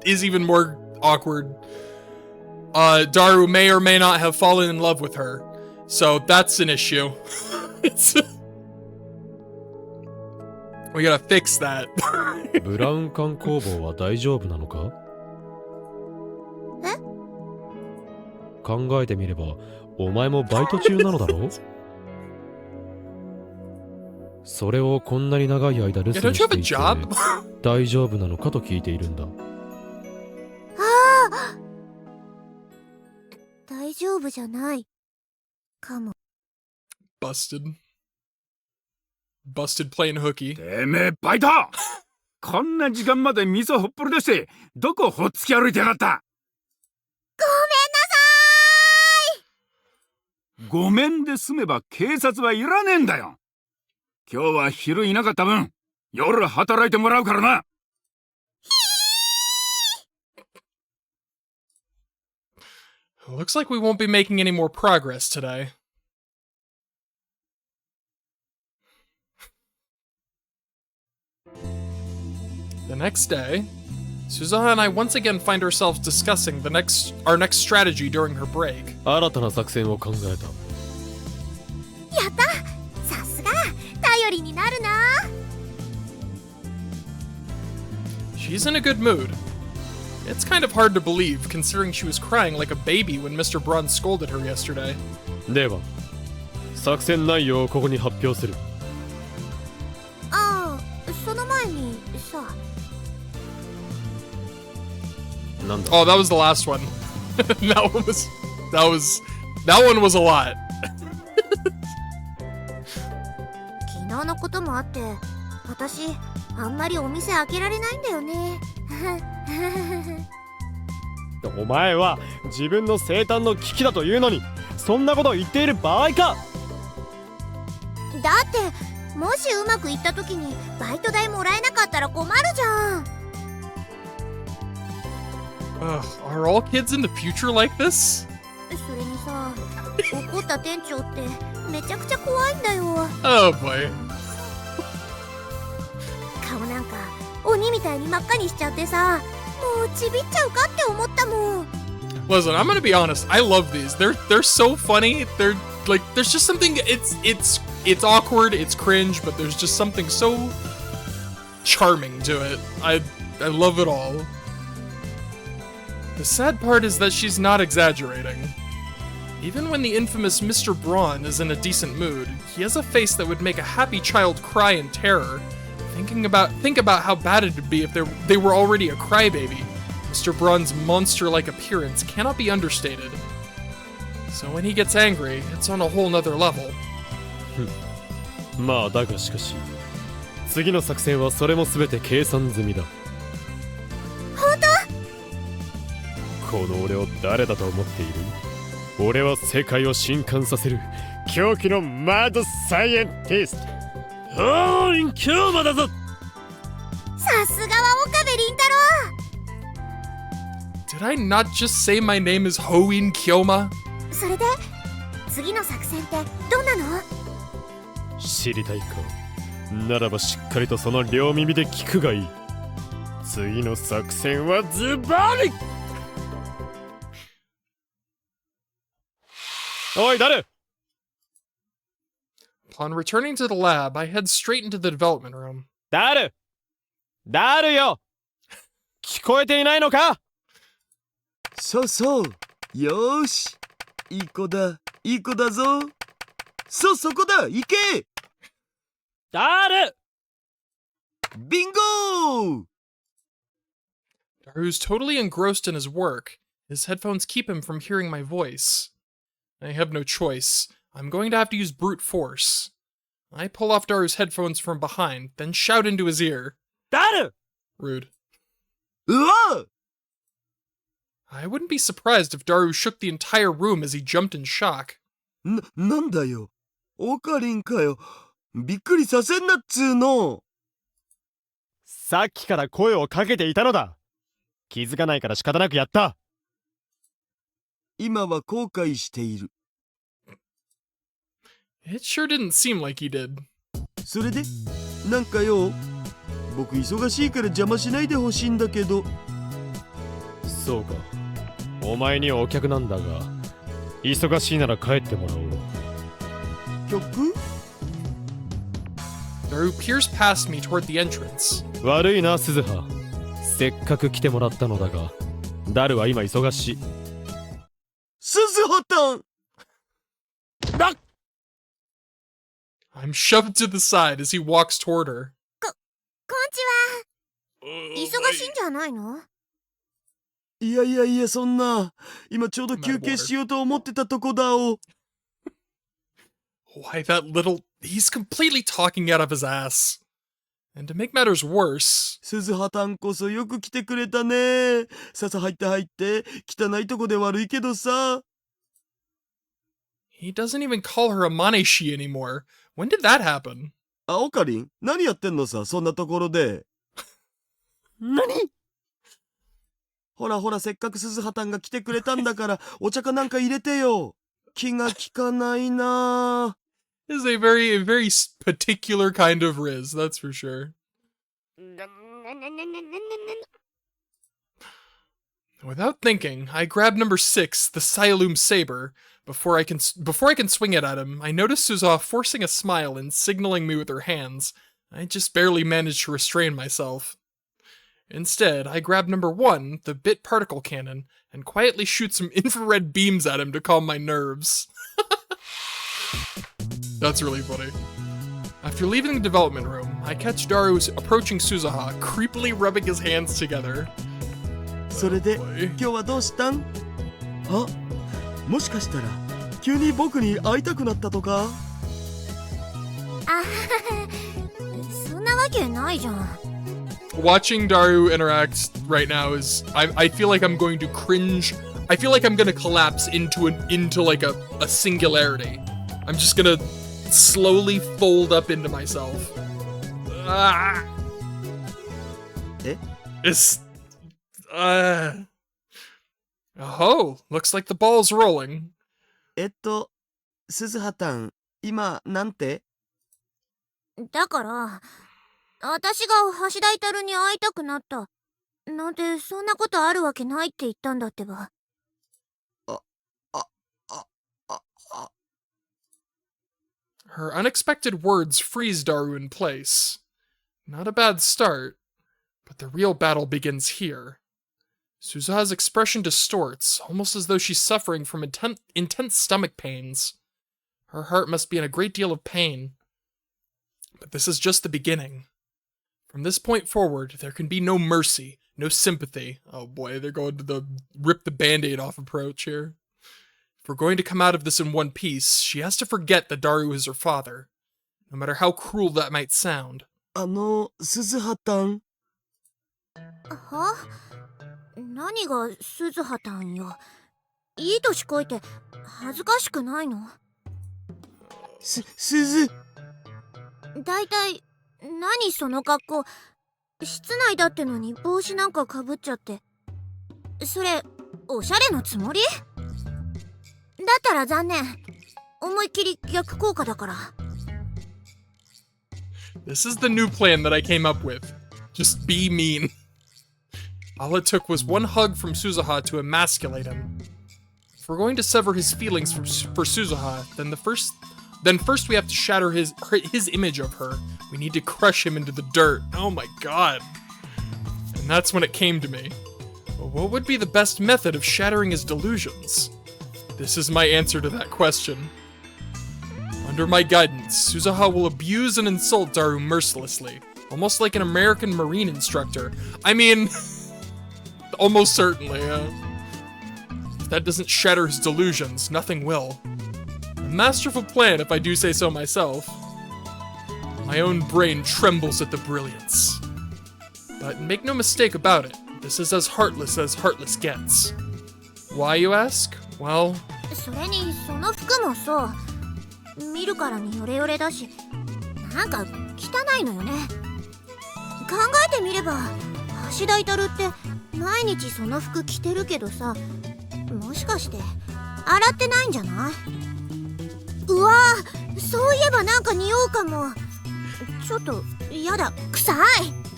more awkward, Daru may or may not have fallen in love with her, so that's an issue. We gotta fix that. ブラウン管工房は大丈夫なのか？え？考えてみればお前もバイト中なのだろう？それをこんなに長い間留守にしていて大丈夫なのかと聞いているんだ。大丈夫じゃないかも。 Busted playing hooky. てめえバイトこんな時間まで味噌ほっぽり出してどこほっつき歩いてやがった。ごめんで済めば警察はいらねえんだよ。今日は昼いなかった分夜働いてもらうからな。Looks like we won't be making any more progress today. The next day, Suzuha and I once again find ourselves discussing our next strategy during her break. 新たな作戦を考えた。やった！さすが頼りになるな。 She's in a good mood. It's kind of hard to believe, considering she was crying like a baby when Mr. Braun scolded her yesterday. では、作戦内容をここに発表する。ああ、その前にさ。なんだ？ Oh, that was the last one. that one was a lot. 昨日のこともあって、私あんまりお店開けられないんだよね。お前は自分の生誕の危機だというのにそんなことを言っている場合か。だってもしうまくいった時にバイト代もらえなかったら困るじゃん。Are all kids in the future like this? それにさ、怒った店長ってめちゃくちゃ怖いんだよ。 Oh boy. 顔なんか鬼みたいに真っ赤にしちゃってさ、もうちびっちゃうかって思ったもん。 Listen, I'm gonna be honest. I love these. They're so funny. They're like there's just something. It's awkward. It's cringe, but there's just something so charming to it. I love it all. The sad part is that she's not exaggerating. Even when the infamous Mr. Braun is in a decent mood, he has a face that would make a happy child cry in terror. Think about how bad it'd be if they were already a crybaby. Mr. Braun's monster-like appearance cannot be understated. So when he gets angry, it's on a whole nother level. まあだがしかし次の作戦はそれも全て計算済みだ。本この俺を誰だと思っている？俺は世界を震撼させる狂気のマッドサイエンティストホーインキョーマだぞ。当？さすがは岡部倫太郎。 Did I not just say my name is Hoin Kyoma? それで次の作戦ってどんなの？知りたいか？ならばしっかりとその両耳で聞くがいい。次の作戦はズバリ。おい誰？ Upon returning to the lab, I head straight into the development room. 誰？誰よ？聞こえていないのか？そうそう。よーし。いい子だ。いい子だぞ。そこだ。行け。誰？ビンゴ！ Daru's totally engrossed in his work. His headphones keep him from hearing my voice. I have no choice. I'm going to have to use brute force. I pull off Daru's headphones from behind, then shout into his ear. 誰？ Rude. うわ！ I wouldn't be surprised if Daru shook the entire room as he jumped in shock. なんだよ。オカリンかよ。びっくりさせんなっつーの。さっきから声をかけていたのだ。気づかないから仕方なくやった。今は後悔している。It sure didn't seem like he did. それでなんかよ。僕忙しいから邪魔しないでほしいんだけど。そうか。お前にはお客なんだが、忙しいなら帰ってもらおう。曲？ Daru peers past me toward the entrance. 悪いな、鈴葉。せっかく来てもらったのだが、ダルは今忙しい。鈴葉たん！ I'm shoved to the side as he walks toward her. こんちは。忙しいんじゃないの？いや、そんな。今ちょうど休憩しようと思ってたとこだお。Why, that little... He's completely talking out of his ass. And to make matters worse... 鈴葉たんこそよく来てくれたね。ささ入って。汚いとこで悪いけどさ。He doesn't even call her a Maneshi anymore. When did that happen? あ、オカリン？何やってんのさ、そんなところで。何？ほら、せっかく鈴葉たんが来てくれたんだから、お茶かなんか入れてよ。気が利かないな。 This is a very particular kind of Riz, that's for sure. Without thinking, I grab number 6, the Sialoom Saber. Before I can swing it at him, I notice Suzuha forcing a smile and signaling me with her hands. I just barely manage to restrain myself. Instead, I grab number 1, the bit particle cannon, and quietly shoot some infrared beams at him to calm my nerves. That's really funny. After leaving the development room, I catch Daru approaching Suzuha, creepily rubbing his hands together. それで、 boy. 今日はどうしたん？あ、もしかしたら、急に僕に会いたくなったとか？あはは、そんなわけないじゃん。Watching Daru interact right now is I feel like I'm going to cringe. I feel like I'm gonna collapse into like a singularity. I'm just gonna slowly fold up into myself. Ah. Eh? It's Oh, looks like the ball's rolling. 鈴葉たん、今、なんて？だから、私が橋大太郎に会いたくなった。なんて、そんなことあるわけないって言ったんだってば。あ、あ、あ、あ。 Her unexpected words freeze Daru in place. Not a bad start, but the real battle begins here. Suzuha's expression distorts, almost as though she's suffering from intense stomach pains. Her heart must be in a great deal of pain. But this is just the beginning. From this point forward, there can be no mercy, no sympathy. Oh boy, they're going to the rip the band-aid off approach here. If we're going to come out of this in one piece, she has to forget that Daru is her father, no matter how cruel that might sound. 鈴葉たん。は？何が鈴葉たんよ。いい年こいて恥ずかしくないの？鈴。だいたい何その格好。室内だってのに帽子なんかかぶっちゃって。それおしゃれのつもり？だったら残念。思いっきり逆効果だから。This is the new plan that I came up with. Just be mean. All it took was one hug from Suzuha to emasculate him. If we're going to sever his feelings for Suzuha, then first we have to shatter his image of her. We need to crush him into the dirt. Oh my god. And that's when it came to me. Well, what would be the best method of shattering his delusions? This is my answer to that question. Under my guidance, Suzuha will abuse and insult Daru mercilessly, almost like an American Marine instructor. I mean, almost certainly, If that doesn't shatter his delusions, nothing will. A masterful plan, if I do say so myself. My own brain trembles at the brilliance. But make no mistake about it, this is as heartless gets. Why, you ask? Well... それにその服もそう。見るからにヨレヨレだし、なんか汚いのよね。考えてみれば、橋大太郎って毎日その服着てるけどさ、もしかして洗ってないんじゃない？うわー、そういえばなんか匂うかも。ちょっとやだ、臭い。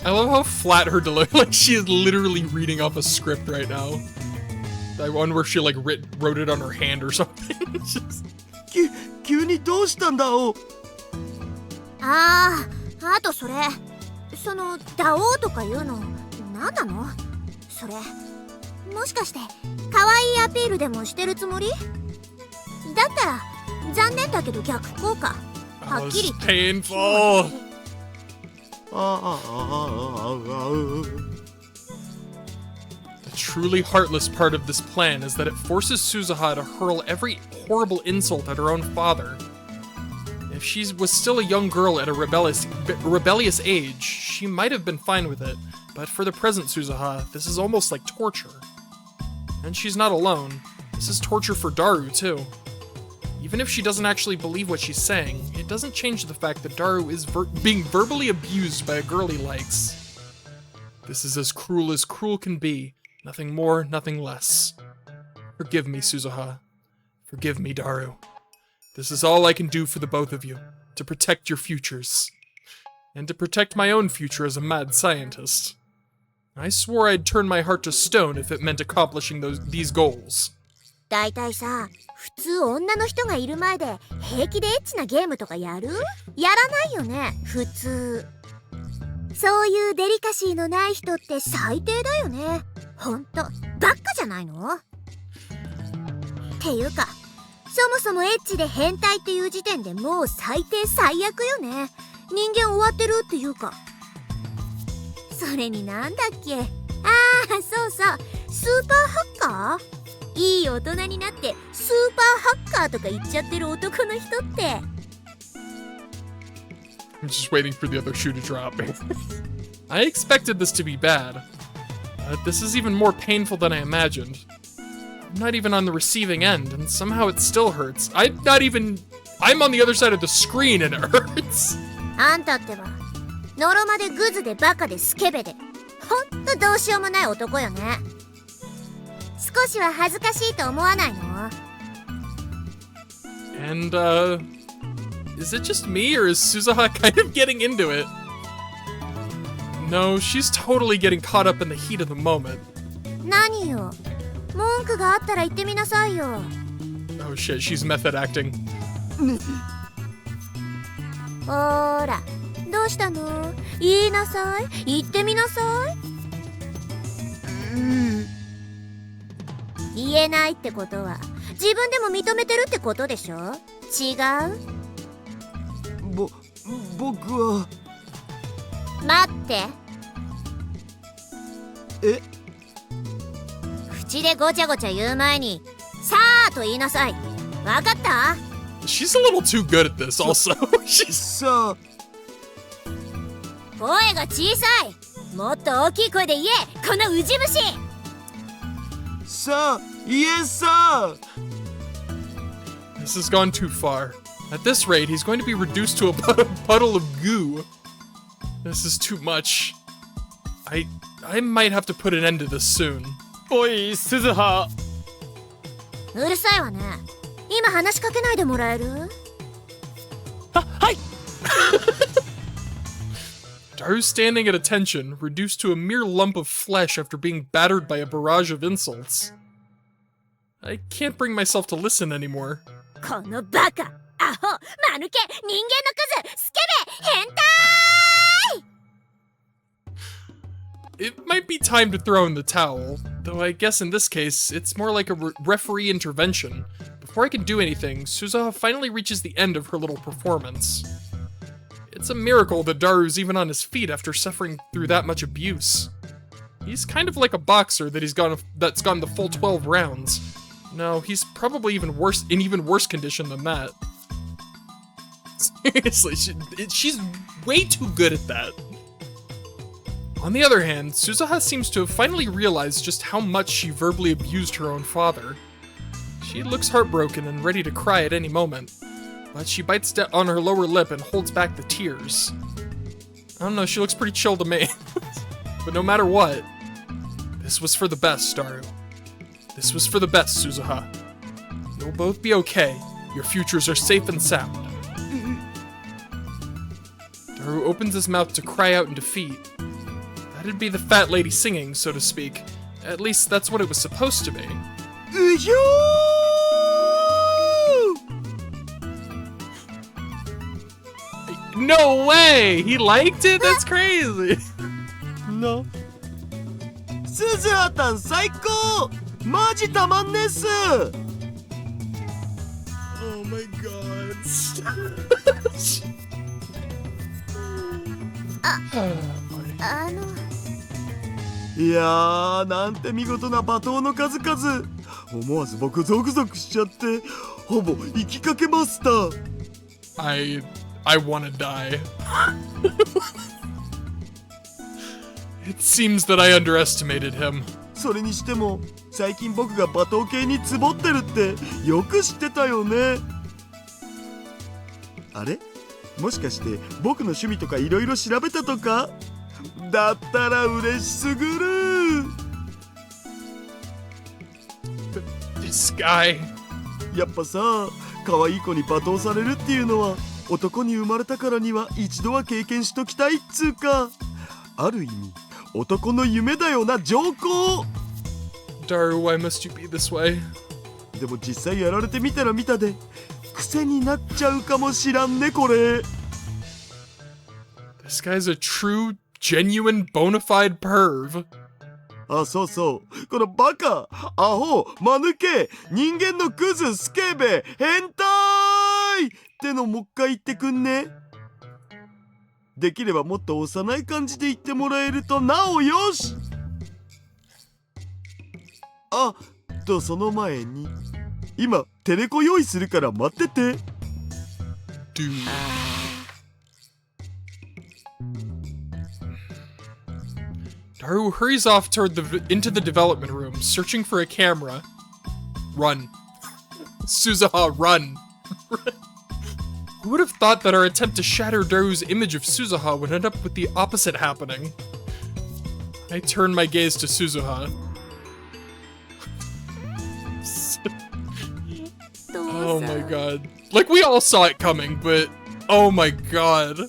I love how flat her delivery, like she is literally reading off a script right now. That one where she like wrote it on her hand or something. Just... 急にどうしたんだお？あとそれ、そのダオとかいうの何なの？それもしかして可愛いアピールでもしてるつもり？だったら残念だけど逆効果。はっきり。painful. The truly heartless part of this plan is that it forces Suzuha to hurl every horrible insult at her own father. If she was still a young girl at a rebellious age, she might have been fine with it, but for the present Suzuha, this is almost like torture. And she's not alone. This is torture for Daru, too. Even if she doesn't actually believe what she's saying, it doesn't change the fact that Daru is being verbally abused by a girl he likes. This is as cruel can be. Nothing more, nothing less. Forgive me, Suzuha. Forgive me, Daru. This is all I can do for the both of you, to protect your futures. And to protect my own future as a mad scientist. I swore I'd turn my heart to stone if it meant accomplishing these goals. だいたいさ、普通女の人がいる前で平気でエッチなゲームとかやる？やらないよね、普通。そういうデリカシーのない人って最低だよね。ほんと、バッカじゃないの？っていうか、そもそもエッチで変態っていう時点でもう最低最悪よね。人間終わってるっていうか。それになんだっけ？そうそう、スーパーハッカー？いい大人になってスーパーハッカーとか言っちゃってる男の人って。I'm just waiting for the other shoe to drop. I expected this to be bad. This is even more painful than I imagined. I'm not even on the receiving end, and somehow it still hurts. I'm on the other side of the screen and it hurts. あんたってば、ノロマでグズでバカでスケベで、ほんとどうしようもない男よね。少しは恥ずかしいと思わないの？ And, is it just me, or is Suzuha kind of getting into it? No, she's totally getting caught up in the heat of the moment. 何よ。文句があったら言ってみなさいよ。 Oh shit, she's method acting. ほーら、どうしたの？言いなさい。言ってみなさい。言えないってことは自分でも認めてるってことでしょ？違う？僕は。待って。え？口でごちゃごちゃ言う前にさーと言いなさい。わかった？ She's a little too good at this, also. She's... さあ。声が小さい。もっと大きい声で言え、このウジ虫。さあ、イエスさ。 This has gone too far. At this rate, he's going to be reduced to a puddle of goo. This is too much. I might have to put an end to this soon. おい、鈴葉。うるさいわね。今話しかけないでもらえる？はい。Daru's standing at attention, reduced to a mere lump of flesh after being battered by a barrage of insults. I can't bring myself to listen anymore. このバカ、アホ、マヌケ、人間のクズ、スケベ、変態！ It might be time to throw in the towel, though I guess in this case, it's more like a referee intervention. Before I can do anything, Suzuha finally reaches the end of her little performance. It's a miracle that Daru's even on his feet after suffering through that much abuse. He's kind of like a boxer that's gone the full 12 rounds. No, he's probably in even worse condition than that. Seriously, she's way too good at that. On the other hand, Suzuha seems to have finally realized just how much she verbally abused her own father. She looks heartbroken and ready to cry at any moment, but she bites on her lower lip and holds back the tears. I don't know, she looks pretty chill to me. But no matter what, this was for the best, Daru. This was for the best, Suzuha. You'll both be okay. Your futures are safe and sound. Daru opens his mouth to cry out in defeat. That'd be the fat lady singing, so to speak. At least that's what it was supposed to be. No way! He liked it? That's crazy! No. スズハタン最高！マジたまんねっす！ Oh my god. Ah, いやー、なんて見事な罵倒の数々。思わず僕ゾクゾクしちゃって、ほぼ生きかけました。I wanna die. It seems that I underestimated him. それにしても、最近僕が罵倒系にツボってるってよく知ってたよね。あれ？もしかして僕の趣味とかいろいろ調べたとか？だったら嬉しすぐる。This guy. やっぱさ、可愛い子に罵倒されるっていうのは男に生まれたからには一度は経験しときたいっつうか、ある意味男の夢だよな、上皇。 Daru, why must you be this way? でも実際やられてみたら見たで癖になっちゃうかもしらんね、これ。 This guy's a true, genuine, bona fide perv. あ、そうそう、このバカ、アホ、マヌケ、人間のクズ、スケベ、変態ってのもう一回言ってくんね。できればもっと幼い感じで言ってもらえるとなおよし。あとその前に今テレコ用意するから待ってて。 Dude. Daru hurries off into the development room, searching for a camera. Run. Suzuha, run. Who would have thought that our attempt to shatter Daru's image of Suzuha would end up with the opposite happening? I turn my gaze to Suzuha. Oh my god. Like, we all saw it coming, but oh my god.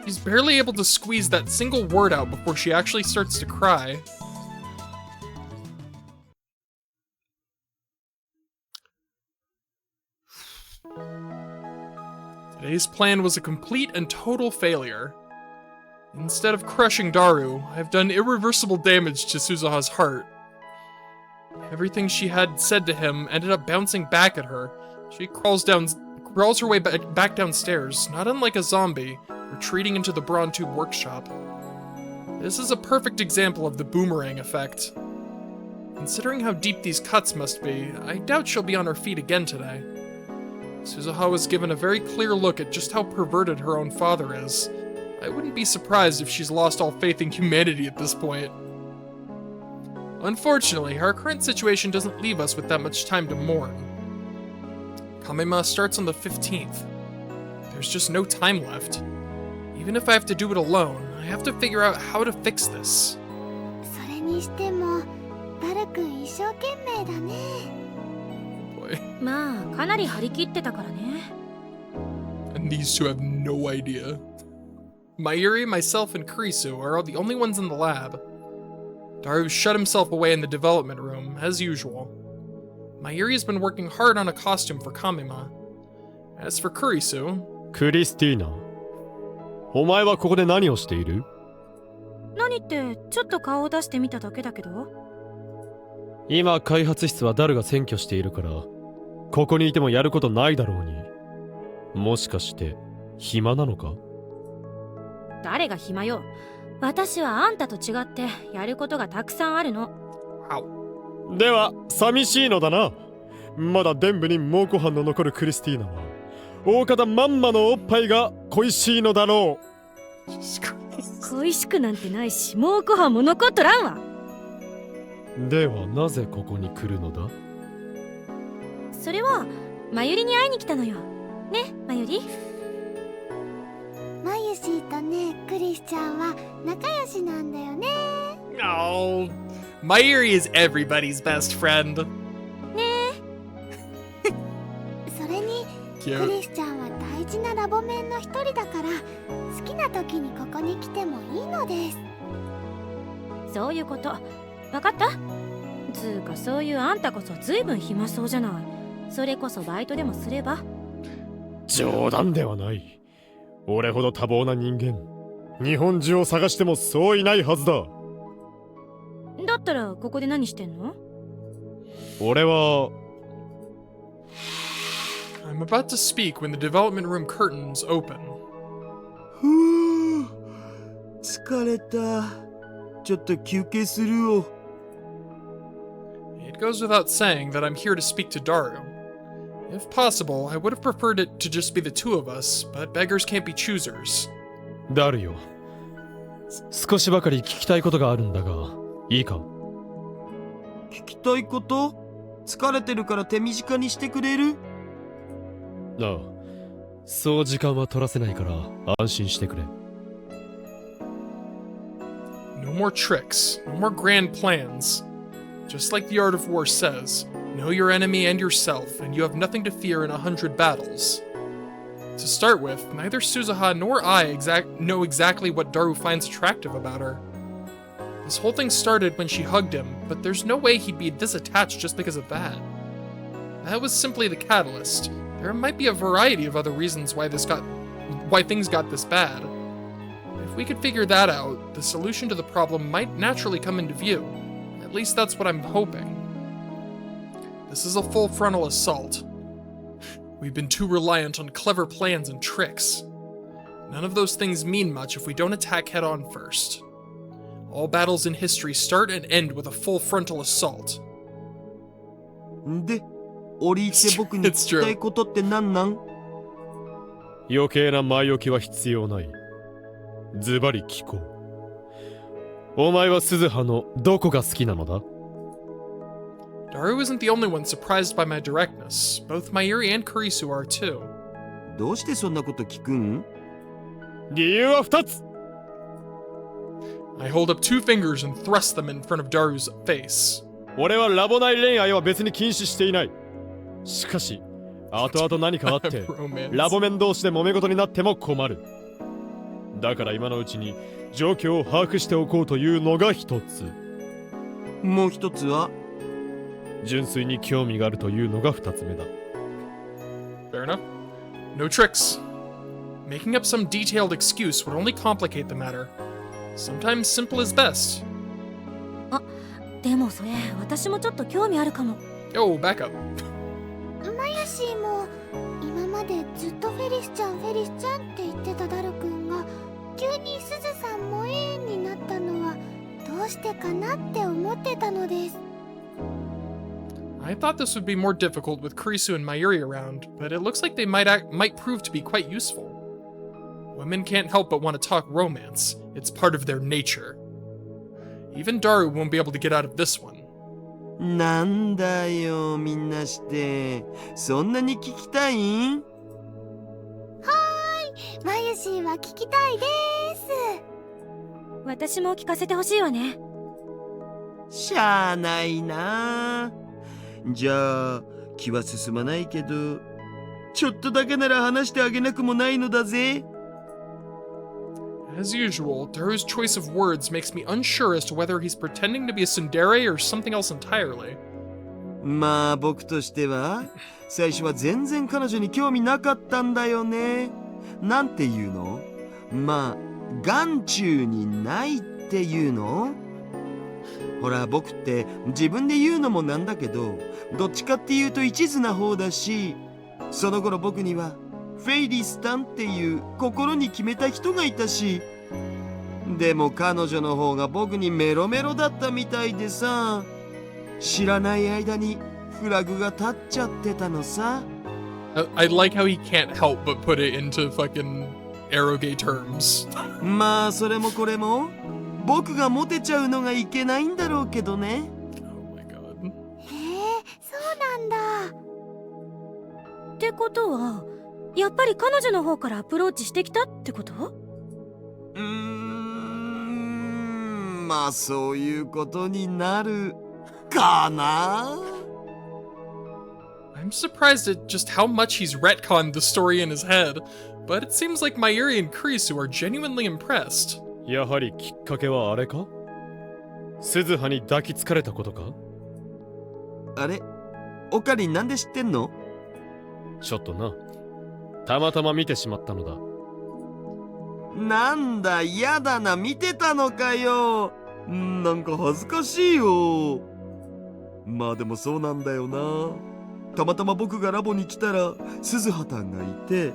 She's barely able to squeeze that single word out before she actually starts to cry. Today's plan was a complete and total failure. Instead of crushing Daru, I've done irreversible damage to Suzuha's heart. Everything she had said to him ended up bouncing back at her. She crawls her way back downstairs, not unlike a zombie, retreating into the Brawn Tube workshop. This is a perfect example of the boomerang effect. Considering how deep these cuts must be, I doubt she'll be on her feet again today. Suzuha was given a very clear look at just how perverted her own father is. I wouldn't be surprised if she's lost all faith in humanity at this point. Unfortunately, our current situation doesn't leave us with that much time to mourn. Kamima starts on the 15th. There's just no time left. Even if I have to do it alone, I have to figure out how to fix this. それにしてもダル君一生懸命だね。 Boy. まあかなり張り切ってたからね。 And these two have no idea. Mayuri, myself, and Kurisu are the only ones in the lab. Daru shut himself away in the development room, as usual. Mayuri has been working hard on a costume for Kamima. As for Kurisu... クリスティーナ、お前はここで何をしている？何ってちょっと顔を出してみただけだけど。今開発室はダルが占拠しているから、ここにいてもやることないだろうに。もしかして暇なのか？誰が暇よ。私はあんたと違ってやることがたくさんあるの。では寂しいのだな。まだ伝部に蒙古藩の残るクリスティーナは大方まんまのおっぱいが恋しいのだろう。恋しくなんてないし、蒙古藩も残っとらんわ。ではなぜここに来るのだ？それはマユリに会いに来たのよ。ね、マユリ。マユシーとね、クリスちゃんは仲良しなんだよね。Oh, Mayuri is everybody's best friend. それにクリスちゃんは大事なラボメンの一人だから、好きな時にここに来てもいいのです。そういうこと。わかった？つうかそういうあんたこそずいぶん暇そうじゃない。それこそバイトでもすれば。冗談ではない。俺ほど多忙な人間、日本中を探してもそういないはずだ。だったらここで何してんの？俺は I'm about to speak when the development room curtains open. ふぅ、疲れた。ちょっと休憩するよ。It goes without saying that I'm here to speak to Daru. If possible, I would have preferred it to just be the two of us, but beggars can't be choosers. ダルよ。少しばかり聞きたいことがあるんだが、いいか？聞きたいこと？疲れてるから手短にしてくれる？ああ、そう時間は取らせないから安心してくれ。No more tricks, no more grand plans. Just like the art of war says, know your enemy and yourself, and you have nothing to fear in 100 battles. To start with, neither Suzuha nor I know exactly what Daru finds attractive about her. This whole thing started when she hugged him, but there's no way he'd be this attached just because of that. That was simply the catalyst. There might be a variety of other reasons why things got this bad. If we could figure that out, the solution to the problem might naturally come into view. At least that's what I'm hoping. This is a full frontal assault. We've been too reliant on clever plans and tricks. None of those things mean much if we don't attack head-on first. All battles in history start and end with a full frontal assault. で、折り入って僕に聞きたいことって何なん？余計な前置きは必要ない。ズバリ聞こう。お前は鈴葉のどこが好きなのだ？ Daru isn't the only one surprised by my directness. Both Mayuri and Kurisu are too. どうしてそんなこと聞くん？理由は2つ。I hold up 2 fingers and thrust them in front of Daru's face. 俺はラボ内恋愛は別に禁止していない。しかし、後々何かあって、Romance. ラボメン同士で揉め事になっても困る。だから今のうちに状況を把握しておこうというのが一つ。もう一つは純粋に興味があるというのが二つ目だ。Fair enough. No tricks. Making up some detailed excuse would only complicate the matter. Sometimes simple is best. でもそれ私もちょっと興味あるかも。 Oh, back up. マヤシーも今までずっとフェリスちゃんって言ってたダルくんが急にすずさん萌えになったのはどうしてかなって思ってたのです。 I thought this would be more difficult with Kurisu and Mayuri around, but it looks like they might prove to be quite useful. Women can't help but want to talk romance. It's part of their nature. Even Daru won't be able to get out of this one. なんだよみんなして、そんなに聞きたいん？マヤシーは聞きたいです。私も聞かせてほしいわね。しゃあないな。じゃあ気は進まないけど、ちょっとだけなら話してあげなくもないのだぜ。As usual, Daru's choice of words makes me unsure as to whether he's pretending to be a tsundere or something else entirely. まあ僕としては最初は全然彼女に興味なかったんだよね。なんていうの？まあ眼中にないっていうの？ほら僕って自分で言うのもなんだけど、どっちかっていうと一途な方だし、その頃僕にはフェイリスタンっていう心に決めた人がいたし、でも彼女の方が僕にメロメロだったみたいでさ、知らない間にフラグが立っちゃってたのさ。I like how he can't help but put it into fucking eroge terms. まあそれもこれも僕がモテちゃうのがいけないんだろうけどね。 Oh my god. へえ、そうなんだ。ってことはやっぱり彼女の方からアプローチしてきたってこと？まあそういうことになるかな。I'm surprised at just how much he's retconned the story in his head, but it seems like Mayuri and Kurisu are genuinely impressed. やはりきっかけはあれか？鈴葉に抱きつかれたことか？あれ、オカリンなんで知ってんの？ちょっとな、たまたま見てしまったのだ。なんだ、やだな、見てたのかよ。なんか恥ずかしいよ。まあでもそうなんだよな。たまたま僕がラボに来たら鈴葉たんがいて、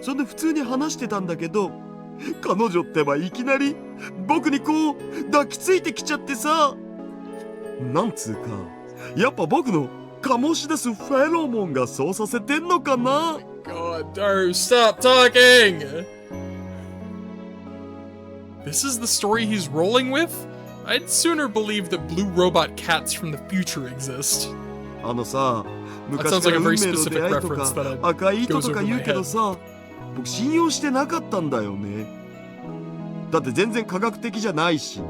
そんで普通に話してたんだけど、彼女ってばいきなり僕にこう抱きついてきちゃってさ、なんつうかやっぱ僕の醸し出すフェロモンがそうさせてんのかな。 God, Daru, stop talking! This is the story he's rolling with? I'd sooner believe that blue robot cats from the future exist. あのさ、 That 昔 sounds か like ら a 運 very 命の specific 出会いと reference か that 赤い糸 goes と over か my 言うけど head. さ、僕信用してなかったんだよね。だって全然科学的じゃないし。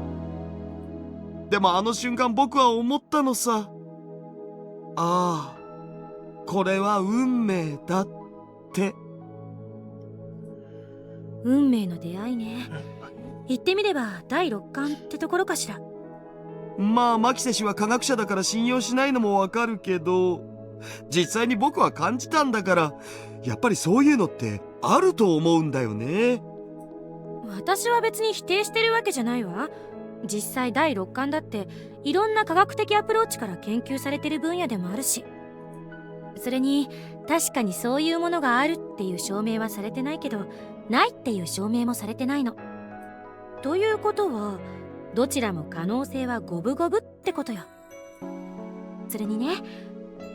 でもあの瞬間僕は思ったのさ。ああ、これは運命だって。運命の出会いね。言ってみれば第六感ってところかしら。まあ牧瀬氏は科学者だから信用しないのもわかるけど、実際に僕は感じたんだから、やっぱりそういうのってあると思うんだよね。私は別に否定してるわけじゃないわ。実際第六感だっていろんな科学的アプローチから研究されてる分野でもあるし、それに確かにそういうものがあるっていう証明はされてないけど、ないっていう証明もされてないの。ということはどちらも可能性は五分五分ってことよ。それにね、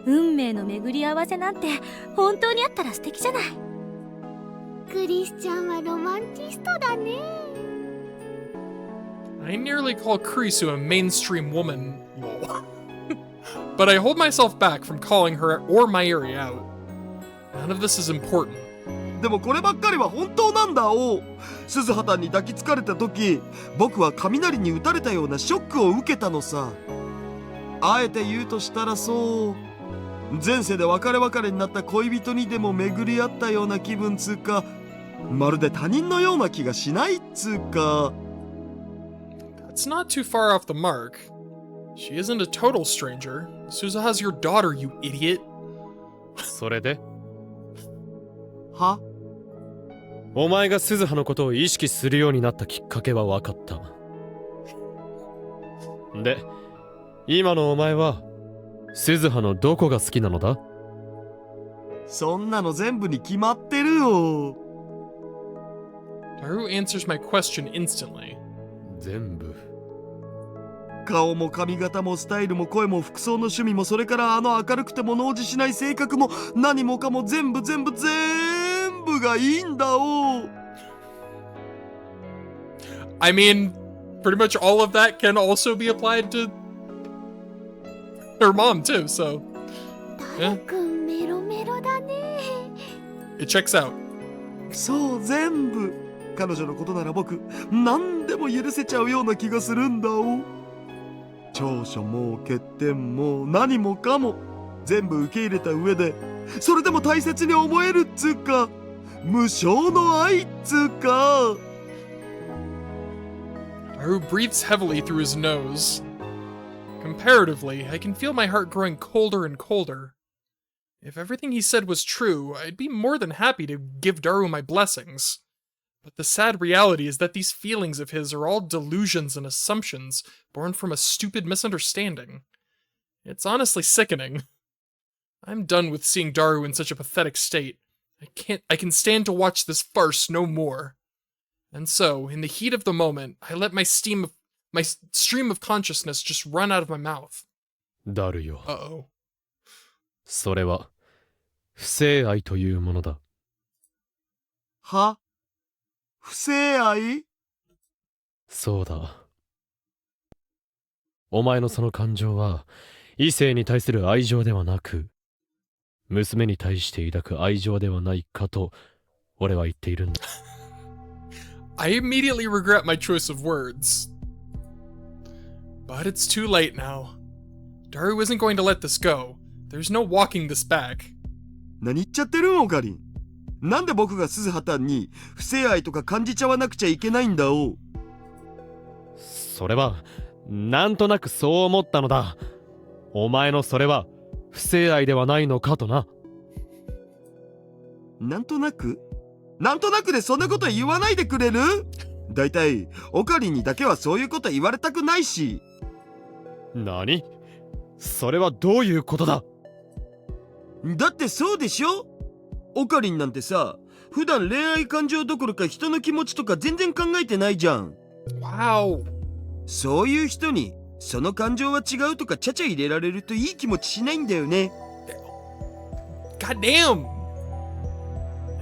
運命の巡り合わせなんて本当にあったら素敵じゃない。クリスちゃんはロマンチストだね。 I nearly call Kurisu a mainstream woman, lol. But I hold myself back from calling her or Mayuri out. None of this is important. でもこればっかりは本当なんだお。鈴葉たんに抱きつかれた時、僕は雷に打たれたようなショックを受けたのさ。あえて言うとしたらそう、前世で別れになった恋人にでも巡り合ったような気分つうか、まるで他人のような気がしないっつうか。 That's not too far off the mark. She isn't a total stranger. Suzuha's your daughter, you idiot. それでは？お前が鈴葉のことを意識するようになったきっかけは分かった。で、今のお前は鈴葉のどこが好きなのだ？そんなの全部に決まってるよ。 Daru answers my question instantly. 全部。顔も髪型もスタイルも声も服装の趣味も、それから明るくて物おじしない性格も、何もかも全部がいいんだお。 I mean, pretty much all of that can also be applied to her mom too, so ダルくんメロメロだね。 it checks out. そう全部。彼女のことなら僕何でも許せちゃうような気がするんだお。長所も欠点も何もかも全部受け入れた上で、それでも大切に思えるっつうか、無償の愛っつうか。 Daru breathes heavily through his nose. Comparatively, I can feel my heart growing colder and colder. If everything he said was true, I'd be more than happy to give Daru my blessings. But the sad reality is that these feelings of his are all delusions and assumptions born from a stupid misunderstanding. It's honestly sickening. I'm done with seeing Daru in such a pathetic state. I can stand to watch this farce no more. And so, in the heat of the moment, I let my stream of consciousness just run out of my mouth. ダルよ。 Uh-oh. それは不正愛というものだ。は？不正愛？そうだ。お前のその感情は異性に対する愛情ではなく、娘に対して抱く愛情ではないかと俺は言っているんだ。I immediately regret my choice of words. But it's too late now. Daru isn't going to let this go. There's no walking this back. 何言っちゃってるんおかりん。なんで僕が鈴葉たんに不正愛とか感じちゃわなくちゃいけないんだお。それはなんとなくそう思ったのだ。お前のそれは不正愛ではないのかとな。なんとなくでそんなこと言わないでくれる？だいたいオカリンにだけはそういうこと言われたくないし。何？それはどういうことだ？だってそうでしょ？オカリンなんてさ、普段恋愛感情どころか人の気持ちとか全然考えてないじゃん。 Wow. そういう人にその感情は違うとかちゃちゃ入れられるといい気持ちしないんだよね。 God damn.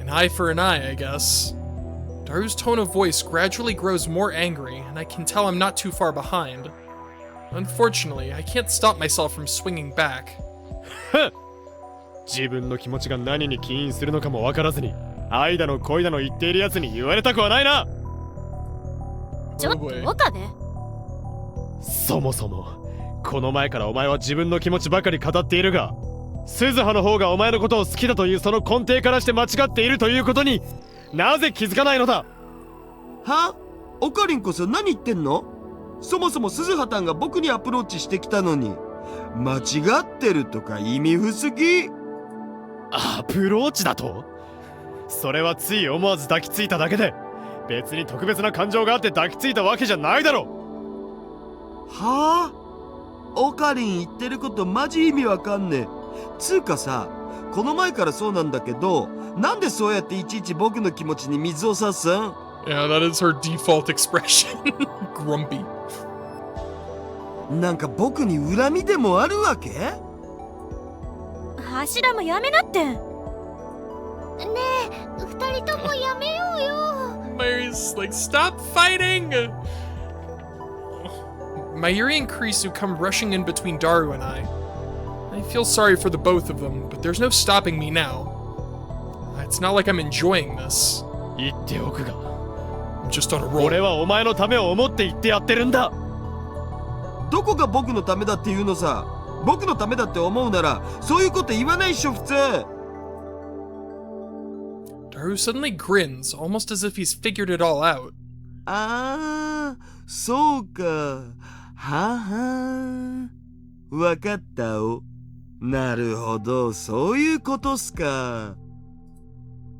An eye for an eye, I guess. Daru's tone of voice gradually grows more angry, and I can tell I'm not too far behind. Unfortunately, I can't stop myself from swinging back. 自分の気持ちが何に起因するのかも分からずに愛だの恋だの言っているやつに言われたくはないな。ちょっと岡部。そもそもこの前からお前は自分の気持ちばかり語っているが、鈴葉の方がお前のことを好きだというその根底からして間違っているということになぜ気づかないのだ？は？オカリンこそ何言ってんの？そもそも鈴葉たんが僕にアプローチしてきたのに、間違ってるとか意味不思議。アプローチだと？それはつい思わず抱きついただけで、別に特別な感情があって抱きついたわけじゃないだろ。はあ？オカリン言ってることマジ意味わかんねえ。つうかさ、この前からそうなんだけど、なんでそうやっていちいち僕の気持ちに水を差すん？ Yeah, that is her default expression. Grumpy. なんか僕に恨みでもあるわけ？柱もやめなって。ねえ、二人ともやめようよ。Mary's like, stop fighting! Mayuri and Kurisu come rushing in between Daru and I. I feel sorry for the both of them, but there's no stopping me now. It's not like I'm enjoying this. 言っておくが、 I'm just on a roll. 俺はお前のためを思って言ってやってるんだ。どこが僕のためだって言うのさ。僕のためだって思うならそういうこと言わないっしょ普通。Daru suddenly grins, almost as if he's figured it all out. ああ、そうか。ははん。わかったお。なるほど、そういうことっすか。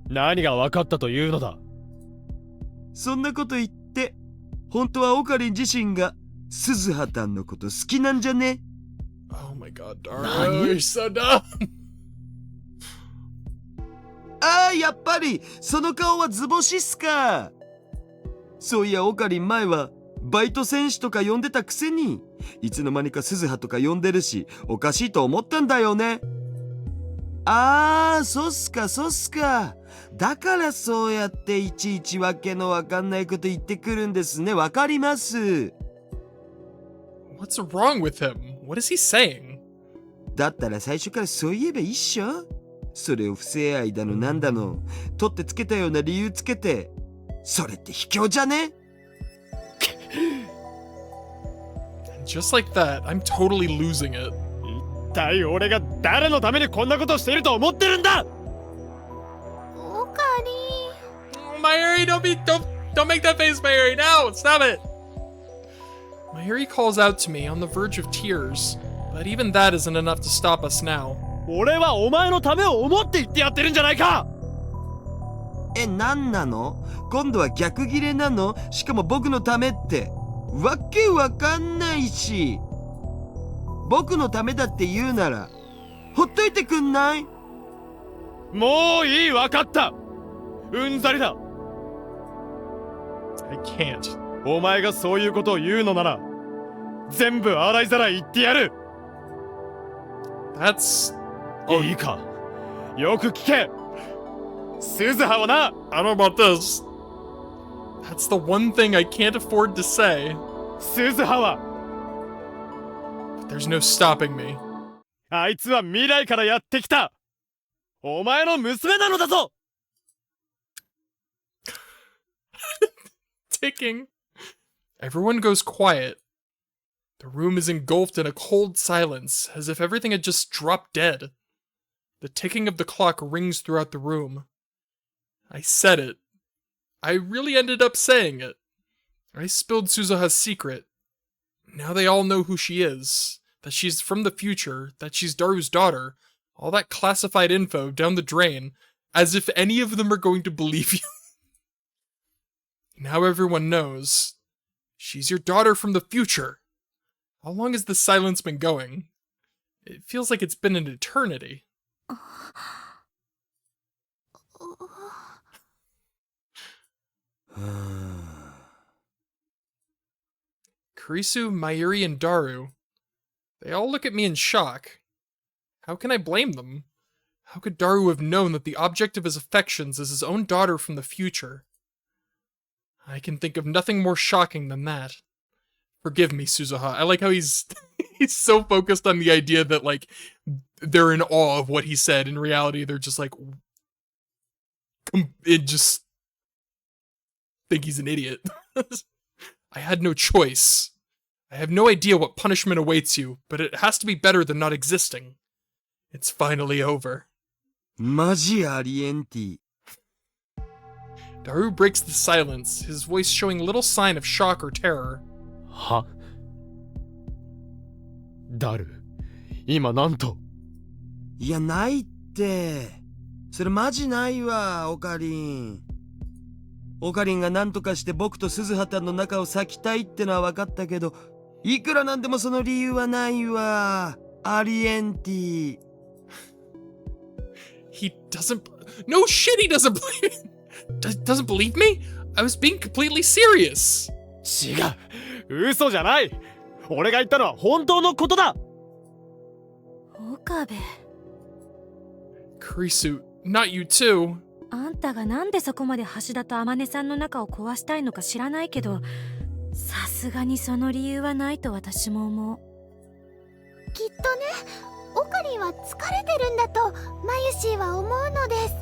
何が分かったというのだ。そんなこと言って、本当はオカリン自身が鈴葉たんのこと好きなんじゃね？ Oh my god, Daru, you're so dumb. ああ、やっぱりその顔は図星っすか。そういやオカリン前はバイト選手とか呼んでたくせに、いつの間にか鈴葉とか呼んでるし、おかしいと思ったんだよね。ああ、そっすかそっすか。だからそうやっていちいちわけのわかんないこと言ってくるんですね。わかります。What's wrong with him? What is he saying? だったら最初からそう言えばいいっしょ。それを不正愛だのなんだの取ってつけたような理由つけて、それって卑怯じゃね？ Just like that, I'm totally losing it. 一体俺が誰のためにこんなことをしていると思ってるんだ。オカリン。 Mayuri, don't make that face, Mayuri. No, stop it. Mayuri calls out to me on the verge of tears, but even that isn't enough to stop us now. 俺はお前のためを思って言ってやってるんじゃないか。なんなの？今度は逆ギレなの？しかも僕のためって。わけわかんないし。僕のためだって言うなら、ほっといてくんない？もういい、わかった。うんざりだ。I can't. お前がそういうことを言うのなら、全部洗いざらい言ってやる。That's... いいか、よく聞け。鈴葉はな。 I don't know about this. That's the one thing I can't afford to say. 鈴葉は、 But there's no stopping me. あいつは未来からやってきたお前の娘なのだぞ。Ticking. Everyone goes quiet. The room is engulfed in a cold silence, as if everything had just dropped dead. The ticking of the clock rings throughout the room. I said it. I really ended up saying it. I spilled Suzuha's secret. Now they all know who she is, that she's from the future, that she's Daru's daughter, all that classified info down the drain, as if any of them are going to believe you. Now everyone knows. She's your daughter from the future. How long has this silence been going? It feels like it's been an eternity. Kurisu, Mayuri, and Daru. They all look at me in shock. How can I blame them? How could Daru have known that the object of his affections is his own daughter from the future? I can think of nothing more shocking than that. Forgive me, Suzuha. I like how he's he's so focused on the idea that, like, they're in awe of what he said. In reality, they're just like, it just think he's an idiot. I had no choice. I have no idea what punishment awaits you, but it has to be better than not existing. It's finally over. マジありえんてぃ。 Daru breaks the silence, his voice showing little sign of shock or terror. は？ダル、今なんと？いや、ないって。それマジないわ、オカリン。オカリンが何とかして僕と鈴葉たんの仲を裂きたいってのは分かったけど、いくらなんでもその理由はないわ。ありえんてぃ。He doesn't... No shit, he doesn't believe... doesn't believe me? I was being completely serious. 違う、嘘じゃない。俺が言ったのは本当のことだ。岡部、 Kurisu, not you too. あんたがなんでそこまで橋田と天音さんの仲を壊したいのか知らないけど、さすがにその理由はないと私も思う。きっとね、オカリンは疲れてるんだとマユシーは思うのです。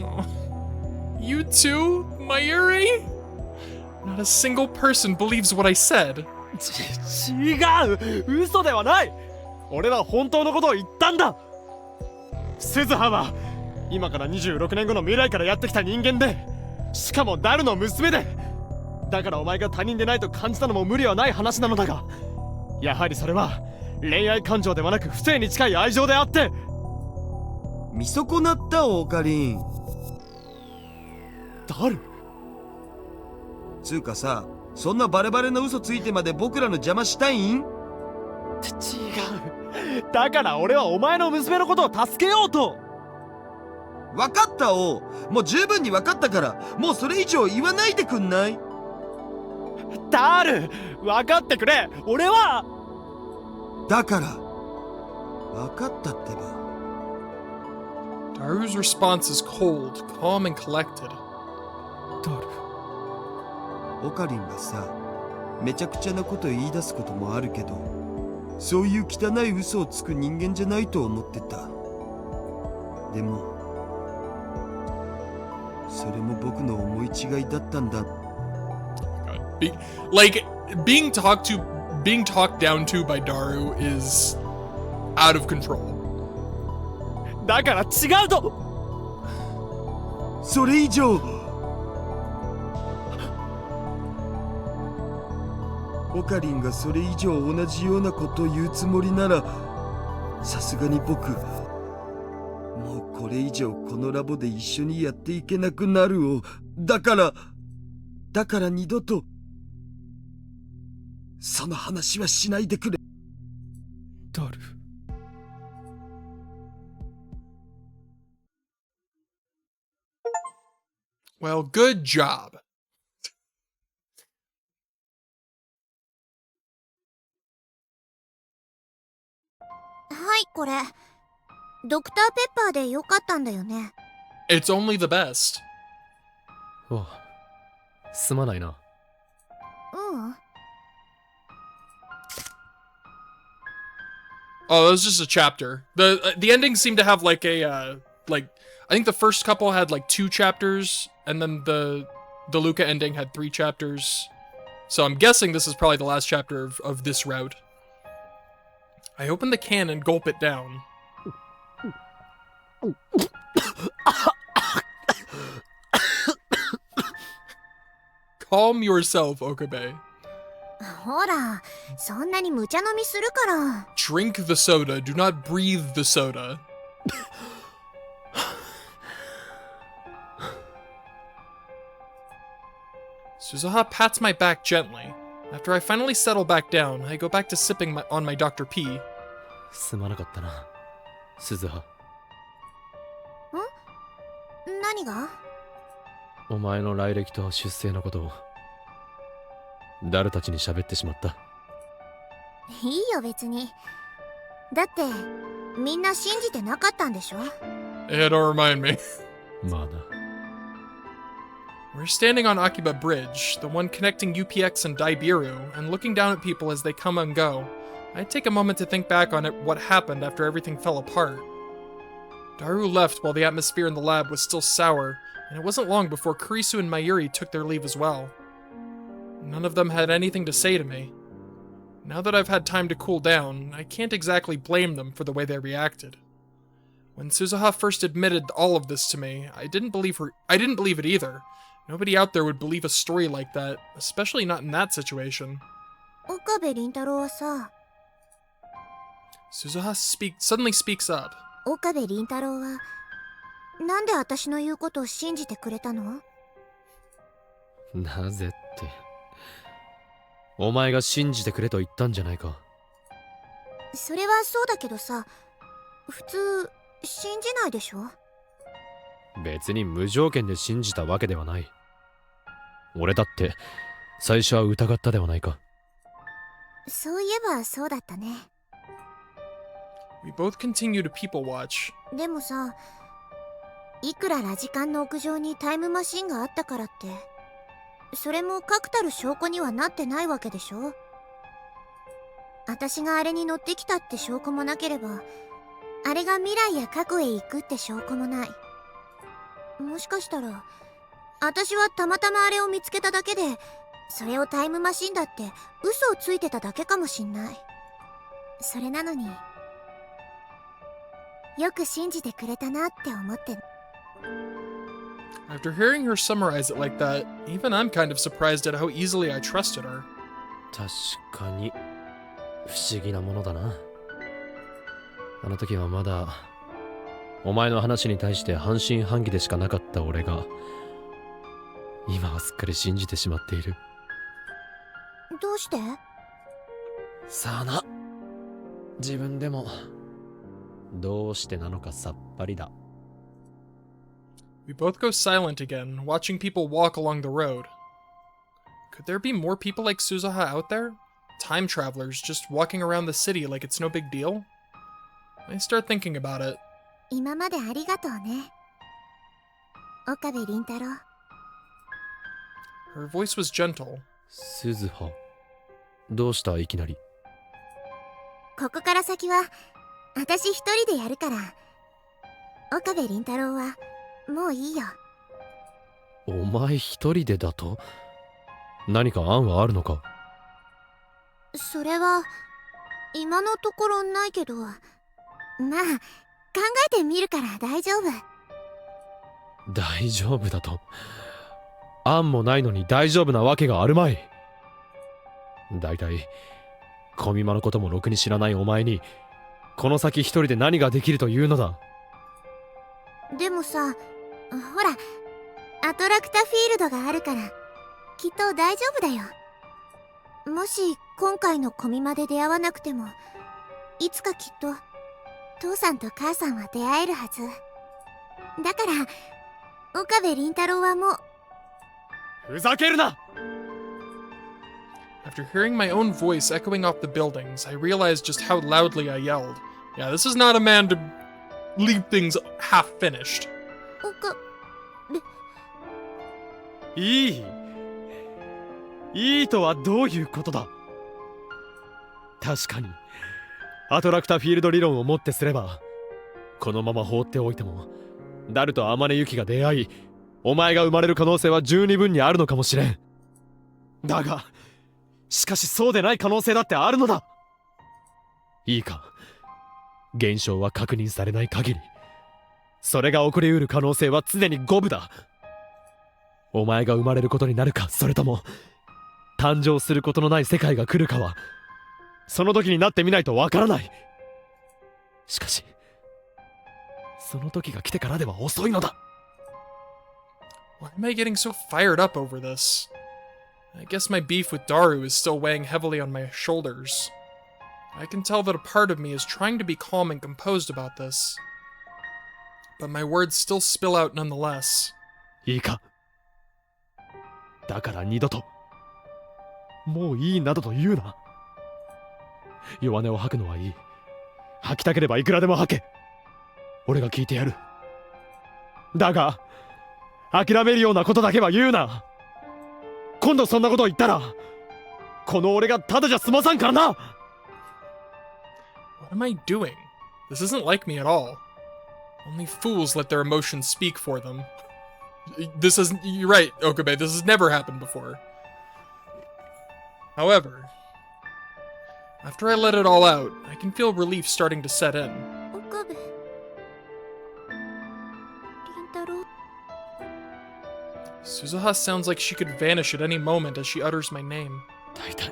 Oh. You too, Mayuri? Not a single person believes what I said. 違う、嘘ではない。俺は本当のことを言ったんだ。鈴葉は今から26年後の未来からやってきた人間で、しかもダルの娘で、だからお前が他人でないと感じたのも無理はない話なのだが、やはりそれは恋愛感情ではなく不正に近い愛情であって。見損なったオカリン。ダルつうかさ、そんなバレバレな嘘ついてまで僕らの邪魔したいん？違う。だから俺はお前の娘のことを助けようと。分かったお。もう十分に分かったから、もうそれ以上言わないでくんない？ダル、分かってくれ。俺はだから分かったってば。 Daru's response is cold, calm, and collected. ダル、オカリンがさ、めちゃくちゃなこと言い出すこともあるけど、そういう汚い嘘をつく人間じゃないと思ってた。でもそれも僕の思い違いだったんだ。Being talked down to by Daru is out of control. だから違うと。それ以上オカリンがそれ以上同じようなことを言うつもりなら、さすがに僕もうこれ以上このラボで一緒にやっていけなくなるを。だから二度とその話はしないでくれ。ダル、Well, good job. はい、これドクターペッパーでよかったんだよね。 It's only the best. おう、すまないな。うん。Oh, that was just a chapter. The endings seem to have like a like I think the first couple had like 2 chapters, and then the Luca ending had 3 chapters. So I'm guessing this is probably the last chapter of this route. I open the can and gulp it down. Calm yourself, Okabe. ほら、そんなに無茶飲みするから。 Drink the soda, do not breathe the soda. Suzuha pats my back gently. After I finally settle back down, I go back to sipping on my Dr. P. すまなかったな、鈴葉。何が？お前の来歴と出生のことをダルたちに喋ってしまった。いいよ別に。だってみんな信じてなかったんでしょ。 Yeah, don't remind me. まあな。We're standing on Akiba Bridge, the one connecting UPX and Daibiru, and looking down at people as they come and go. I take a moment to think back on what happened after everything fell apart. Daru left while the atmosphere in the lab was still sour, and it wasn't long before Kurisu and Mayuri took their leave as well. None of them had anything to say to me. Now that I've had time to cool down, I can't exactly blame them for the way they reacted. When Suzuha first admitted all of this to me, I didn't believe it either. Nobody out there would believe a story like that, especially not in that situation. 岡部倫太郎はさ、 Suzuha suddenly speaks up. 岡部倫太郎はなんで私の言うことを信じてくれたの？なぜって、お前が信じてくれと言ったんじゃないか。それはそうだけどさ、普通信じないでしょ。別に無条件で信じたわけではない。俺だって最初は疑ったではないか。そういえばそうだったね。 We both continue to people watch. でもさ、いくらラジカンの屋上にタイムマシンがあったからって、それも確たる証拠にはなってないわけでしょ。私があれに乗ってきたって証拠もなければ、あれが未来や過去へ行くって証拠もない。もしかしたら私はたまたまあれを見つけただけで、それをタイムマシンだって嘘をついてただけかもしんない。それなのによく信じてくれたなって思って。 After hearing her summarize it like that, even I'm kind of surprised at how easily I trusted her. 確かに不思議なものだな。あの時はまだお前の話に対して半信半疑でしかなかった俺が、今はすっかり信じてしまっている。どうして？さあな、自分でもどうしてなのかさっぱりだ。We both go silent again, watching people walk along the road. Could there be more people like Suzuha out there? Time travelers just walking around the city like it's no big deal? I start thinking about it. 今までありがとうね、岡部倫太郎。 Her voice was gentle. 鈴葉、どうしたいきなり。ここから先は私一人でやるから、岡部倫太郎はもういいよ。お前一人でだと？何か案はあるのか？それは今のところないけど、まあ考えてみるから大丈夫。大丈夫だと？案もないのに大丈夫なわけがあるまい。だいたい小見間のこともろくに知らないお前にこの先一人で何ができるというのだ。でもさ、ほらアトラクタフィールドがあるからきっと大丈夫だよ。もし今回の小見間で出会わなくても、いつかきっと父さんと母さんは出会えるはずだから、岡部倫太郎はもう。ふざけるな！ After hearing my own voice echoing off the buildings, I realized just how loudly I yelled. Yeah, this is not a man to leave things half finished. いいとはどういうことだ？確かにアトラクタフィールド理論をもってすれば、このまま放っておいてもダルと天音ユキが出会い、お前が生まれる可能性は十二分にあるのかもしれん。だがしかしそうでない可能性だってあるのだ。いいか、現象は確認されない限りそれが起こりうる可能性は常に五分だ。お前が生まれることになるか、それとも誕生することのない世界が来るかはその時になってみないとわからない。しかしその時が来てからでは遅いのだ。 Why am I getting so fired up over this? I guess my beef with Daru is still weighing heavily on my shoulders. I can tell that a part of me is trying to be calm and composed about this, but my words still spill out nonetheless. いいか、だから二度ともういいなどと言うな。弱音を吐くのはいい。吐きたければいくらでも吐け。俺が聞いてやる。だが諦めるようなことだけは言うな。今度そんなことを言ったらこの俺がただじゃ済まさんからな。 What am I doing? This isn't like me at all. Only fools let their emotions speak for them. This isn't. You're right, Okabe. This has never happened before. However, after I let it all out, I can feel relief starting to set in. 岡部倫太郎。 Suzuha sounds like she could vanish at any moment as she utters my name. 大体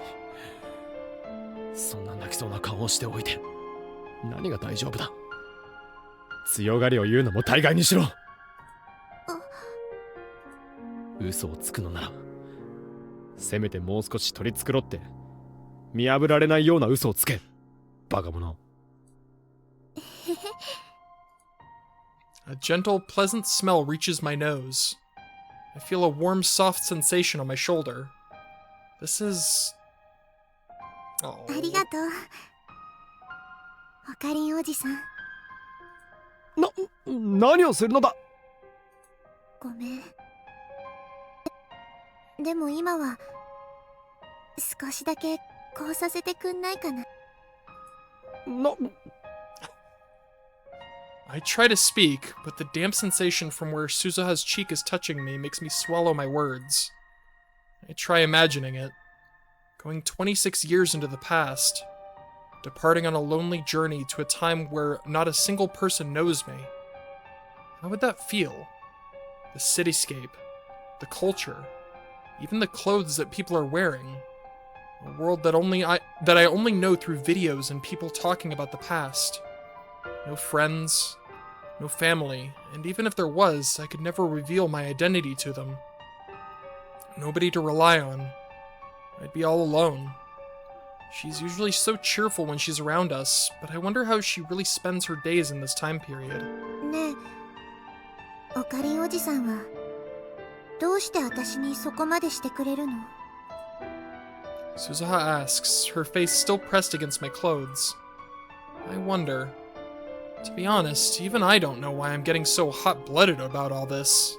そんな泣きそうな顔をしておいて何が大丈夫だ。強がりを言うのも大概にしろ。嘘をつくのならせめてもう少し取り繕って見破られないような嘘をつけ、バカ者。A gentle, pleasant smell reaches my nose. I feel a warm, soft sensation on my shoulder. This is... Oh. ありがとうオカリンおじさん。何をするのだ。ごめん。でも今は少しだけこうさせてくんないかな。I try to speak, but the damp sensation from where Suzuha's cheek is touching me makes me swallow my words. I try imagining it. Going 26 years into the past. Departing on a lonely journey to a time where not a single person knows me. How would that feel? The cityscape, the culture, even the clothes that people are wearing. A world that I only know through videos and people talking about the past. No friends, no family, and even if there was, I could never reveal my identity to them. Nobody to rely on. I'd be all alone. She's usually so cheerful when she's around us, but I wonder how she really spends her days in this time period. ねえ、オカリンおじさんはどうして私にそこまでしてくれるの？ Suzuha asks, her face still pressed against my clothes. I wonder. To be honest, even I don't know why I'm getting so hot-blooded about all this.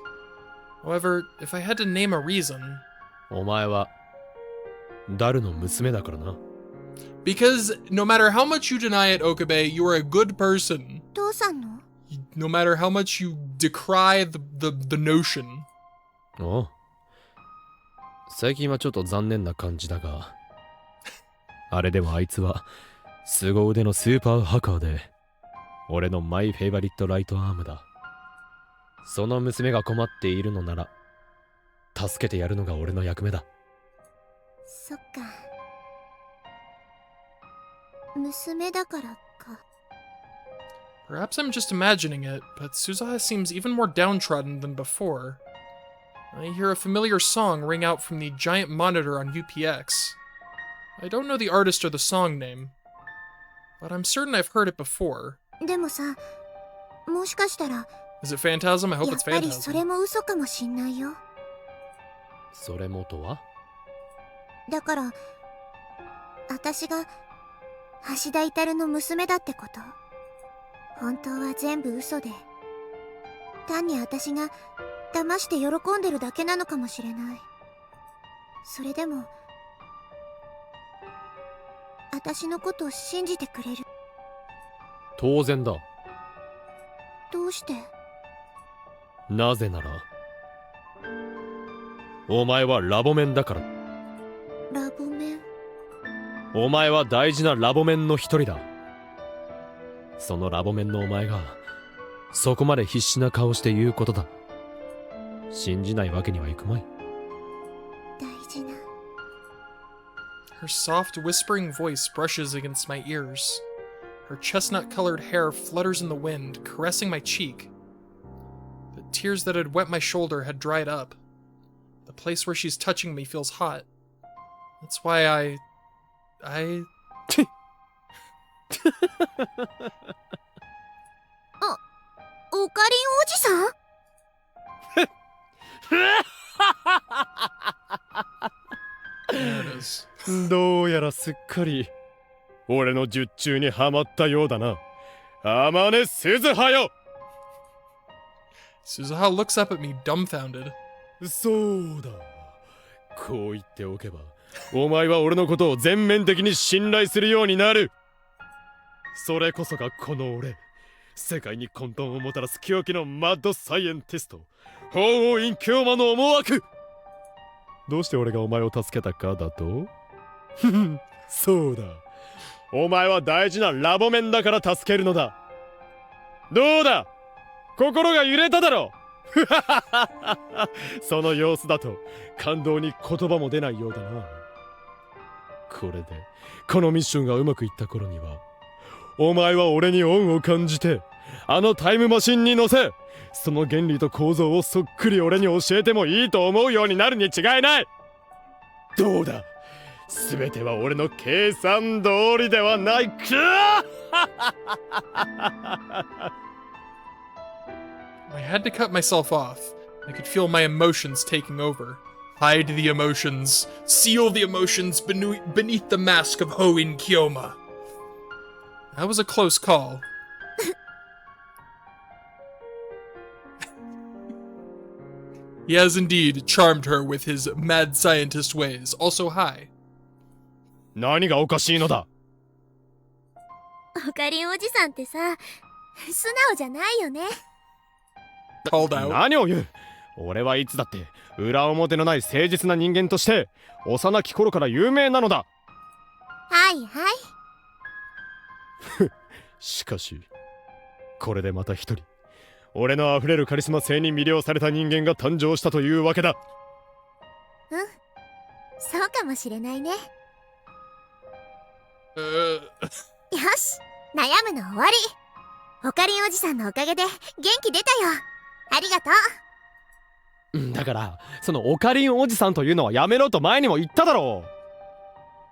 However, if I had to name a reason... お前はダルの娘だからな。Because no matter how much you deny it, Okabe, you are a good person. 父さんの？ No matter how much you decry the notion. おう。最近はちょっと残念な感じだが、あれでもあいつは凄腕のスーパーハッカーで、俺のマイフェイバリットライトアームだ。その娘が困っているのなら、助けてやるのが俺の役目だ。そっか。娘だからか。Perhaps I'm just imagining it, but Suzuha seems even more downtrodden than before. I hear a familiar song ring out from the giant monitor on UPX. I don't know the artist or the song name, but I'm certain I've heard it before. でもさ、もしかしたら、 Is it Phantasm? I hope やっ it's ぱりそ Phantasm. れも嘘かもしんないよ。それもとは？だから、私が橋田至の娘だってこと。本当は全部嘘で、単に私が騙して喜んでるだけなのかもしれない。それでも、私のことを信じてくれる？当然だ。どうして？なぜなら、お前はラボメンだから。ラボメン？お前は大事なラボメンの一人だ。そのラボメンのお前がそこまで必死な顔して言うことだ。信じないわけにはいくまい。大事な。 Her soft, whispering voice brushes against my ears. Her chestnut-colored hair flutters in the wind, caressing my cheek. The tears that had wet my shoulder had dried up. The place where she's touching me feels hot. That's why I... オカリンおじさん？There it is. どうやらすっかり俺の術中にはまったようだな。あまね鈴葉よ。 Suzuha looks up at me, dumbfounded. そうだ。こう言っておけば、お前は俺のことを全面的に信頼するようになる。それこそがこの俺、世界に混沌をもたらす狂気のマッドサイエンティスト、鳳凰院京馬の思惑。どうして俺がお前を助けたかだと？そうだ。お前は大事なラボメンだから助けるのだ。どうだ？心が揺れただろう。その様子だと感動に言葉も出ないようだな。これでこのミッションがうまくいった頃には、お前は俺に恩を感じてあのタイムマシンに乗せ、その原理と構造をそっくり俺に教えてもいいと思うようになるに違いない。どうだ、全ては俺の計算通りではないか。I had to cut myself off. I could feel my emotions taking over. Hide the emotions. Seal the emotions beneath the mask of Hoin Kyoma. That was a close call. He has indeed charmed her with his mad scientist ways. Also, hi. 何がおかしいのだ。オカリンおじさんってさ、素直じゃないよね。 Called out. 何を言う。俺はいつだって裏表のない誠実な人間として幼き頃から有名なのだ。はいはい。しかしこれでまた一人俺のあふれるカリスマ性に魅了された人間が誕生したというわけだ。そうかもしれないね。よ Uh, し、悩むの終わり。オカリンおじさんのおかげで元気出たよ。ありがとう。だからそのオカリンおじさんというのはやめろと前にも言っただろう。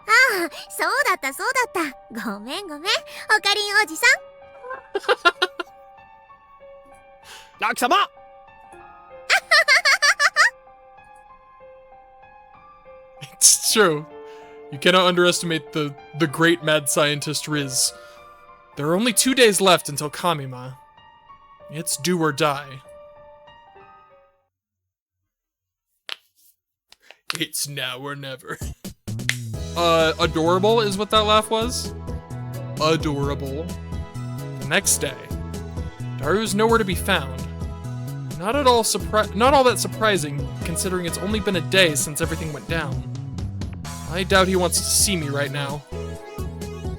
ああ、そうだったそうだった。ごめんごめん、オカリンおじさん。貴様it's true. You cannot underestimate the great mad scientist Riz. There are only 2 days left until Kamima. It's do or die. It's now or never. Adorable is what that laugh was? Adorable. The next day, Daru's nowhere to be found. Not all that surprising, considering it's only been a day since everything went down. I doubt he wants to see me right now.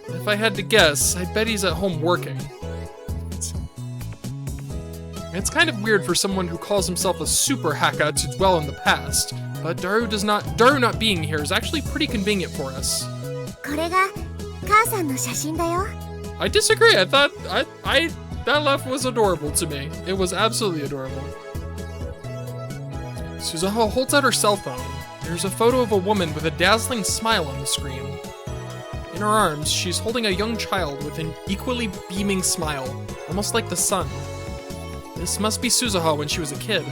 If I had to guess, I bet he's at home working. It's kind of weird for someone who calls himself a super haka to dwell in the past, but Daru not being here is actually pretty convenient for us. これが母さんの写真だよ。 I disagree. I thought that laugh was adorable to me. It was absolutely adorable. Suzuha holds out her cell phone. There's a photo of a woman with a dazzling smile on the screen. In her arms, she's holding a young child with an equally beaming smile, almost like the sun. This must be Suzuha when she was a kid.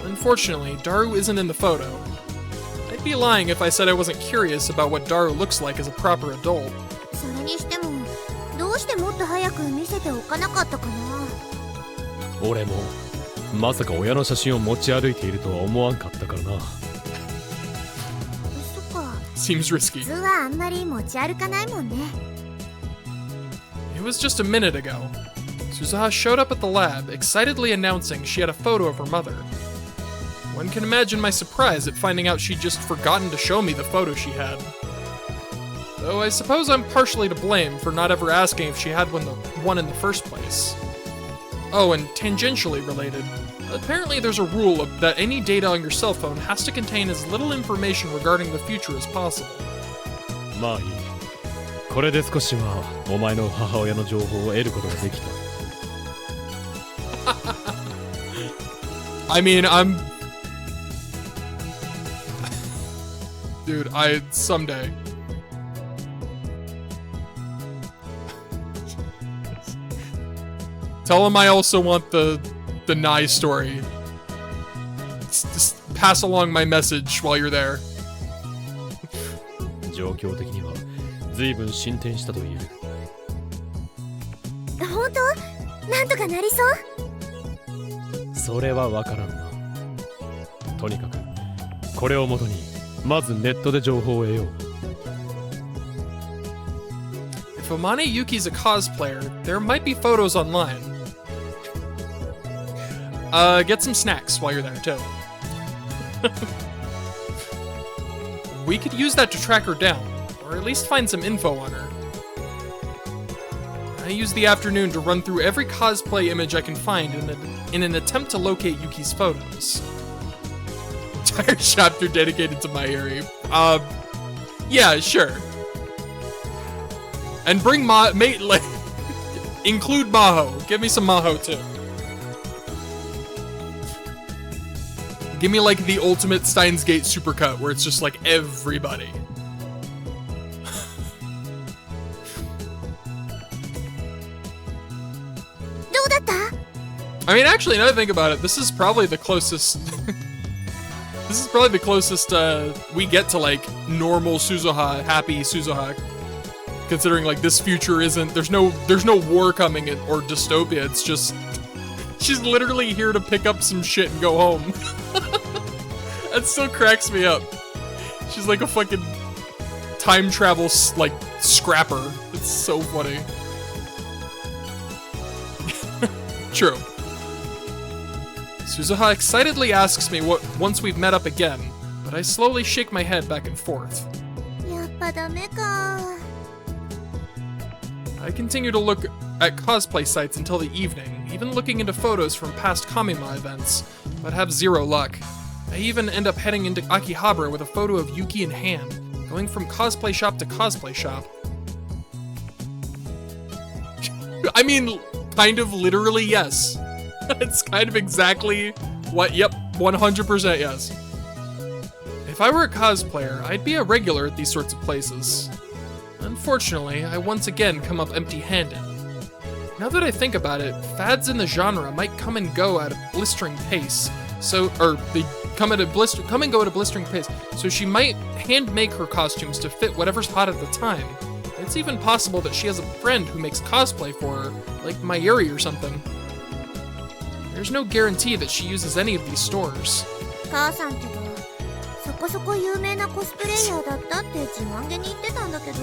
Unfortunately, Daru isn't in the photo. I'd be lying if I said I wasn't curious about what Daru looks like as a proper adult. それにしても、どうしてもっと早く見せておかなかったかな。俺もまさか親の写真を持ち歩いているとは思わんかったからな。そっか。 Seems risky. 普通はあんまり持ち歩かないもんね。 It was just a minute ago. Suzuha showed up at the lab, excitedly announcing she had a photo of her mother. One can imagine my surprise at finding out she'd just forgotten to show me the photo she had. Though I suppose I'm partially to blame for not ever asking if she had one in the first place. Oh, and tangentially related, apparently there's a rule that any data on your cell phone has to contain as little information regarding the future as possible. まあいい。これで少しはお前の母親の情報を得ることができた。I mean, Dude, someday. Tell him I also want the Nye story. Just pass along my message while you're there. 状況的には随分進展したと言える。本当？なんとかなりそう？それはわからんな。とにかくこれをもとにまずネットで情報を得よう。If Amane Yuki's a cosplayer, there might be photos online. Get some snacks while you're there, too. We could use that to track her down, or at least find some info on her. I used the afternoon to run through every cosplay image I can find in an attempt to locate Yuki's photos. Entire chapter dedicated to Mayuri. Yeah, sure. And bring include Maho. Give me some Maho too. Give me like the ultimate Steins Gate supercut where it's just like everybody. I mean, actually, now that I think about it, this is probably the closest. This is probably the closest we get to like normal Suzuha, happy Suzuha. Considering like this future isn't, there's no war coming or dystopia. It's just she's literally here to pick up some shit and go home. That still cracks me up. She's like a fucking time travel like scrapper. It's so funny. True. Suzuha excitedly asks me what once we've met up again, but I slowly shake my head back and forth. やっぱダメか。 I continue to look at cosplay sites until the evening, even looking into photos from past Kamima events, but have zero luck. I even end up heading into Akihabara with a photo of Yuki in hand, going from cosplay shop to cosplay shop. I mean, kind of literally, yes. It's kind of exactly what, yep, 100% yes. If I were a cosplayer, I'd be a regular at these sorts of places. Unfortunately, I once again come up empty-handed. Now that I think about it, fads in the genre might come and go at a blistering pace. They come and go at a blistering pace. So she might hand make her costumes to fit whatever's hot at the time. It's even possible that she has a friend who makes cosplay for her, like Mayuri or something. There's no guarantee that she uses any of these stores. 母さんってば、そこそこ有名なコスプレイヤーだったって自慢げに言ってたんだけど。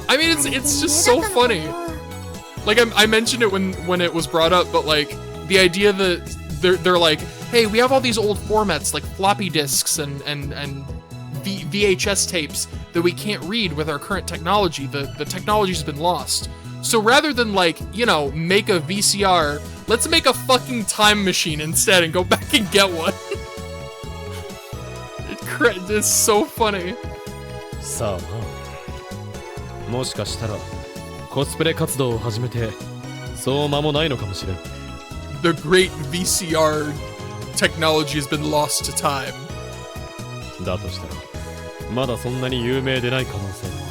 I mean, it's just so funny. Like I mentioned it when it was brought up, but like the idea that they're like, hey, we have all these old formats like floppy disks and VHS tapes that we can't read with our current technology. The technology's been lost. So rather than like, you know, make a VCR, let's make a fucking time machine instead and go back and get one. It's so funny. さあな、もしかしたらコスプレ活動を始めてそう間もないのかもしれん。 The great VCR technology has been lost to time. だとしたらまだそんなに有名でない可能性もあ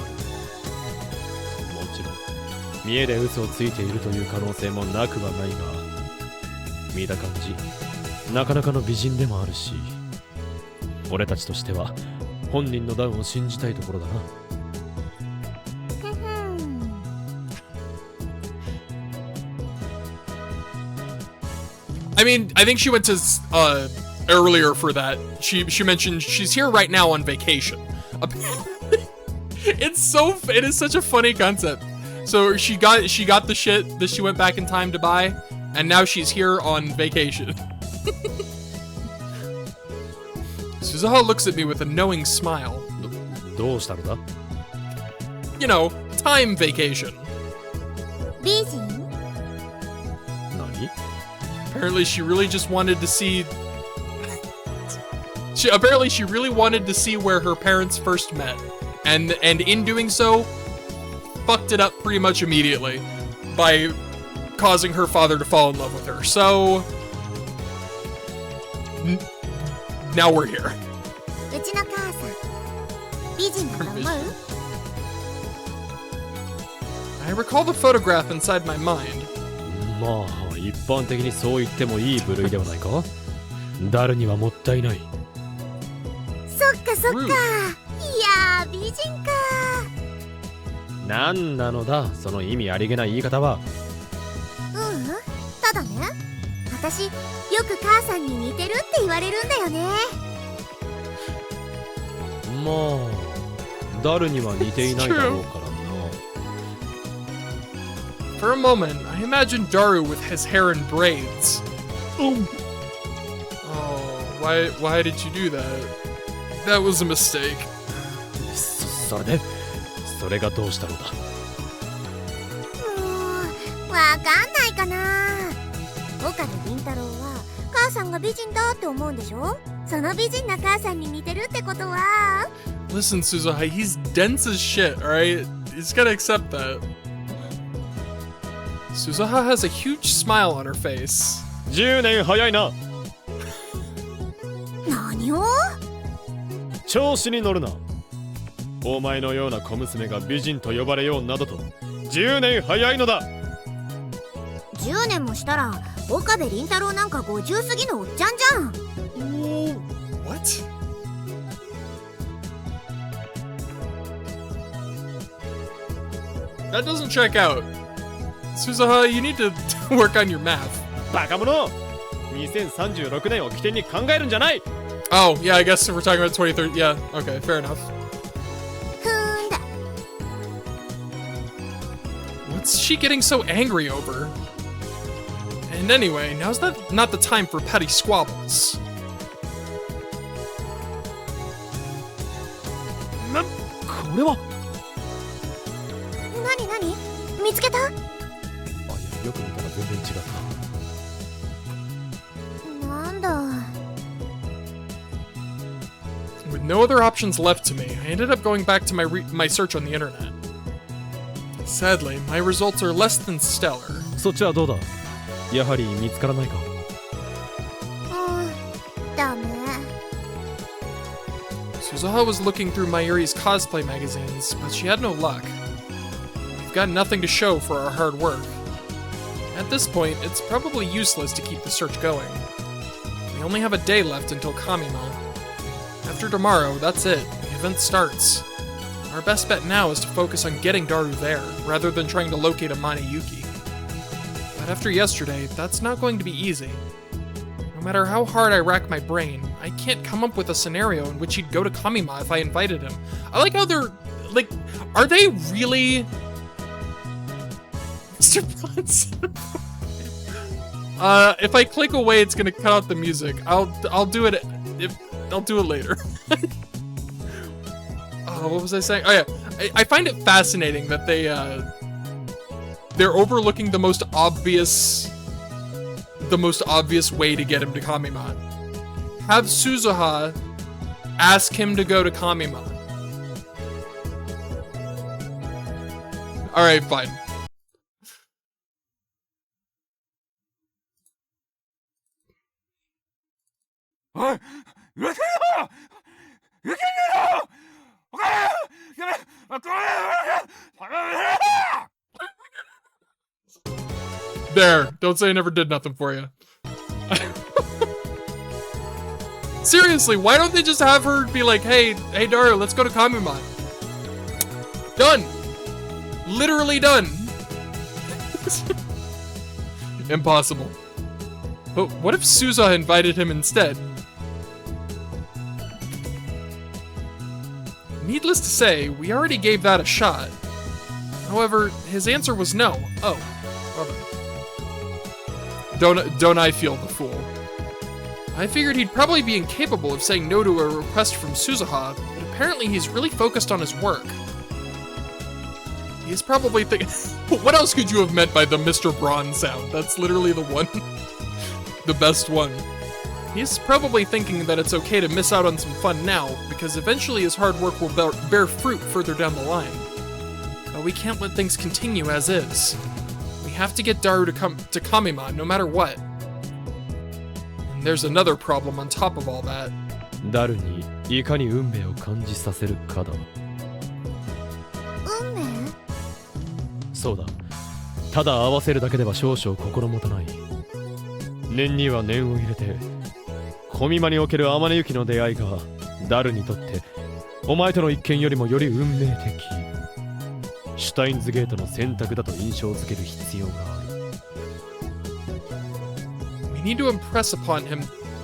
る。もちろん見栄で嘘をついているという可能性もなくはないが、見た感じなかなかの美人でもあるし、俺たちとしては本人のダウンを信じたいところだな。 I mean, I think she went to earlier for that. She mentioned she's here right now on vacation. It is such a funny concept. So she got the shit that she went back in time to buy, and now she's here on vacation. Suzuha looks at me with a knowing smile. どうしたのだ? You know, time vacation. 美人? Apparently she really just wanted to see... she really wanted to see where her parents first met. And in doing so, fucked it up pretty much immediately by causing her father to fall in love with her. So... now we're here. うちの母さん、美人だと思う? I recall the photograph inside my mind. まあ一般的にそう言ってもいい部類ではないか。誰にはもったいない。そっかそっか。いやー、美人か。なんなのだその意味ありげない言い方は。ただね、私よく母さんに似てるって言われるんだよね。まあ誰には似ていないだろうからな。 For a moment, I imagined Daru with his hair in braids. Oh, why did you do that? That was a mistake. それがどうしたのだ? わかんないかな。岡部倫太郎は母さんが美人だって思うんでしょ。その美人な母さんに似てるってことは。 Listen, Suzuha, he's dense as shit, alright? He's gotta accept that. Suzuha has a huge smile on her face. 10年早いな。何を? 調子に乗るな。お前のような小娘が美人と呼ばれようなどと10年早いのだ。10年もしたら岡部倫太郎なんか50過ぎのおっちゃんじゃん。What? That doesn't check out. Suzuha, you need to work on your math. バカ者! 2036年を起点に考えるんじゃない! Oh, yeah, I guess if we're talking about 2030, yeah, okay, fair enough. ふーんだ。 What's she getting so angry over? And anyway, now's not the time for petty squabbles. これは何見つけた？あ、いや、よく見たら全然違った。なんだ。 With no other options left to me, I ended up going back to my search on the internet. Sadly, my results are less than stellar. そっちはどうだ？やはり見つからないか？ダメ。 Suzuha was looking through Mayuri's cosplay magazines, but she had no luck. We've got nothing to show for our hard work. At this point, it's probably useless to keep the search going. We only have a day left until Kamima. After tomorrow, that's it. The event starts. Our best bet now is to focus on getting Daru there, rather than trying to locate Amane Yuki. But after yesterday, that's not going to be easy. No matter how hard I rack my brain, I can't come up with a scenario in which he'd go to Kamima if I invited him. I like how they're, like, are they really... Mr. Bronson? If I click away, it's gonna cut out the music. I'll do it, I'll do it later. Oh, what was I saying? Oh yeah, I find it fascinating that they're overlooking the most obvious way to get him to Kamima. Have Suzuha ask him to go to Kamima. Alright, fine. There, don't say I never did nothing for you. Seriously, why don't they just have her be like, hey Daru, let's go to Kamima. Done. Literally done. Impossible. But what if Suzuha invited him instead? Needless to say, we already gave that a shot. However, his answer was no. Oh, well then. Don't I feel the fool? I figured he'd probably be incapable of saying no to a request from Suzuha, but apparently he's really focused on his work. He's probably thinking... What else could you have meant by the Mr. Braun sound? That's literally the one. The best one. He's probably thinking that it's okay to miss out on some fun now, because eventually his hard work will bear fruit further down the line. But we can't let things continue as is. We have to get Daru to come to Kamima no matter what. And there's another problem on top of all that. ダルにいかに運命を感じさせるかだ。運命？そうだ。ただ合わせるだけでは少々心もたない。念には念を入れて、小見間における天音行きの出会いがダルにとってお前との一見よりもより運命的。シュタインズゲートの選択だと印象づける必要がある。We need to impress upon him.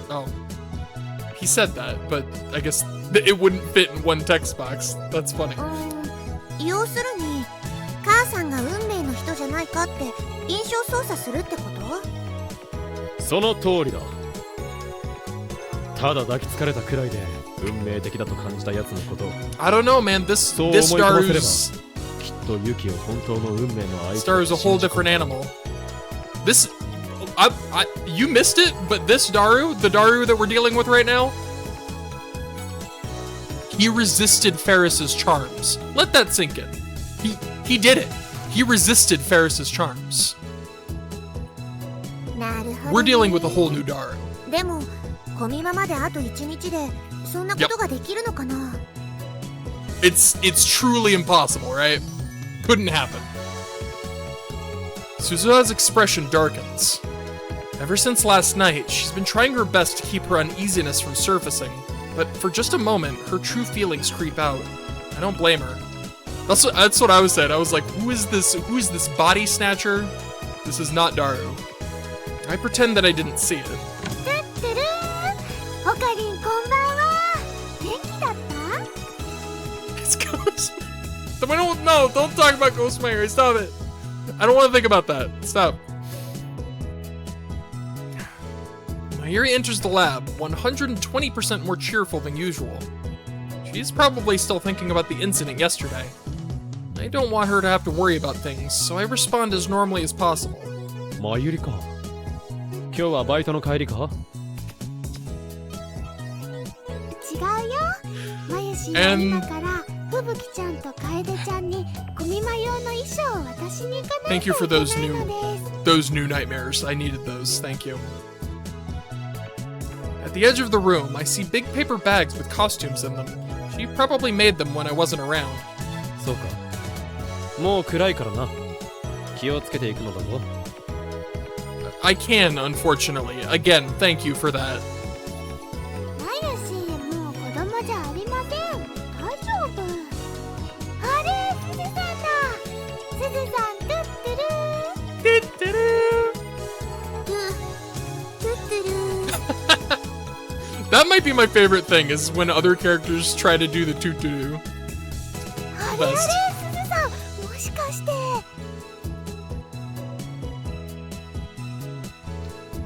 Oh. He said that, but I guess it wouldn't fit in one text box. That's funny. 要するに母さんが運命の人じゃないかって印象操作するってこと？その通りだ。ただ抱きつかれたくらいで運命的だと感じたやつのこと。I don't know, man. This Daru's きっとユキを本当の運命の相手。Daru's a whole different animal. This, you missed it, but this Daru, the Daru that we're dealing with right now, he resisted Ferris's charms. Let that sink in. He did it. He resisted Ferris's charms. なるほど。 We're dealing with a whole new Daru. でもコミマまであと1日でそんなことができるのかな？ It's truly impossible, right? Couldn't happen. Suzuha's expression darkens. Ever since last night, she's been trying her best to keep her uneasiness from surfacing, but for just a moment, her true feelings creep out. I don't blame her. That's what I was saying. I was like, who is this body snatcher? This is not Daru. I pretend that I didn't see it. ホカリンこんばんは。元気だった？ It's Ghost. Don't talk about Ghost Mary. Stop it. I don't want to think about that. Stop. Mayuri enters the lab, 120% more cheerful than usual. She's probably still thinking about the incident yesterday. I don't want her to have to worry about things, so I respond as normally as possible. マユリか。今日はバイトの帰りか？違うよ。まゆしは今からふぶきちゃんと楓ちゃんにコミマ用の衣装を渡しに行かない Thank you と for いけ those ない new のです。 those new nightmares. I needed those. Thank you. At the edge of the room, I see big paper bags with costumes in them. She probably made them when I wasn't around. そうか。もう暗いからな。気をつけていくのだぞ。I can, unfortunately. Again, thank you for that. まゆし、もう子供じゃありません。大丈夫。あれ、すずさんだ。すずさん、トゥットゥルー。トゥットゥルー。トゥットゥルー。That might be my favorite thing, is when other characters try to do the toot-toot. あれあれ、すずさん、もしかして。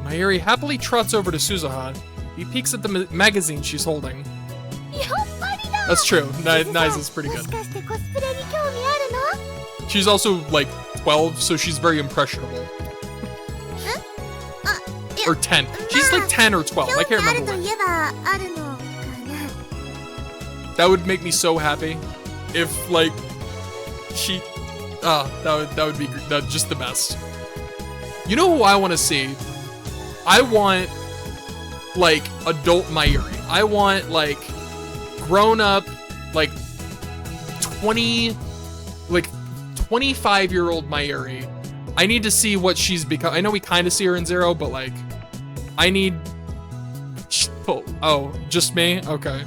Mayuri happily trots over to Suzuha. He peeks at the magazine she's holding. やっぱりだ。 That's true. すずさん Niza's pretty も good. しかしてコスプレに興味あるの？ She's also like 12, so she's very impressionable. Or 10. She's like 10 or 12. I 興 can't 味ある remember と when. いえばあるのかな。 That would make me so happy if like she that would be just the best. You know who I want to see? I want like adult Mayuri. I want like grown up like 25-year-old Mayuri. I need to see what she's become. I know we kind of see her in Zero, but like I need oh, just me? Okay.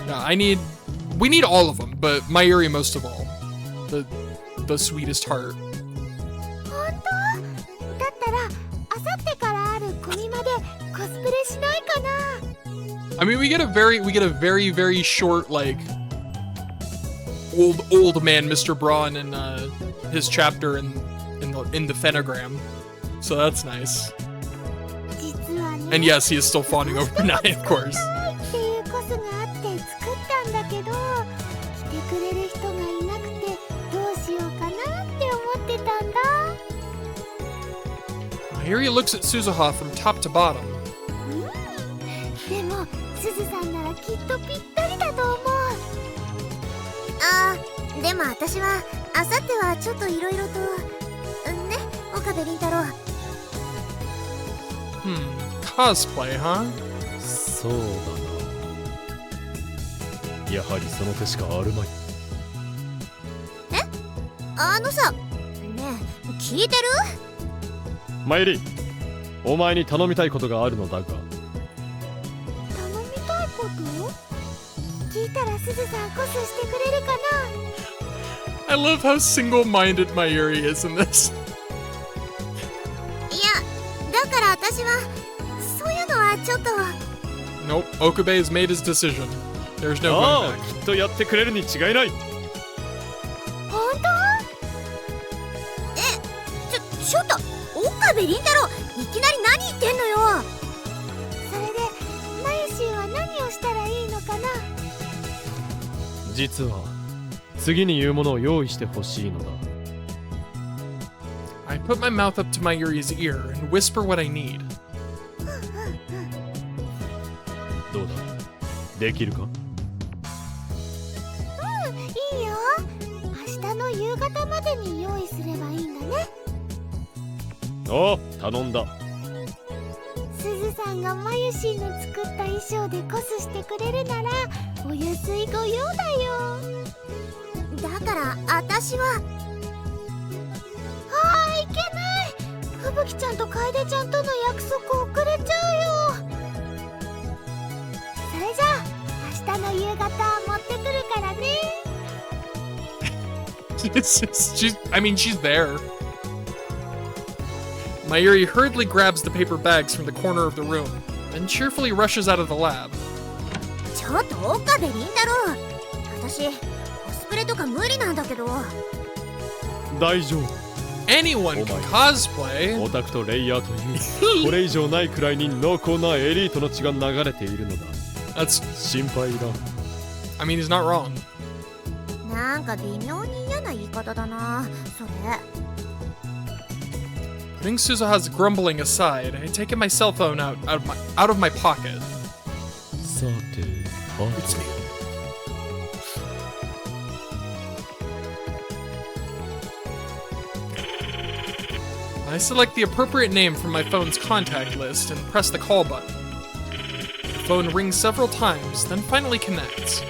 Yeah, we need all of them, but Mayuri most of all. The sweetest heart. 本当？だったらあさってからあるコミマでコスプレしないかな。 I mean, we get a very short like old man Mr. Braun in his chapter in the Phenagram. So that's nice. 実はね。 And yes, he is still fawning over Nai, of course. っていうコスがあって作ったんだけど、来てくれる人がいなくてどうしようかなって思ってたんだ。 Mayuri looks at Suzuha from top to bottom. でもすずさんならきっとぴったりだと思う。あー、でも私はあさってはちょっといろいろとね、岡部倫太郎。Cosplay, huh? そうだな。やはりその手しかあるまい。あのさ、ねえ、聞いてる？マユリ、お前に頼みたいことがあるのだが。頼みたいこと？聞いたらすずさんコスしてくれるかな？ I love how single-minded Mayuri is in this. いや、だから私はそういうのはちょっと。 Nope, Okabe has made his decision. There's no あ going あ、 back. きっとやってくれるに違いない。本当？ちょっと岡部倫太郎、いきなり何言ってんのよ。それでマユシーは何をしたらいいのかな？実は次に言うものを用意してほしいのだ。I put my mouth up to Mayuri's ear and whisper what I need. どうだ、できるか？いいよ。明日の夕方までに用意すればいいんだね。おう、頼んだ。すずさんがマユシーの作った衣装でコスしてくれるならお安いご用だよ。だから私は。あー、いけない。ふぶきちゃんと楓ちゃんとの約束遅れちゃうよ。それじゃあ明日の夕方持ってくるからね。She's there. Mayuri hurriedly grabs the paper bags from the corner of the room, then cheerfully rushes out of the lab. ちょっと岡部倫太郎、私コスプレとか無理なんだけど。大丈夫。anyone can cosplay. オタクとレイヤーというこれ以上ないくらいに濃厚なエリートの血が流れているのだ。 That's, 心配だ。 I mean, he's not wrong. なんか微妙に嫌な言い方だなそれ。 Putting Suzuha's grumbling aside, I take my cell phone out of my pocket. さて、It's me. I select the appropriate name from my phone's contact list and press the call button. The phone rings several times, then finally connects.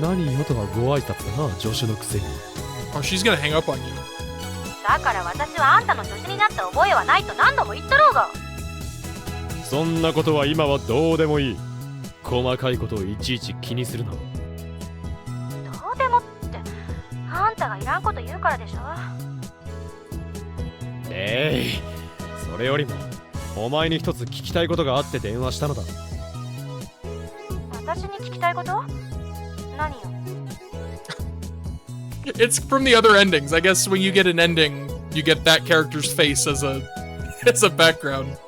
何よとはご挨拶だな、助手のくせに。 Oh, she's gonna hang up on you. だから私はあんたの助手になった覚えはないと何度も言ったろうが。そんなことは今はどうでもいい。細かいことをいちいち気にするな。どうでもってあんたがいらんこと言うからでしょ。それよりもお前に一つ聞きたいことがあって電話したのだ。私に聞きたいこと？何よ。 It's from the other endings. I guess when you get an ending, you get that character's face as a background.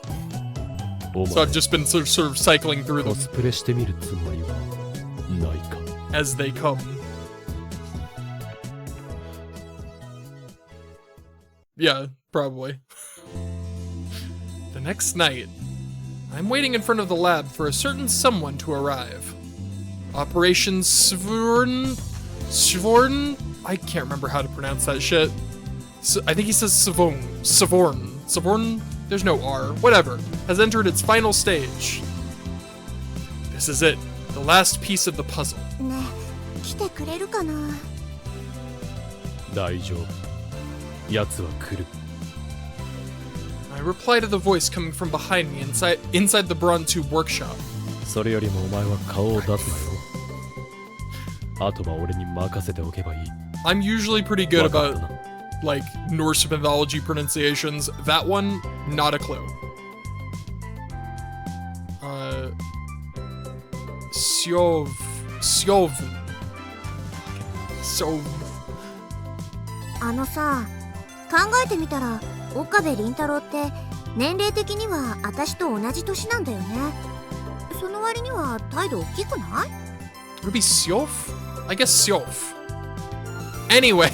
So I've just been sort of cycling through コ them スプレしてみるつもりはないか。 as they come. Yeah, probably. The next night, I'm waiting in front of the lab for a certain someone to arrive. Operation Svorn? I can't remember how to pronounce that shit. I think he says Savorn. There's no R. Whatever. Has entered its final stage. This is it. The last piece of the puzzle. ねえ来てくれるかな。大丈夫。奴は来る。 I reply to the voice coming from behind me inside the Bronze-Tube workshop. それよりもお前は顔を出すなよ。あとは俺に任せておけばいい。 I'm usually pretty good わかっ about たな。 like Norse mythology pronunciations. That one, not a clue. Sjov.あのさ考えてみたら岡部倫太郎って年齢的には私と同じ年なんだよね。その割には態度大きくない？ Would it be Sjof? I guess Sjof. Anyway,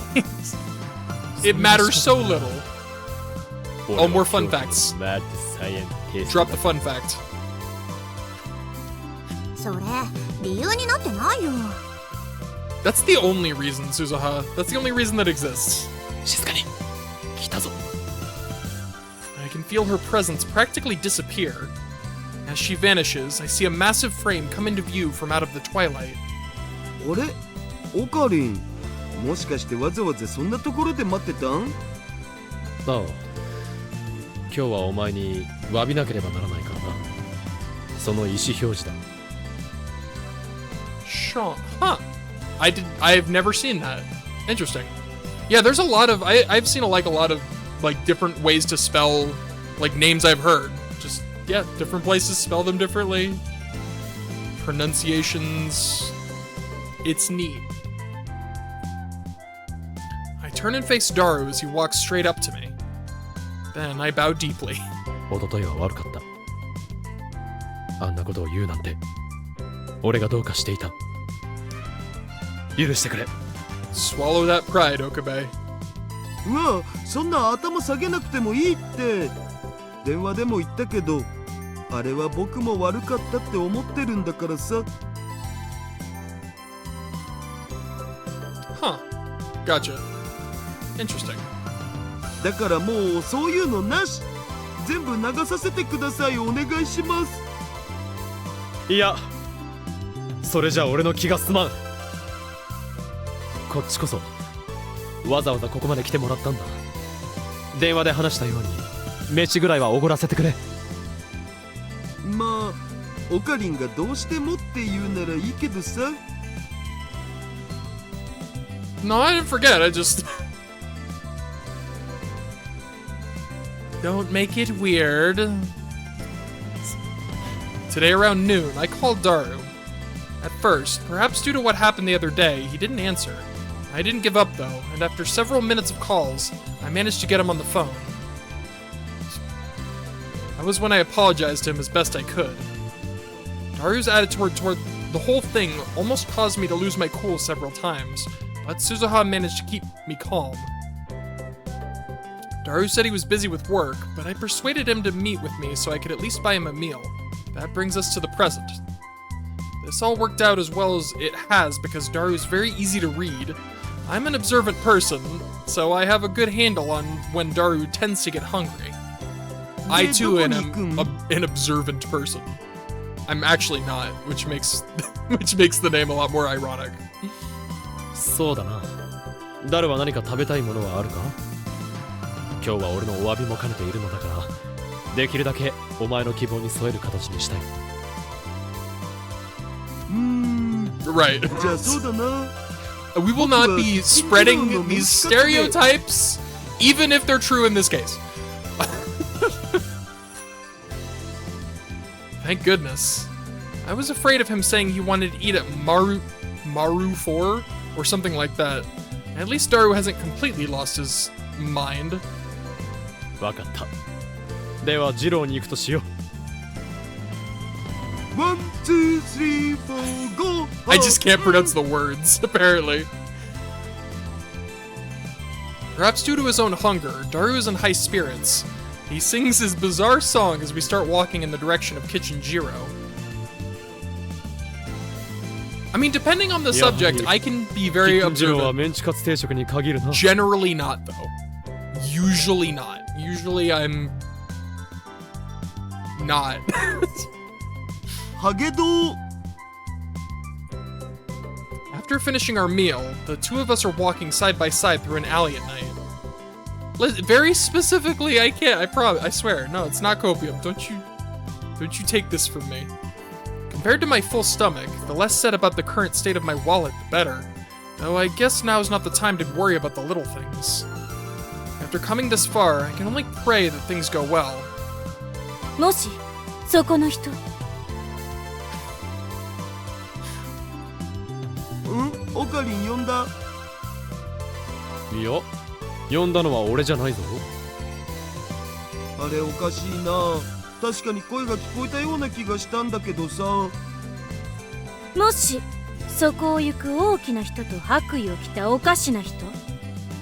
it matters so little. Oh, more fun facts. Drop the fun fact. それ理由になってないよ。 That's the only reason, Suzuha. That's the only reason that exists. 静かに。来たぞ。 I can feel her presence practically disappear. As she vanishes, I see a massive frame come into view from out of the twilight. あれオカリンもしかしてわざわざそんなところで待ってたん？ああ。今日はお前に詫びなければならないからな。その意思表示だ。 Sean. Huh. I've never seen that. Interesting. Yeah, there's a lot of I've seen a lot of like different ways to spell like names I've heard. Just yeah, different places spell them differently. Pronunciations. It's neat. I turn and face Daru as he walks straight up to me. Then I bow deeply. 一昨日は悪かった。あんなことを言うなんて俺がどうかしていた。許してくれ。 Swallow that pride, Okabe. うわそんな頭下げなくてもいいって電話でも言ったけどあれは僕も悪かったって思ってるんだからさ。 Huh. Gotcha. Interesting. だからもうそういうのなし全部流させてくださいお願いします。いや、それじゃ俺の気が済まん。こっちこそわざわざここまで来てもらったんだ。電話で話したように飯ぐらいはおごらせてくれ。まあオカリンがどうしてもって言うならいいけどさ。 No, I didn't forget. I just don't make it weird. Today around noon, I called Daru. At first, perhaps due to what happened the other day, he didn't answer. I didn't give up though, and after several minutes of calls, I managed to get him on the phone. That was when I apologized to him as best I could. Daru's attitude toward the whole thing almost caused me to lose my cool several times, but Suzuha managed to keep me calm. Daru said he was busy with work, but I persuaded him to meet with me so I could at least buy him a meal. That brings us to the present. This all worked out as well as it has because Daru is very easy to read. I'm an observant person, so I have a good handle on when Daru tends to get hungry. I too am an observant person. I'm actually not, which makes the name a lot more ironic. そうだな。ダルは何か食べたいものはあるか？今日は俺のお詫びも兼ねているのだから、できるだけお前の希望に添える形にしたい。Right. じゃあそうだな。 We will not be spreading these stereotypes, even if they're true in this case. Thank goodness. I was afraid of him saying he wanted to eat at Maru 4 or something like that. At least Daru hasn't completely lost his mind. わかった。ではジローに行くとしよう。1, 2, 3, 4, go! I just can't pronounce the words, apparently. Perhaps due to his own hunger, Daru is in high spirits. He sings his bizarre song as we start walking in the direction of Kitchen Jiro. I mean, depending on the subject, I can be very observant. Generally not, though. Usually not. Usually I'm not. After finishing our meal, the two of us are walking side by side through an alley at night. Very specifically, I can't. I swear. No, it's not copium. Don't you take this from me. Compared to my full stomach, the less said about the current state of my wallet, the better. Though I guess now is not the time to worry about the little things. After coming this far, I can only pray that things go well. もしそこの人オカリン呼んだ。いや、呼んだのは俺じゃないぞ。あれおかしいな。確かに声が聞こえたような気がしたんだけどさ。もしそこを行く大きな人と白衣を着たおかしな人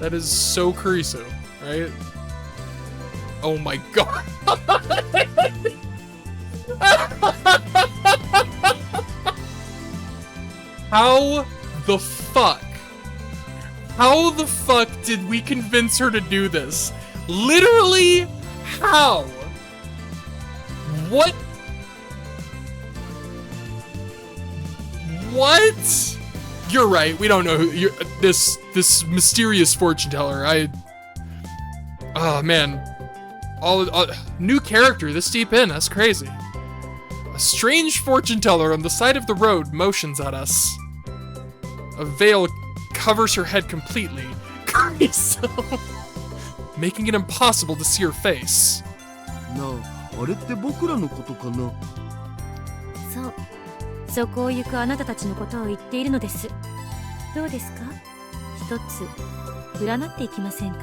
That is so Kurisu, right? Oh my god. How the fuck? How the fuck did we convince her to do this? Literally, how? What? What? You're right. We don't know who this mysterious fortune teller. Oh man, all new character this deep in. That's crazy. A strange fortune teller on the side of the road motions at us. A veil covers her head completely, making it impossible to see her face. なあ、あれって僕らのことかな。そう、そこを行くあなたたちのことを言っているのです。どうですか？一つ占っていきませんか？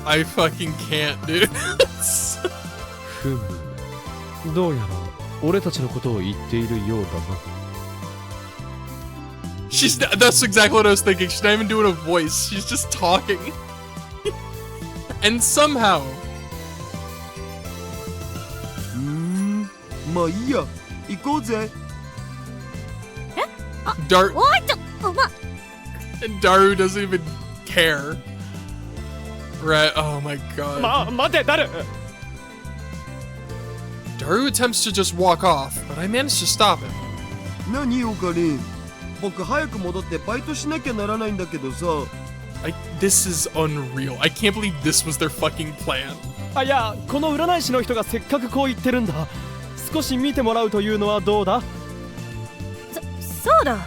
I fucking can't, dude. ふむ、どうやら俺たちのことを言っているようだな。That's exactly what I was thinking. She's not even doing a voice. She's just talking. And somehow. まあいいや、行こうぜ。Daru おいちょ、and Daru doesn't even care. Right? Oh my god. 待て、ダル。Daru attempts to just walk off, but I manage to stop him. 何オカリン、僕早く戻ってバイトしなきゃならないんだけどさ。This is unreal. I can't believe this was their fucking plan. あ、いや、この占い師の人がせっかくこう言ってるんだ。少し見てもらうというのはどうだ？そうだ。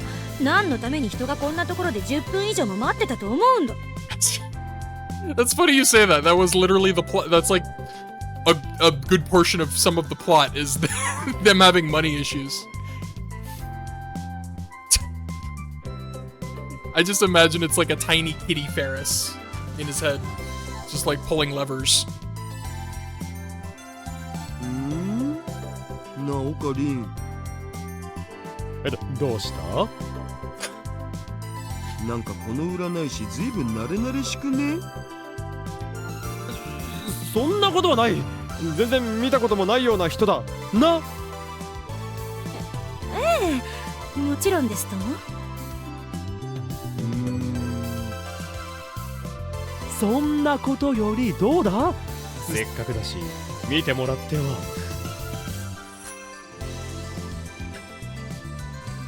何のために人がこんなところで10分以上も待ってたと思うんだ。That's funny you say that. That was literally the plot. That's like a good portion of some of the plot is them having money issues. I just imagine it's like a tiny kitty Ferris in his head, just like pulling levers. なあオカリン、どうした？なんかこの占い師ずいぶん慣れ慣れしくね？そんなことはない。全然見たこともないような人だな。ええ、もちろんですとも。そんなことよりどうだ？せっかくだし見てもらっては。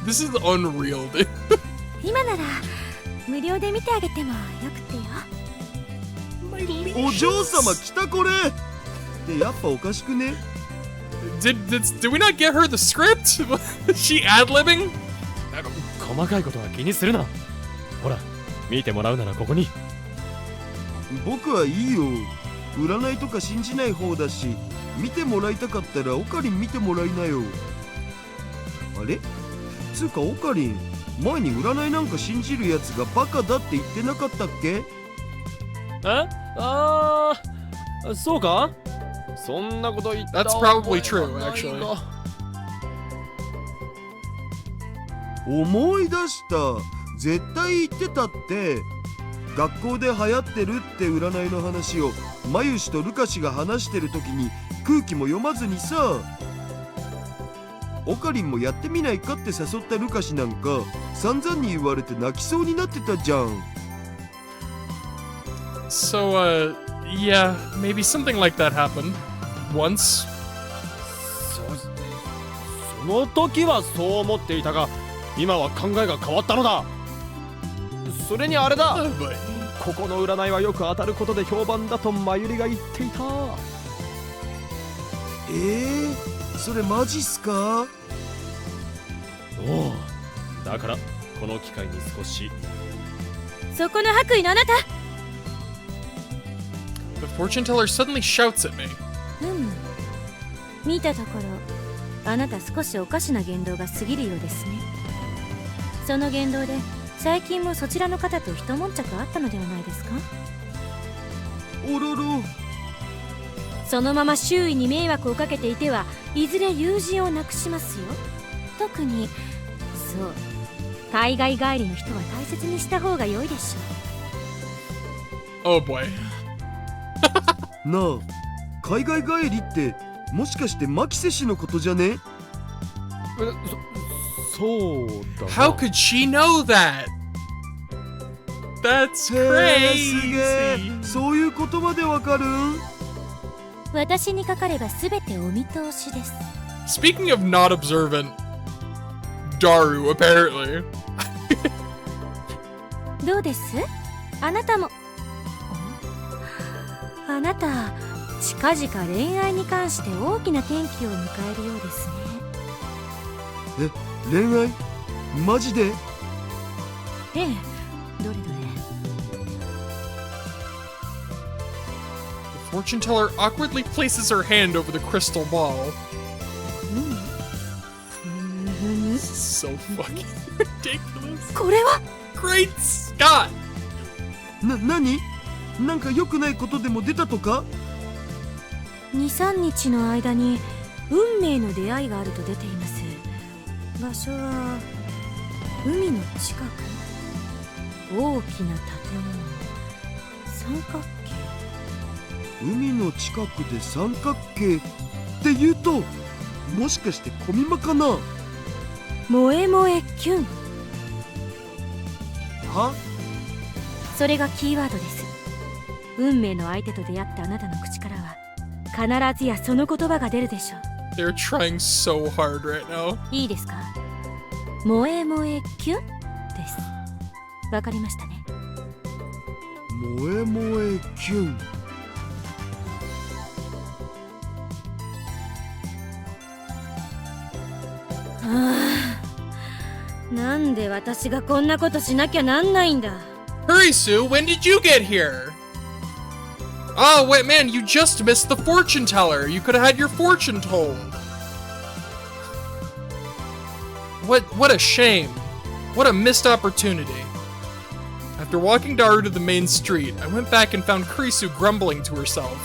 This is unreal, dude. 今なら無料で見てあげてもよくてよ。お嬢様来たこれってやっぱおかしくね？ Did we not get her the script? Is she ad-libbing? 細かいことは気にするな。ほら、見てもらうならここに。僕はいいよ。占いとか信じない方だし、見てもらいたかったらオカリン見てもらいなよ。あれ？つうかオカリン、前に占いなんか信じるやつがバカだって言ってなかったっけ？そうか？そんなこと言った。 That's probably true, actually. 思い出した。絶対言ってたって。学校で流行ってるって占いの話をマユシとルカシが話してる時に空気も読まずにさ、オカリンもやってみないかって誘ったルカシなんか散々に言われて泣きそうになってたじゃん。 So, yeah, maybe something like that happened. Once. その時はそう思っていたが、今は考えが変わったのだ。それにあれだ、 Oh, boy. ここの占いはよく当たることで評判だとマユリが言っていた。それマジっすか？おう、だからこの機会に少し。そこの白衣のあなた。 The fortune teller suddenly shouts at me. 見たところあなた少しおかしな言動が過ぎるようですね。その言動で最近もそちらの方と一悶着あったのではないですか？おろろ。そのまま周囲に迷惑をかけていてはいずれ友人をなくしますよ。特にそう海外帰りの人は大切にした方が良いでしょう。 Oh boy. なあ、海外帰りってもしかしてマキセ氏のことじゃね？そうだな。 How could she know that? That's すげえ。 crazy. そういう言葉でわかる？私にかかれば全てお見通しです。 Speaking of not observant, Daru, apparently. どうです？あなたも。あなた近々恋愛に関して大きな転機を迎えるようですね。恋愛？マジで？ええ、どれどれ。 The fortune teller awkwardly places her hand over the crystal ball. So fucking ridiculous. これは Great Scott! 何？なんか良くないことでも出たとか？ 2,3 日の間に運命の出会いがあると出ています。場所は海の近く。大きな建物、三角形。海の近くで三角形って言うと、もしかしてコミマかな？萌え萌えキュン。は？それがキーワードです。運命の相手と出会ったあなたの口からは必ずやその言葉が出るでしょう。 They're trying so hard right now. いいですか？萌え萌えキュンです。わかりましたね。萌え萌えキュン。なんで私がこんなことしなきゃなんないんだ。 Hurry, Sue, when did you get here? Oh, wait, man, you just missed the fortune teller. You could have had your fortune told. What a shame. What a missed opportunity. After walking Daru to the main street, I went back and found Kurisu grumbling to herself.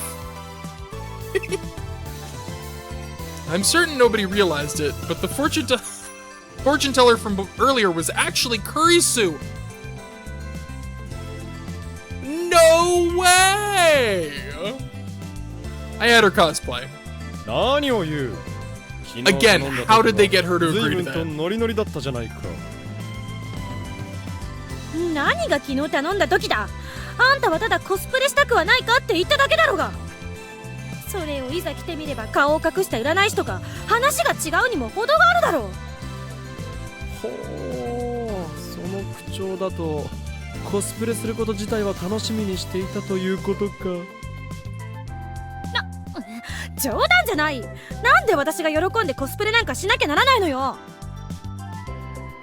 I'm certain nobody realized it, but the fortune teller from earlier was actually Kurisu. No way! I had her cosplay. 何を言う Again, how did they get her to agree to 随分と that? ノリノリだったじゃないか。何が昨日頼んだ時だ。あんたはただコスプレしたくはないかって言っただけだろうが。それをいざ着てみれば顔を隠した占い師とか話が違うにも程があるだろう。ほう、その口調だとコスプレすること自体は楽しみにしていたということか。冗談じゃない。なんで私が喜んでコスプレなんかしなきゃならないのよ。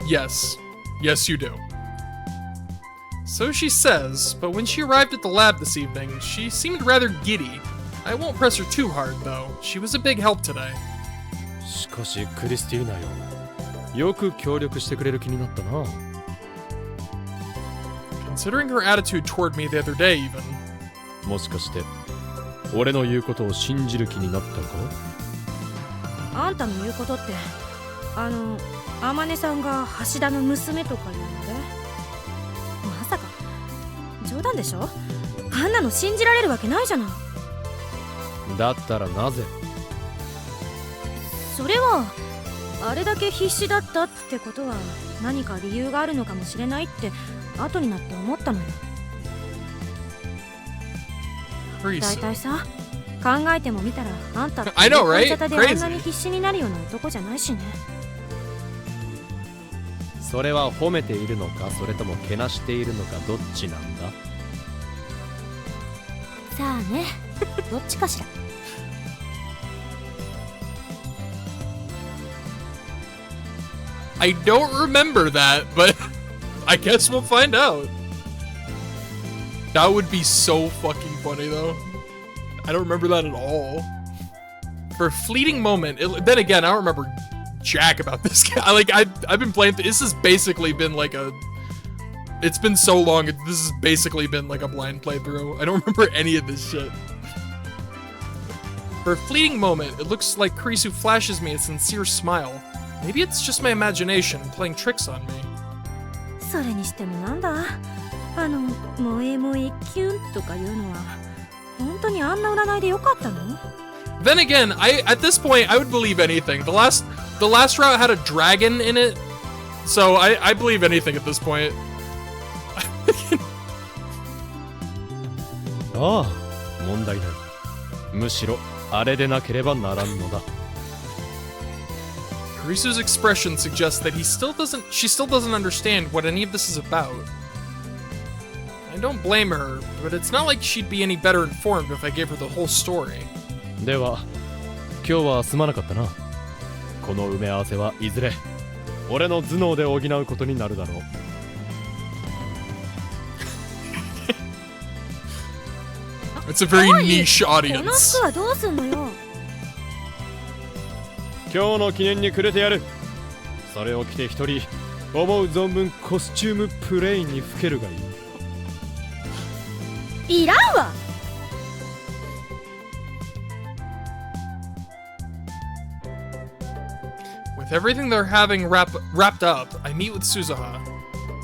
Yes. Yes, you do. So she says, but when she arrived at the lab this evening, she seemed rather giddy. I won't press her too hard, though. She was a big help today. しかしクリスティーナよ、よく協力してくれる気になったな。 Considering her attitude toward me the other day, even. もしかして俺の言うことを信じる気になったか。あんたの言うことってあまねさんが橋田の娘とか言うので、まさか冗談でしょ。あんなの信じられるわけないじゃない。だったらなぜ。それはあれだけ必死だったってことは何か理由があるのかもしれないって後になって思ったのよ。だい Kurisu. たいさ、考えてもみたらあんたって I know, right? 恋沙汰であんなに必死になるような男じゃないしね。それは褒めているのか、それともけなしているのか、どっちなんだ。さあね、どっちかしら。I don't remember that, but I guess we'll find out. That would be so fucking funny, though. I don't remember that at all. For a fleeting moment, then again, I don't remember jack about this guy. Like, I've been playing, this has basically been like a, it's been so long, this has basically been like a blind playthrough. I don't remember any of this shit. For a fleeting moment, it looks like Kurisu flashes me a sincere smile. Maybe it's just my imagination playing tricks on me. それにしてもなんだ、萌え萌えキュンとかいうのは本当にあんな占いでよかったの？ Then again, at this point I would believe anything. The last route had a dragon in it, so I believe anything at this point. ああ、問題ない。むしろあれでなければならんのだ。Kurisu's expression suggests that she still doesn't understand what any of this is about. I don't blame her, but it's not like she'd be any better informed if I gave her the whole story. では今日はすまなかったな。この埋め合わせはいずれ俺の頭脳で補うことになるだろう。It's a very niche この audience. 服はどうすんのよ。今日の記念にくれてやる。それを着て一人思う存分コスチュームプレイにふけるがいい。いらんわ。With everything they're having wrapped up, I meet with Suzuha.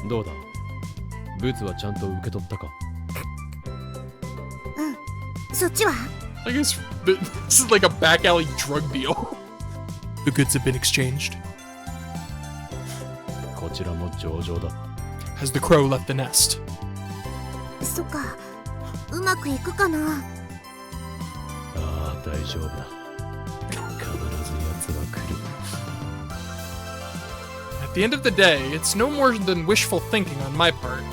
どうだ、ブツはちゃんと受け取ったか。そっちは？ I guess this is like a back alley drug deal. The goods have been exchanged. こちらも上々だ。 Has the crow left the nest? そっか、うまくいくかな。ああ、大丈夫だ。必ず奴は来る。At the end of the day, it's no more than wishful thinking on my part.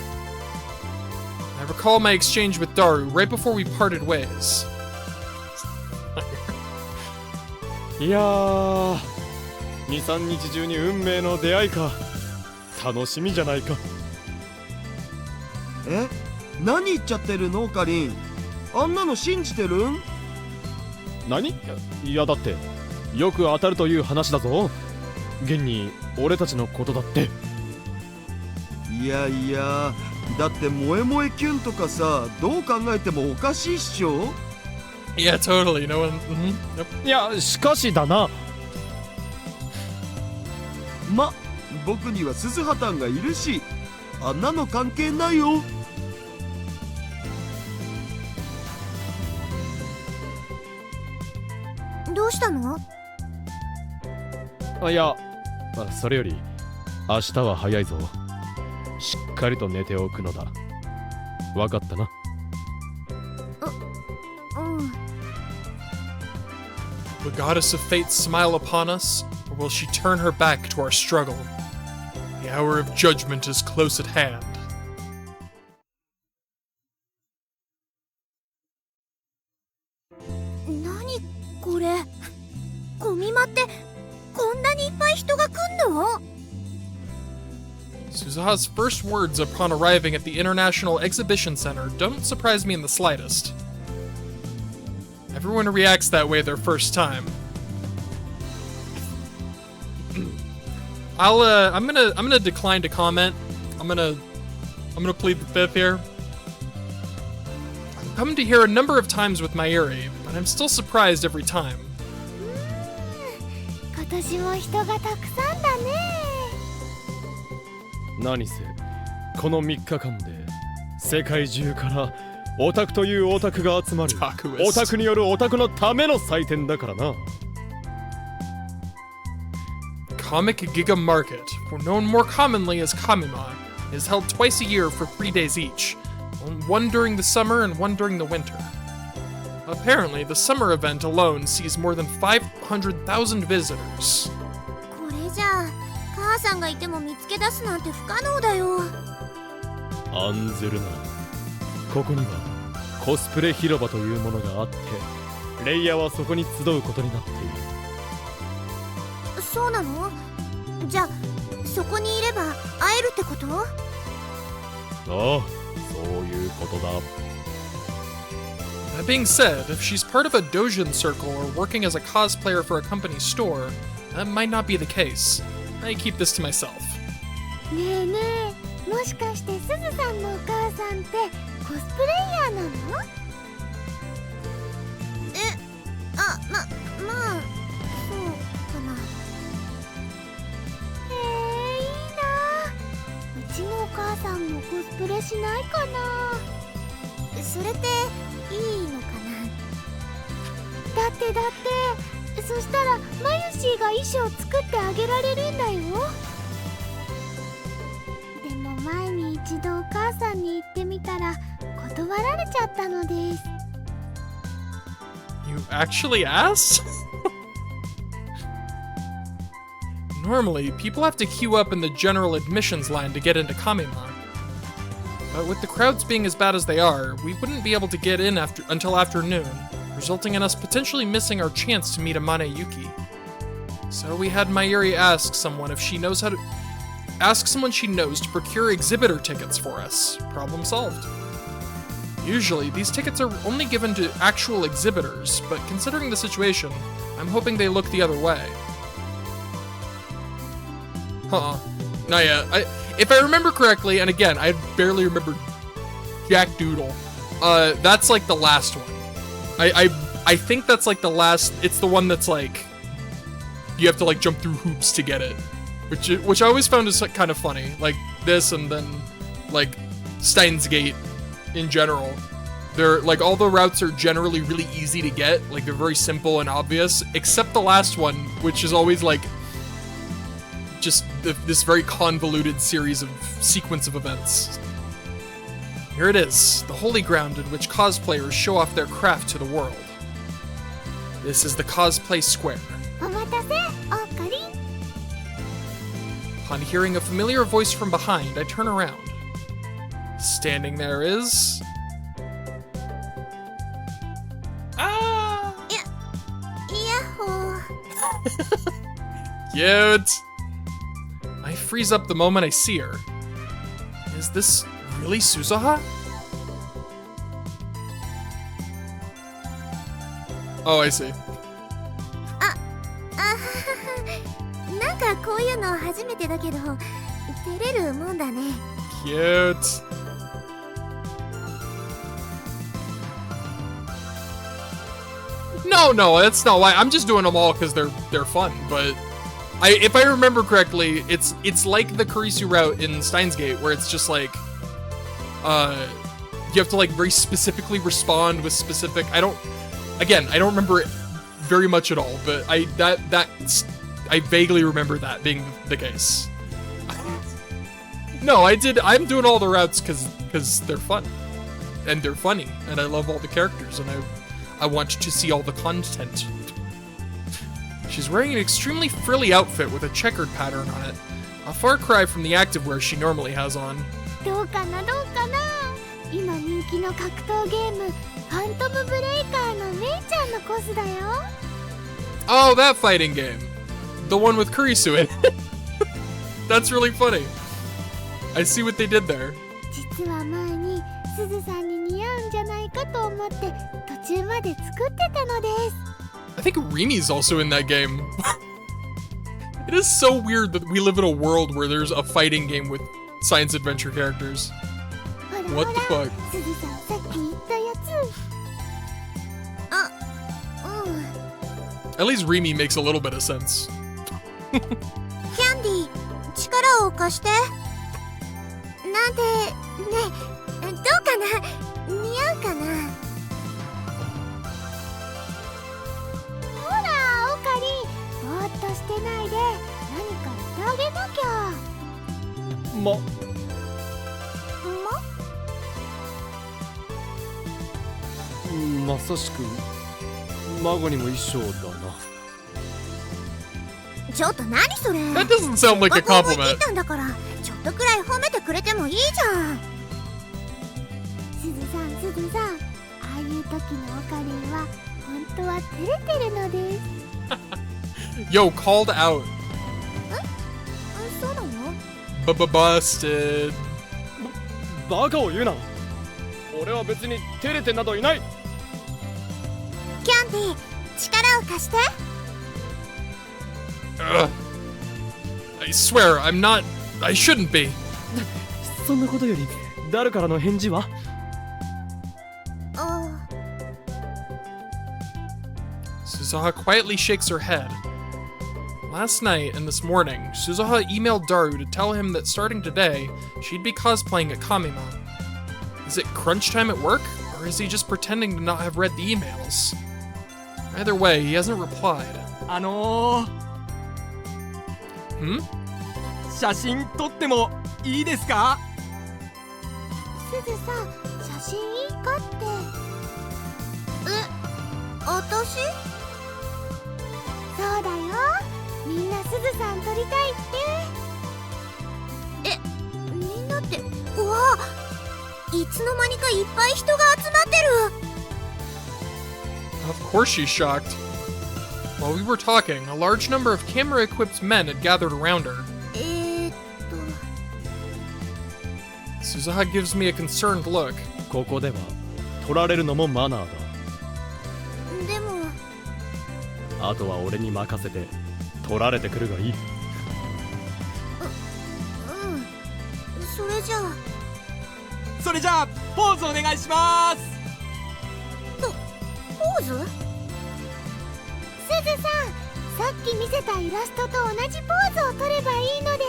I recall my exchange with Daru right before we parted ways. いやー、2、3日中に運命の出会いか。楽しみじゃないか。え、何言っちゃってるのかりん。あんなの信じてるん？何？いやだってよく当たるという話だぞ。現に俺たちのことだって。いやいや、だって萌え萌えキュンとかさ、どう考えてもおかしいっしょ。 Yeah, totally. No one. Yep. いやしかしだな。ま、僕には鈴葉たんがいるし、あんなの関係ないよ。どうしたの？いや、それより明日は早いぞ。しっかりと寝ておくのだ。わかったな。うん。 Will Goddess of Fate smile upon us, or will she turn her back to our struggle? The hour of judgment is close at hand. 何これ？ゴミ間ってこんなにいっぱい人が来んのSuzuha's first words upon arriving at the International Exhibition Center don't surprise me in the slightest. Everyone reacts that way their first time. I'm gonna decline to comment. I'm gonna plead the fifth here. I've come to here a number of times with Mayuri, but I'm still surprised every time. 今年も人がたくさんだね。何せこの3日間で世界中からオタクというオタクが集まるオタクによるオタクのための祭典だからな。Comic Giga Market, known more commonly as Kamima, is held twice a year for 3 days each, one during the summer and one during the winter. Apparently, the summer event alone sees more than 500,000 visitors. これじゃあ母さんがいても見つけ出すなんて不可能だよ。案ずるな。ここにはコスプレ広場というものがあって、レイヤーはそこに集うことになっている。そうなの？じゃあそこにいれば会えるってこと？ああ、そういうことだ。That being said, if she's part of a doujin circle or working as a cosplayer for a company store, that might not be the case. I keep this to myself. ねえねえ、もしかしてすずさんのお母さんってコスプレイヤーなの？まあそうかな。いいな。うちのお母さんもコスプレしないかな。それっていいのかだってそしたらマユシーが衣装作ってあげられるんだよ。でも前に一度お母さんに言ってみたら断られちゃったのです。 You actually asked? Normally, people have to queue up in the general admissions line to get into Kamima. But with the crowds being as bad as they are, we wouldn't be able to get in until afternoon, resulting in us potentially missing our chance to meet Amane Yuki. So we had Mayuri ask someone she knows to procure exhibitor tickets for us. Problem solved. Usually, these tickets are only given to actual exhibitors, but considering the situation, I'm hoping they look the other way. Not yet. If I remember correctly, and again, I barely remember Jack Doodle, that's like the last one. I think that's like the last, it's the one that's like, you have to like jump through hoops to get it. Which I always found is like, kind of funny. Like this and then like Steins Gate in general. They're like all the routes are generally really easy to get. Like they're very simple and obvious, except the last one, which is always like just this very convoluted series of sequence of events. Here it is, the holy ground in which cosplayers show off their craft to the world. This is the cosplay square. お待たせ、オカリン。 Upon hearing a familiar voice from behind, I turn around. Standing there is... Ah! イヤッホー。 Cute! I freeze up the moment I see her. Is this really Suzuha? Oh, I see. なんかこういうの初めてだけど照れるもんだね。 Cute. No, that's not why. I'm just doing them all because they're fun. But if I remember correctly, it's like the Kurisu route in Steins Gate, where it's just like, you have to like very specifically respond with specific. I don't remember it very much at all, but I vaguely remember that being the case. No, I'm doing all the routes because they're fun, and they're funny, and I love all the characters, and I want to see all the content. She's wearing an extremely frilly outfit with a checkered pattern on it, a far cry from the activewear she normally has on. どうかな今人気の格闘ゲームファントムブレイカーのメイちゃんのコスだよ Oh, that fighting game. The one with Kurisu in it. That's really funny. I see what they did there. 実は前にすずさんに似合うんじゃないかと思って途中まで作ってたのです I think Rimi's also in that game. It is so weird that we live in a world where there's a fighting game with science adventure characters. ほら What the ほら fuck? すずさんさっき言ったやつ At least Rimi makes a little bit of sense. キャンディー、力を貸して。なんで、ねえ、どうかな似合うかなほらオカリンぼーっとしてないで何か言ってあげなきゃまさしく孫にも衣装だな。ちょっと何それ That doesn't sound like a 学校も行っ compliment. てたんだからちょっとくらい褒めてくれてもいいじゃんすずさんああいう時のオカリンは本当は照れてるのです Yo, called out. そうなの Busted. バカを言うな。俺は別に照れてなどいない。キャンディー力を貸して Ugh. I swear, I'm not. I shouldn't be. そんなことより誰からの返事は？あ Suzuha quietly shakes her head. Last night and this morning, Suzuha emailed Daru to tell him that starting today, she'd be cosplaying at Kamima. Is it crunch time at work, or is he just pretending to not have read the emails? Either way, he hasn't replied. Hmm? 写真撮ってもいいですか？すずさん写真いいかって私そうだよみんなすずさん撮りたいってみんなってうわいつの間にかいっぱい人が集まってる Of course she's shocked. While we were talking, a large number of camera-equipped men had gathered around her. Suzuha gives me a concerned look. ここでは撮られるのもマナーでもだ。あとは俺に任せて撮られてくるがいい。それじゃあそれじゃあポーズお願いします。ポーズすずさんさっき見せたイラストと同じポーズを撮ればいいので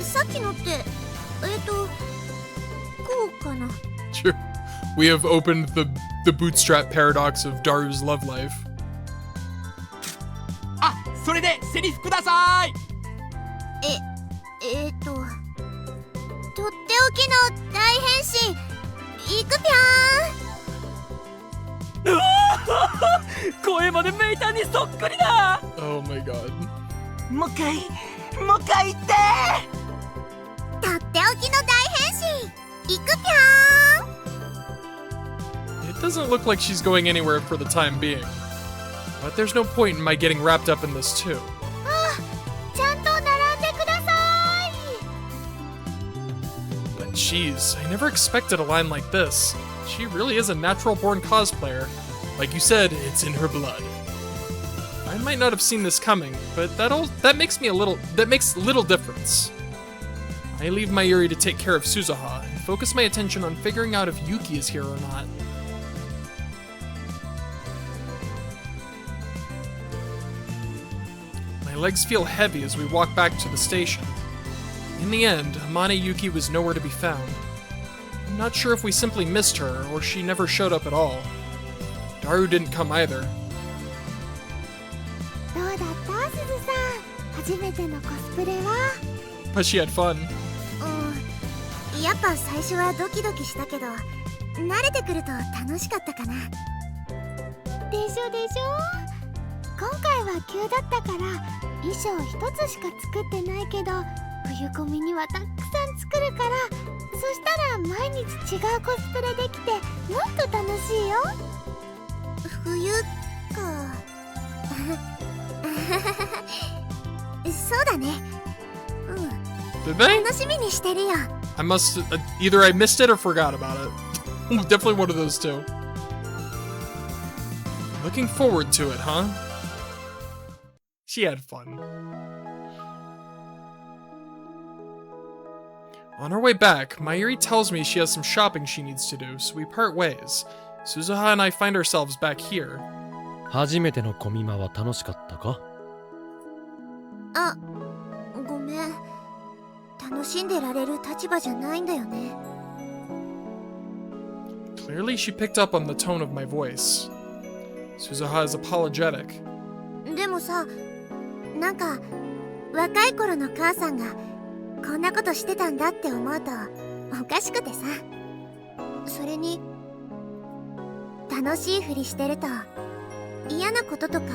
すさっきのってこうかな Sure. We have opened the bootstrap paradox of Daru's love life. あ、それでセリフください。とっておきの大変身いくぴゃーん声までメイタンにそっくりだ。 Oh my god. もう一回言って。とっておきの大変身いくぴゃーん It doesn't look like she's going anywhere for the time being. But there's no point in my getting wrapped up in this too. ちゃんと並んでください But geez, I never expected a line like this. She really is a natural-born cosplayer. Like you said, it's in her blood. I might not have seen this coming, but that makes little difference. I leave Mayuri to take care of Suzuha and focus my attention on figuring out if Yuki is here or not. My legs feel heavy as we walk back to the station. In the end, Amane Yuki was nowhere to be found. I'm not sure if we simply missed her or she never showed up at all. Daru didn't come either. どうだったすずさん、初めてのコスプレは？ But she had fun. やっぱ最初はドキドキしたけど慣れてくると楽しかったかな。でしょでしょ。今回は急だったから衣装一つしか作ってないけど冬コミにはたくさん作るからそしたら毎日違うコスプレできてもっと楽しいよ。冬かそうだね。Did they? 楽しみにしてるよ。I must either I missed it or forgot about it. Definitely one of those two. Looking forward to it, huh? She had fun. On our way back, Mayuri tells me she has some shopping she needs to do, so we part ways. Suzuha and I find ourselves back here. 初めてのコミマは楽しかったか？あ、ごめん。楽しんでられる立場じゃないんだよね。Clearly she picked up on the tone of my voice. Suzuha is apologetic. でもさ、なんか若い頃の母さんがこんなことしてたんだって思うとおかしくてさ。それに楽しいふりしてると嫌なこととか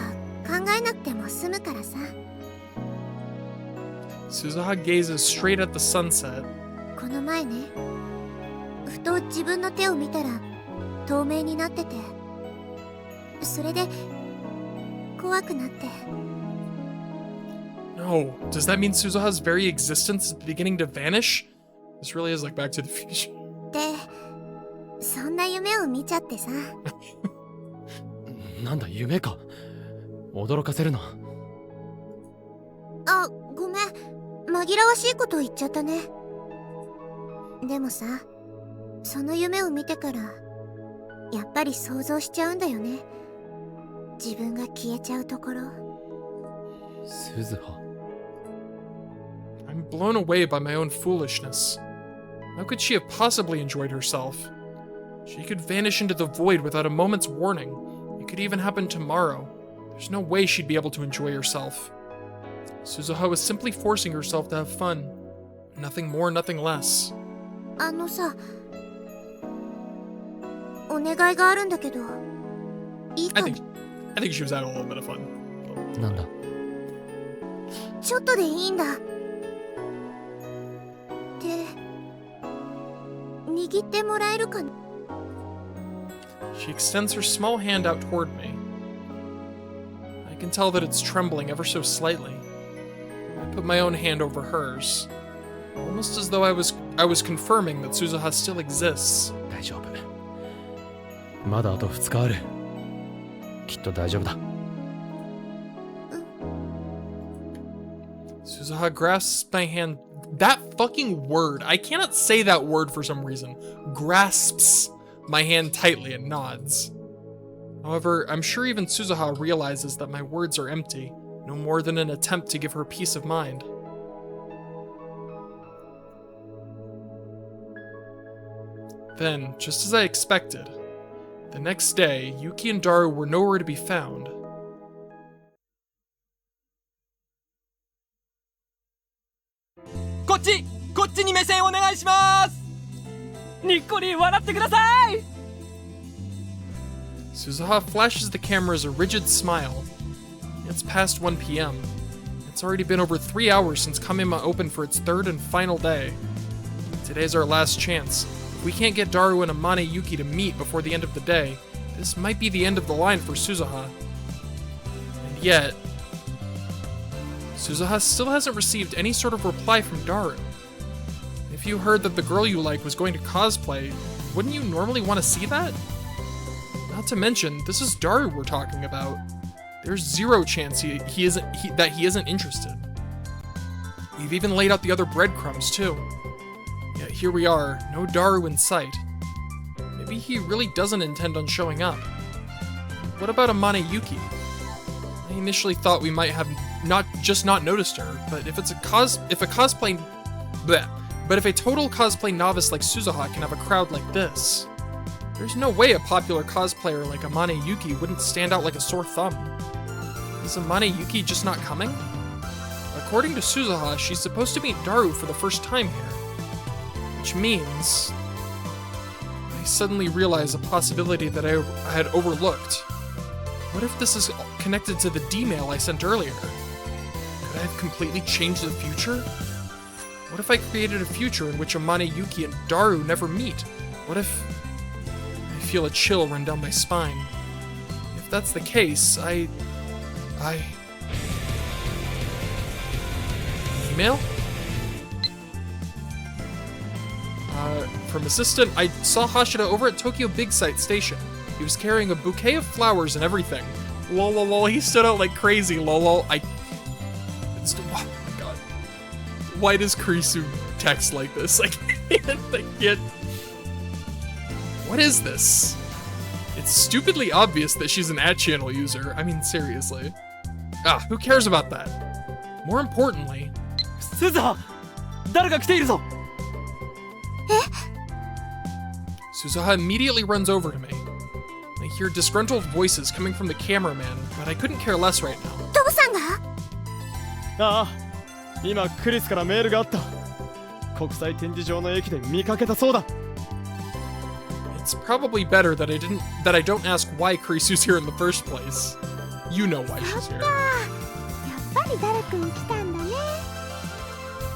考えなくても済むからさ。Suzuha gazes straight at the sunset. この前ね、ふと自分の手を見たら透明になってて、それで怖くなって。No, does that mean Suzuha's very existence is beginning to vanish? This really is like Back to the Future. で、そんな夢を見ちゃってさ。なんだ夢か。驚かせるな。あ、ごめん。紛らわしいこと言っちゃったね。でもさ、その夢を見てからやっぱり想像しちゃうんだよね。自分が消えちゃうところ。鈴葉。I'm blown away by my own foolishness. How could she have possibly enjoyed herself? She could vanish into the void without a moment's warning. It could even happen tomorrow. There's no way she'd be able to enjoy herself. Suzuha was simply forcing herself to have fun. Nothing more, nothing less. あのさ、お願いがあるんだけど、いいか I think she was having a little bit of fun. なんだ。ちょっとでいいんだ。手、握ってもらえるかな？ She extends her small hand out toward me. I can tell that it's trembling ever so slightly. I put my own hand over hers, almost as though I was confirming that Suzuha still exists. 大丈夫。まだあと2日ある。きっと大丈夫だ。Suzuha grasps my hand. That fucking word. I cannot say that word for some reason. Grasps my hand tightly and nods. However, I'm sure even Suzuha realizes that my words are empty, no more than an attempt to give her peace of mind. Then, just as I expected, the next day, Yuki and Daru were nowhere to be found. こっちに目線お願いします。にっこり笑ってください。 Suzuha flashes the cameras a rigid smile. It's past 1 p.m. It's already been over 3 hours since Kamima opened for its third and final day. Today's our last chance. If we can't get Daru and Amane Yuki to meet before the end of the day, this might be the end of the line for Suzuha. And yet, Suzuha still hasn't received any sort of reply from Daru. If you heard that the girl you like was going to cosplay, wouldn't you normally want to see that? Not to mention, this is Daru we're talking about. There's zero chance that he isn't interested. We've even laid out the other breadcrumbs too. Yet here we are, no Daru in sight. Maybe he really doesn't intend on showing up. What about Amane Yuki? I initially thought we might have not noticed her, but if a total cosplay novice like Suzuha can have a crowd like this, there's no way a popular cosplayer like Amane Yuki wouldn't stand out like a sore thumb. Is Amane Yuki just not coming? According to Suzuha, she's supposed to meet Daru for the first time here, which means I suddenly realize a possibility that I had overlooked. What if this is connected to the D-mail I sent earlier? Could I have completely changed the future? What if I created a future in which Amane Yuki and Daru never meet? What if... I feel a chill run down my spine. If that's the case, Email? From assistant, I saw Hashida over at Tokyo Big Sight Station. He was carrying a bouquet of flowers and everything. Lol, lol, lol, he stood out like crazy, lol, lol. Oh my god. Why does Kurisu text like this? I can't. What is this? It's stupidly obvious that she's an @channel user. I mean, seriously. Who cares about that? More importantly... Suzuha! 誰が来ているぞ! Suzuha immediately runs over to me. I hear disgruntled voices coming from the cameraman, but I couldn't care less right now. 父さんが? ああ、今クリスからメールがあった。国際展示場の駅で見かけたそうだ。It's probably better that I don't ask why Kurisu's here in the first place. You know why she's here. やっぱりダルくん来たんだね。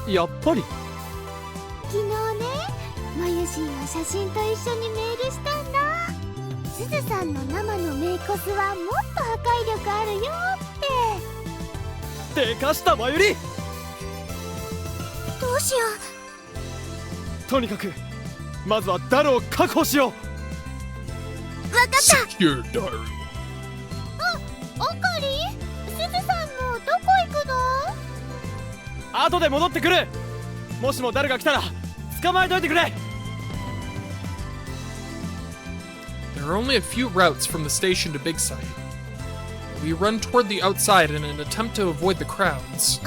やっぱり。昨日ね、まゆしんは写真と一緒にメールしたんだ。すずさんの生のメイコスはもっと破壊力あるよって。でかしたまゆり。どうしよう。とにかくまずはダルを確保しよう。わかった。Secure Daru. オカリ、すずさんもどこ行くの？後で戻ってくる。もしもダルが来たら捕まえといてくれ。There are only a few routes from the station to Big Sight. We run toward the outside in an attempt to avoid the crowds.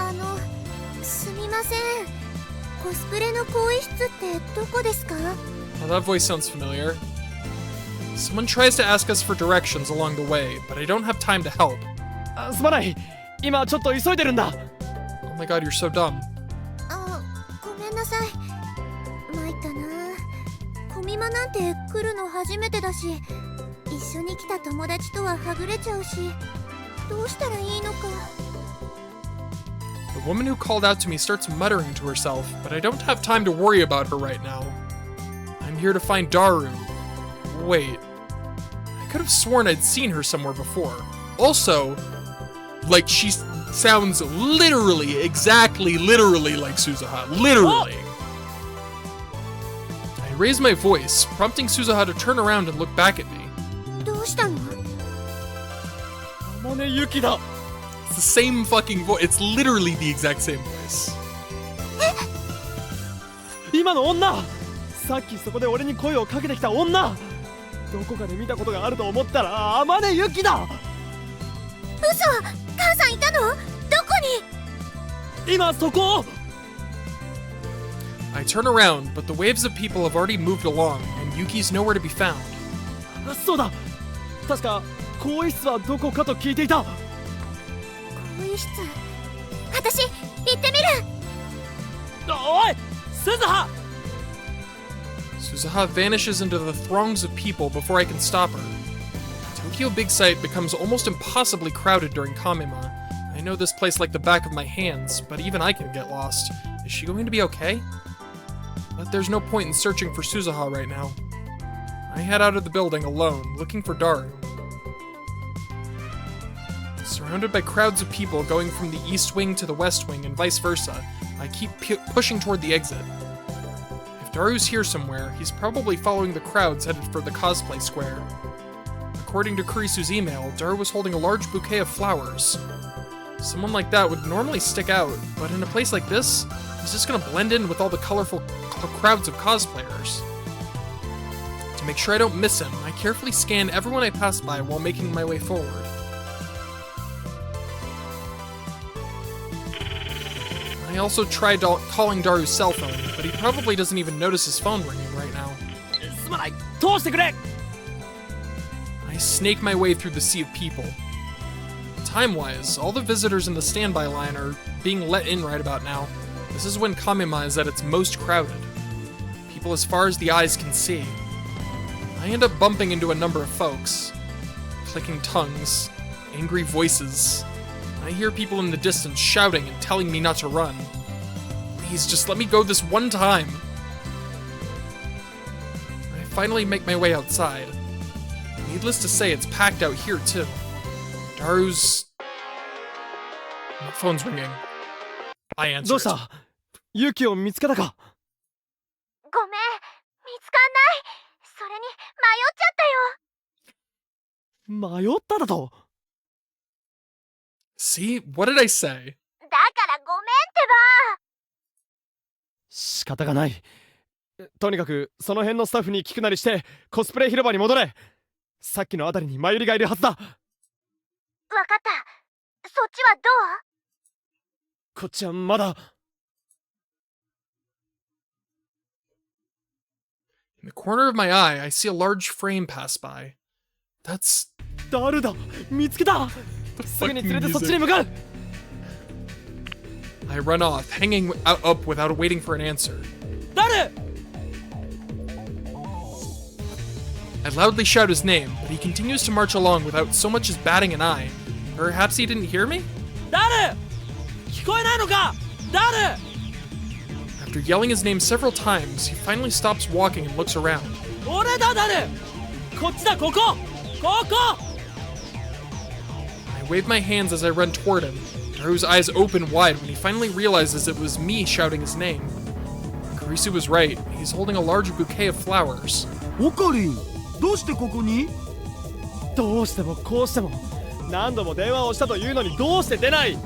すみません。コスプレの更衣室ってどこですか? Well, that voice sounds familiar. Someone tries to ask us for directions along the way, but I don't have time to help. すまない。今ちょっと急いでるんだ。Oh my god, you're so dumb. ごめんなさい。参ったな。コミマなんて来るの初めてだし、一緒に来た友達とははぐれちゃうし、どうしたらいいのか。The woman who called out to me starts muttering to herself, but I don't have time to worry about her right now. I'm here to find Daru. Wait. I could have sworn I'd seen her somewhere before. Also, like, she sounds literally like Suzuha. Literally. I raise my voice, prompting Suzuha to turn around and look back at me. どうしたの? Amane Yukiだ. It's the same fucking voice. It's literally the exact same voice. 今の女! さっきそこで俺に声をかけてきた女! どこかで見たことがあると思ったらAmane Yukiだ! 嘘! 母さんいたの? どこに? 今そこ! I turn around, but the waves of people have already moved along, and Yuki's nowhere to be found. そうだ! 確か更衣室はどこかと聞いていた! 更衣室。私、行ってみる。おい、Suzuha! Suzuha vanishes into the throngs of people before I can stop her. Tokyo Big Sight becomes almost impossibly crowded during Kamima. I know this place like the back of my hands, but even I can get lost. Is she going to be okay? But there's no point in searching for Suzuha right now. I head out of the building alone, looking for Daru. Surrounded by crowds of people going from the east wing to the west wing and vice versa, I keep pushing toward the exit. If Daru's here somewhere, he's probably following the crowds headed for the cosplay square. According to Kurisu's email, Daru was holding a large bouquet of flowers. Someone like that would normally stick out, but in a place like this, he's just gonna blend in with all the colorful crowds of cosplayers. To make sure I don't miss him, I carefully scan everyone I pass by while making my way forward. I also tried calling Daru's cell phone, but he probably doesn't even notice his phone ringing right now. すまない、通してくれ。 I snake my way through the sea of people. Time-wise, all the visitors in the standby line are being let in right about now. This is when Kamima is at its most crowded. People as far as the eyes can see. I end up bumping into a number of folks. Clicking tongues, angry voices. I hear people in the distance shouting and telling me not to run. Please, just let me go this one time. I finally make my way outside. Needless to say, it's packed out here too. Daru's... My phone's ringing. I answer どうしたユキを見つけたかごめん、見つかんない。それに迷っちゃったよ。迷っただと See? What did I say? だからごめんってば。仕方がない。とにかくその辺のスタッフに聞くなりしてコスプレ広場に戻れ。さっきのあたりにマユリがいるはずだ。わかった。そっちはどう？こっちはまだ。In the corner of my eye, I see a large frame pass by. That's... 誰だ見つけたすぐに連れてそっちに向かう I run off, hanging up without waiting for an answer. 誰？ I loudly shout his name, but he continues to march along without so much as batting an eye. Perhaps he didn't hear me? 誰？聞こえないのか？誰？ After yelling his name several times, he finally stops walking and looks around. 俺だ誰？こっちだここ！ここ！ I wave my hands as I run toward him. Daru's eyes open wide when he finally realizes it was me shouting his name. Kurisu was right. He's holding a large bouquet of flowers. オカリン、どうしてここに？どうしてもこうしても何度も電話をしたというのにどうして出ない？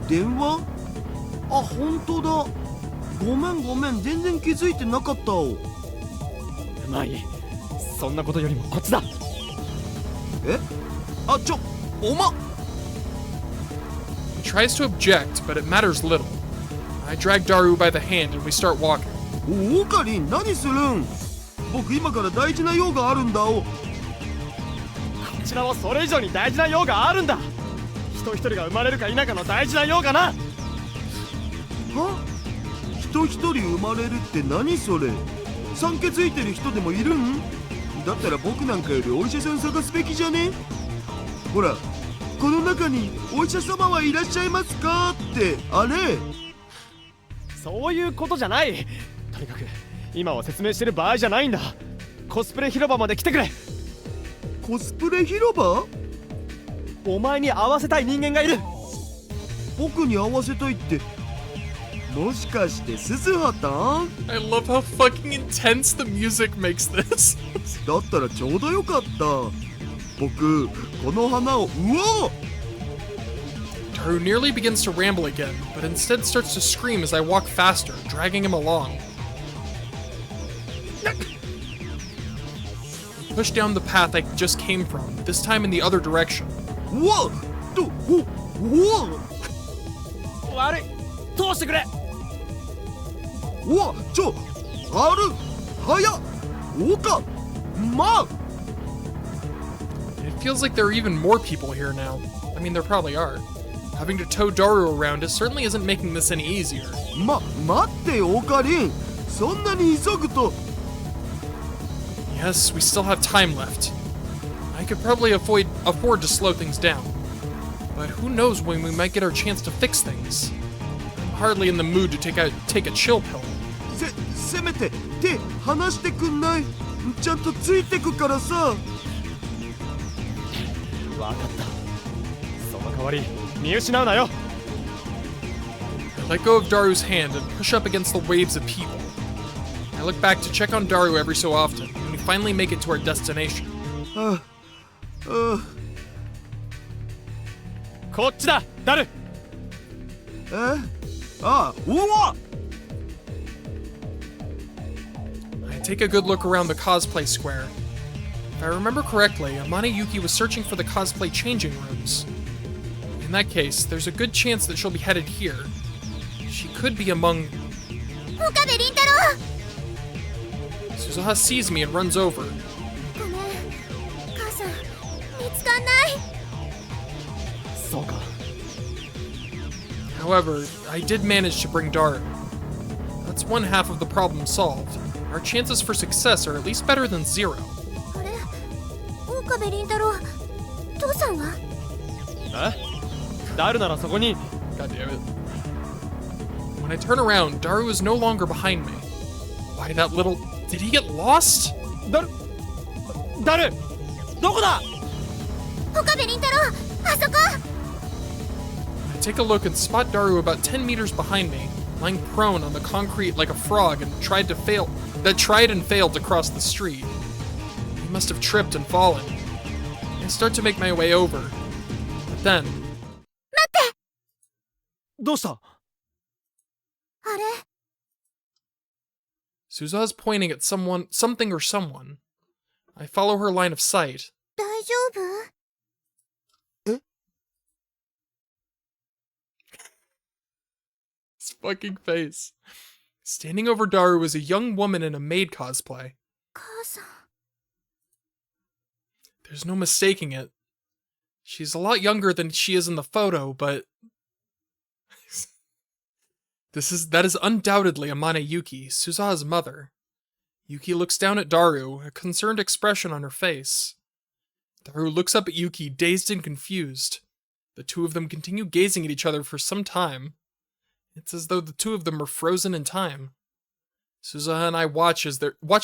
電話？あ、本当だ。ごめん、全然気づいてなかったお。まあいい。そんなことよりもこっちだ。え？あ、おま。He tries to object, but it matters little. I drag Daru by the hand and we start walking. オカリン、何するん？僕今から大事な用があるんだお。こちらはそれ以上に大事な用があるんだ。人一人が生まれるか否かの大事な用がな。は？人一人生まれるって何それ？産気づいてる人でもいるん？だったら僕なんかよりお医者さん探すべきじゃね？ほら、この中にお医者様はいらっしゃいますかってあれ。そういうことじゃない。とにかく今は説明してる場合じゃないんだ。コスプレ広場まで来てくれ。コスプレ広場？お前に会わせたい人間がいる。僕に会わせたいって、もしかして鈴葉たん？ I love how fucking intense the music makes this. だったらちょうどよかった。僕、この花を、うわ！ Daru nearly begins to ramble again, but instead starts to scream as I walk faster, dragging him along. I push down the path I just came from, this time in the other direction. うわ！悪い、通してくれ。うわ！はや！岡！It feels like there are even more people here now. I mean, there probably are. Having to tow Daru around, it certainly isn't making this any easier. 待ってよ、オカリン。そんなに急ぐと。Yes, we still have time left. I could probably afford to slow things down. But who knows when we might get our chance to fix things. I'm hardly in the mood to take a chill pill. せめて手離してくんない？ちゃんとついてくからさ。わかった。その代わり見失うなよ。I let go of Daru's hand and push up against the waves of people. I look back to check on Daru every so often, and we finally make it to our destination. こっちだ、ダル。うわ！ I take a good look around the cosplay square. If I remember correctly, Amane Yuki was searching for the cosplay changing rooms. In that case, there's a good chance that she'll be headed here. She could be among... 岡部倫太郎 Suzuha sees me and runs over. ごめん母さん見つかんない。そうか。 However, I did manage to bring Daru. That's one half of the problem solved. Our chances for success are at least better than 0. あれ岡部倫太郎父さんはえ？ダルならそこに。 God damn it. When I turn around, Daru is no longer behind me. Why, that little... Did he get lost? ダルどこだ？岡部倫太郎あそこ I take a look and spot Daru about 10 meters behind me, lying prone on the concrete like a frog and tried and failed to cross the street. He must have tripped and fallen. I start to make my way over. But then... どうした？あれ Suzuha's pointing at something or someone. I follow her line of sight. 大丈夫 His fucking face. Standing over Daru was a young woman in a maid cosplay. 母さん There's no mistaking it. She's a lot younger than she is in the photo, but... That is undoubtedly Amane Yuki, Suzuha's mother. Yuki looks down at Daru, a concerned expression on her face. Daru looks up at Yuki, dazed and confused. The two of them continue gazing at each other for some time. It's as though the two of them are frozen in time. Suzuha and I watch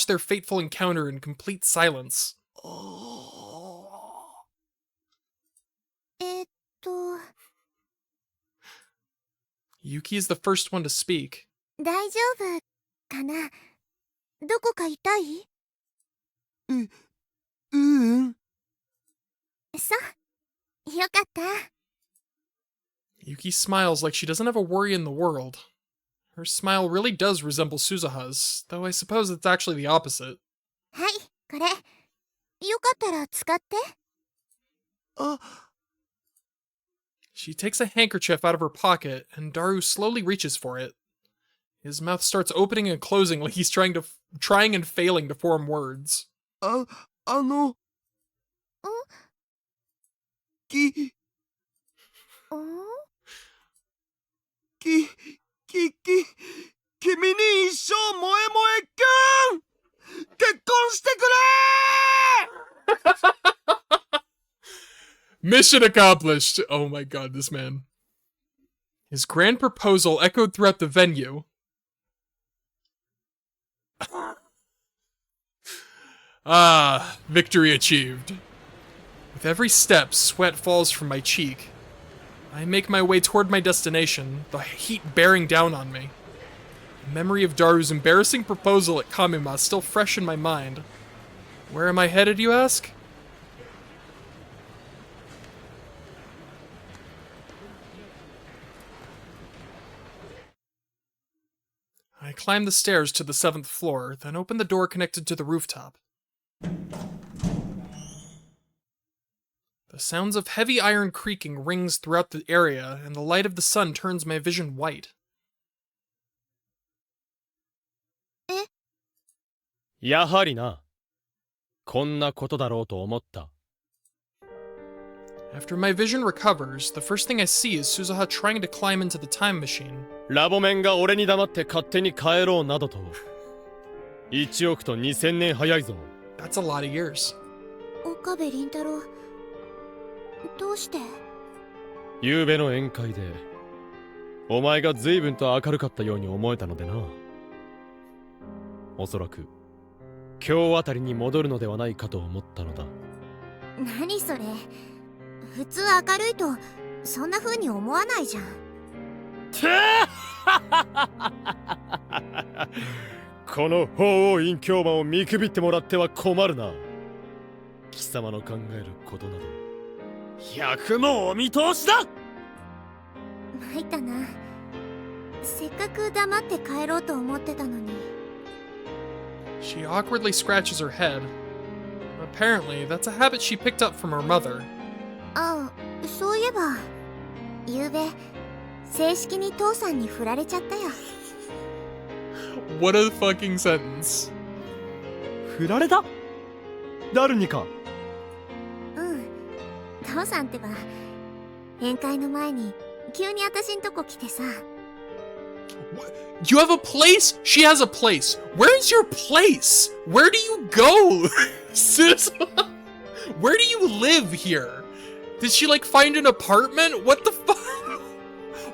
their fateful encounter in complete silence. Yuki is the first one to speak. 大丈夫かなどこか痛いそうよかった Yuki smiles like she doesn't have a worry in the world. Her smile really does resemble Suzuha's, though I suppose it's actually the opposite. はいこれよかったら使って She takes a handkerchief out of her pocket, and Daru slowly reaches for it. His mouth starts opening and closing like he's trying and failing to form words. 君に一生萌え萌えくん結婚してくれ Mission accomplished! Oh my god, this man. His grand proposal echoed throughout the venue. Ah, victory achieved. With every step, sweat falls from my cheek. I make my way toward my destination, the heat bearing down on me. The memory of Daru's embarrassing proposal at Kamima is still fresh in my mind. Where am I headed, you ask? I climb the stairs to the 7th floor, then open the door connected to the rooftop. The sounds of heavy iron creaking rings throughout the area, and the light of the sun turns my vision white. やはりな。こんなことだろうと思った。After my vision recovers, the first thing I see is Suzuha trying to climb into the time machine. ラボメンが俺に黙って勝手に帰ろうなどと。1億と2000年早いぞ。That's a lot of years. 岡部倫太郎どうして昨べの宴会でお前が随分と明るかったように思えたのでな。おそらく今日あたりに戻るのではないかと思ったのだ。何それ普通明るいとそんな風に思わないじゃん。この法王院教魔を見くびってもらっては困るな。貴様の考えることなど100もお見通しだ。参ったな。せっかく黙って帰ろうと思ってたのに。She awkwardly scratches her head. Apparently, that's a habit she picked up from her mother. ああ、そういえば、昨べ、正式に父さんに振られちゃったよ。What a fucking sentence. 振られた？誰にか？父さんってば、宴会の前に急に私んとこ来てさ。You have a place? She has a place. Where's your place? Where do you go? Suzuha? Where do you live here? Did she like find an apartment? What the fuck?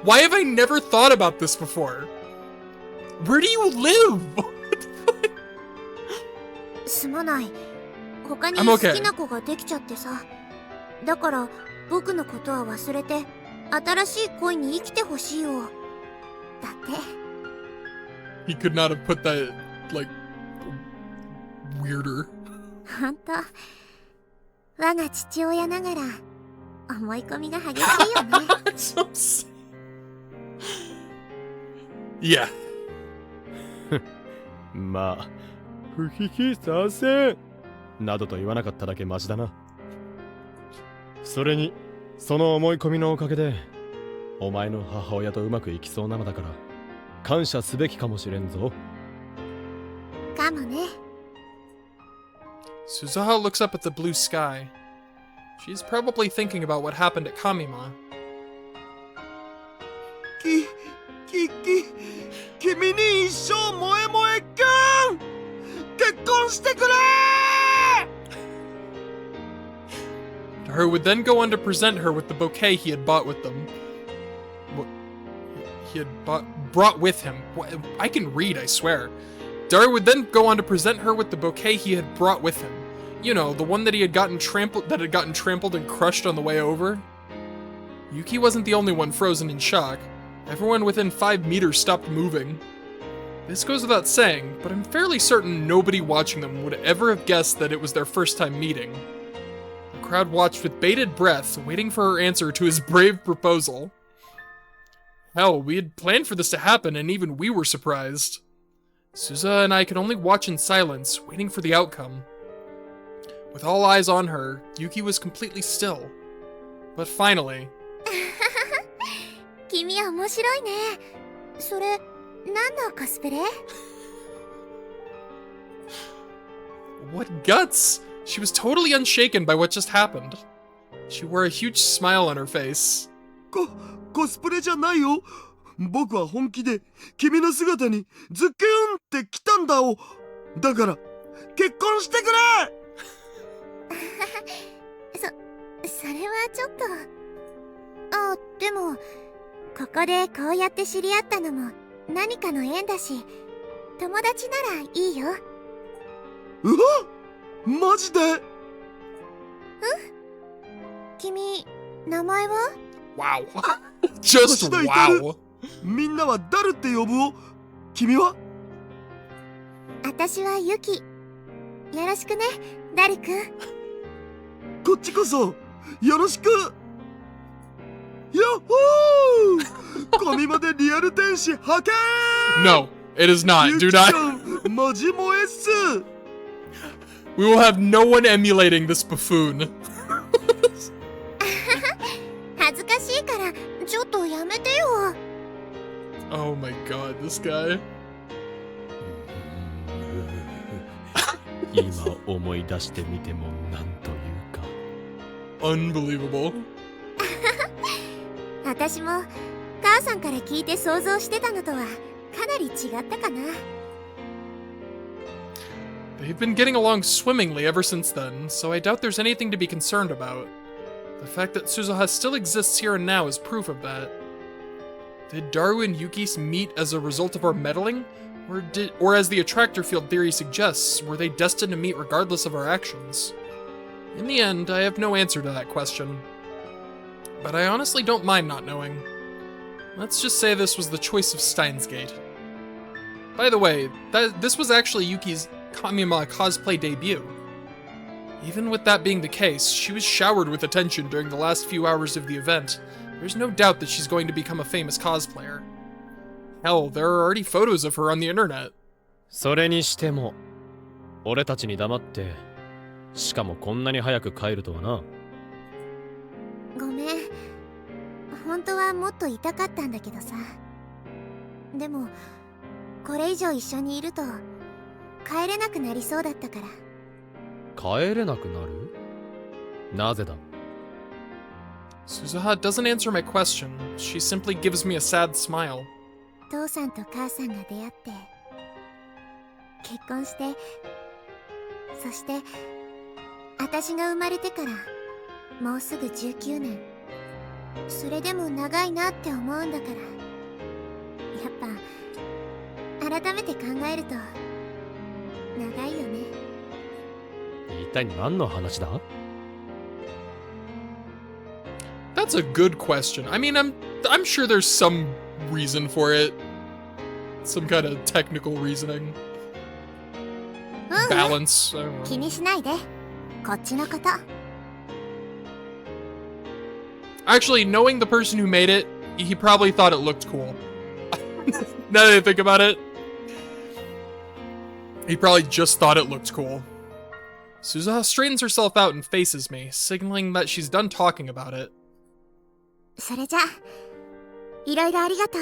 Why have I never thought about this before? Where do you live? What the fuck? すまない。他に I'm 好 okay. きな子ができちゃってさ。だから僕のことは忘れて新しい恋に生きてほしいよ。だって。He could not have put that, like, weirder. ほんと。我が父親ながら思い込みが激しいよね。So sad. Yeah. まあ、不必賛成などと言わなかっただけマシだな。それに、その思い込みのおかげで、お前の母親とうまくいきそうなのだから、感謝すべきかもしれんぞ。かもね。Suzuha looks up at the blue sky. She's probably thinking about what happened at Kamima. 君に一生萌え萌えくん結婚してくれ Daru would then go on to present her with the bouquet he had bought with them. He had brought with him. I can read, I swear. Daru would then go on to present her with the bouquet he had brought with him. You know, the one that had gotten trampled and crushed on the way over. Yuki wasn't the only one frozen in shock. Everyone within 5 meters stopped moving. This goes without saying, but I'm fairly certain nobody watching them would ever have guessed that it was their first time meeting. The crowd watched with bated breath, waiting for her answer to his brave proposal. Hell, we had planned for this to happen, and even we were surprised. Suzuha and I could only watch in silence, waiting for the outcome. With all eyes on her, Yuki was completely still. But finally... 君面白いね。それ、何のコスプレ？ What guts! She was totally unshaken by what just happened. She wore a huge smile on her face. コスプレじゃないよ。僕は本気で君の姿にズッキュンって来たんだお。だから結婚してくれ。それはちょっと。あ、でもここでこうやって知り合ったのも何かの縁だし、友達ならいいよ。うわ、マジで？君、名前は？ Wow. Just wow. みんなはダルって呼ぶお。君は？私はユキ。よろしくね、ダルくん。こっちこそよろしく。ヤッホー！神までリアル天使派遣！ No, it is not. Do not. マジ萌えっす。We will have no one emulating this buffoon. 恥ずかしいからちょっとやめてよ。Oh my god, this guy. 今思い出してみてもなんというか。Unbelievable. 私も母さんから聞いて想像してたのとはかなり違ったかな。They've been getting along swimmingly ever since then, so I doubt there's anything to be concerned about. The fact that Suzuha still exists here and now is proof of that. Did Daru and Yuki meet as a result of our meddling? Or as the attractor field theory suggests, were they destined to meet regardless of our actions? In the end, I have no answer to that question. But I honestly don't mind not knowing. Let's just say this was the choice of Steins Gate. By the way, this was actually Yuki's Kamima cosplay debut. Even with that being the case, she was showered with attention during the last few hours of the event. There's no doubt that she's going to become a famous cosplayer. Hell, there are already photos of her on the internet. それにしても、俺たちに黙って、しかもこんなに早く帰るとはな。ごめん。本本当はもっといたかったんだけどさ。でもこれ以上一緒にいると帰れなくなりそうだったから。帰れなくなる？なぜだ？ Suzuha doesn't answer my question. She simply gives me a sad smile. 父さんと母さんが出会って結婚して、そして私が生まれてからもうすぐ19年。それでも長いなって思うんだから、やっぱ改めて考えると長いよね。一体何の話だ？ That's a good question. I mean, I'm sure there's some reason for it. Some kind of technical reasoning. うん、 Balance. I don't 気 know. にしないで。こっちのこと。 Actually, knowing the person who made it, he probably thought it looked cool. Now that I think about it, he probably just thought it looked cool. Suzuha straightens herself out and faces me, signaling that she's done talking about it. それじゃ、いろいろありがとう、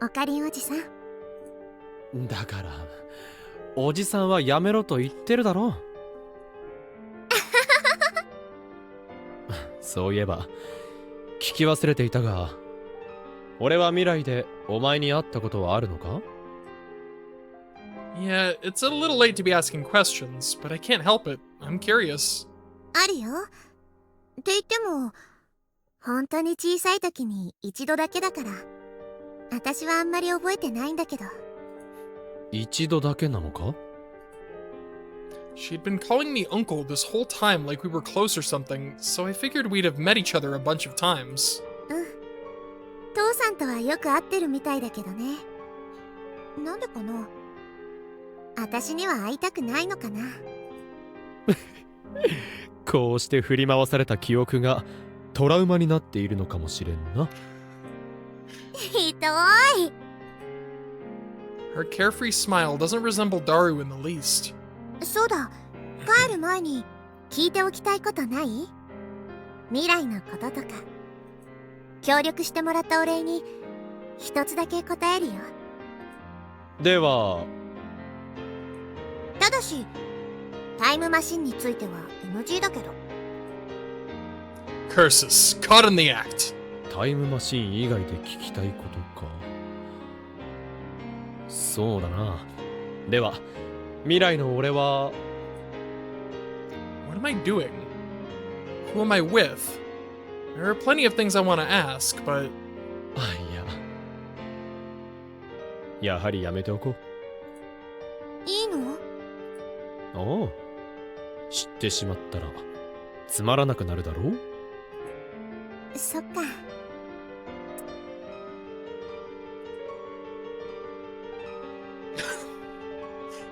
おかりんおじさん。だからおじさんはやめろと言ってるだろ。そういえば聞き忘れていたが、俺は未来でお前に会ったことはあるのか？ Yeah, it's a little late to be asking questions, but I can't help it. I'm curious. あるよ。って言っても本当に小さい時に一度だけだから、私はあんまり覚えてないんだけど。一度だけなのか？ She'd been calling me uncle this whole time like we were close or something, so I figured we'd have met each other a bunch of times. うん。父さんとはよく会ってるみたいだけどね。なんでかな？私には会いたくないのかな。こうして振り回された記憶がトラウマになっているのかもしれんな。ひどい。 Her carefree smile doesn't resemble Daru in the least. そうだ、帰る前に聞いておきたいことない？未来のこととか。協力してもらったお礼に一つだけ答えるよ。ではただしタイムマシンについては NG だけど。 Curses, caught in the act. タイムマシン以外で聞きたいことか。そうだな。では未来の俺は What am I doing? Who am I with? There are plenty of things I want to ask, but やはりやめておこう。いいの？おう、知ってしまったらつまらなくなるだろう。そっか。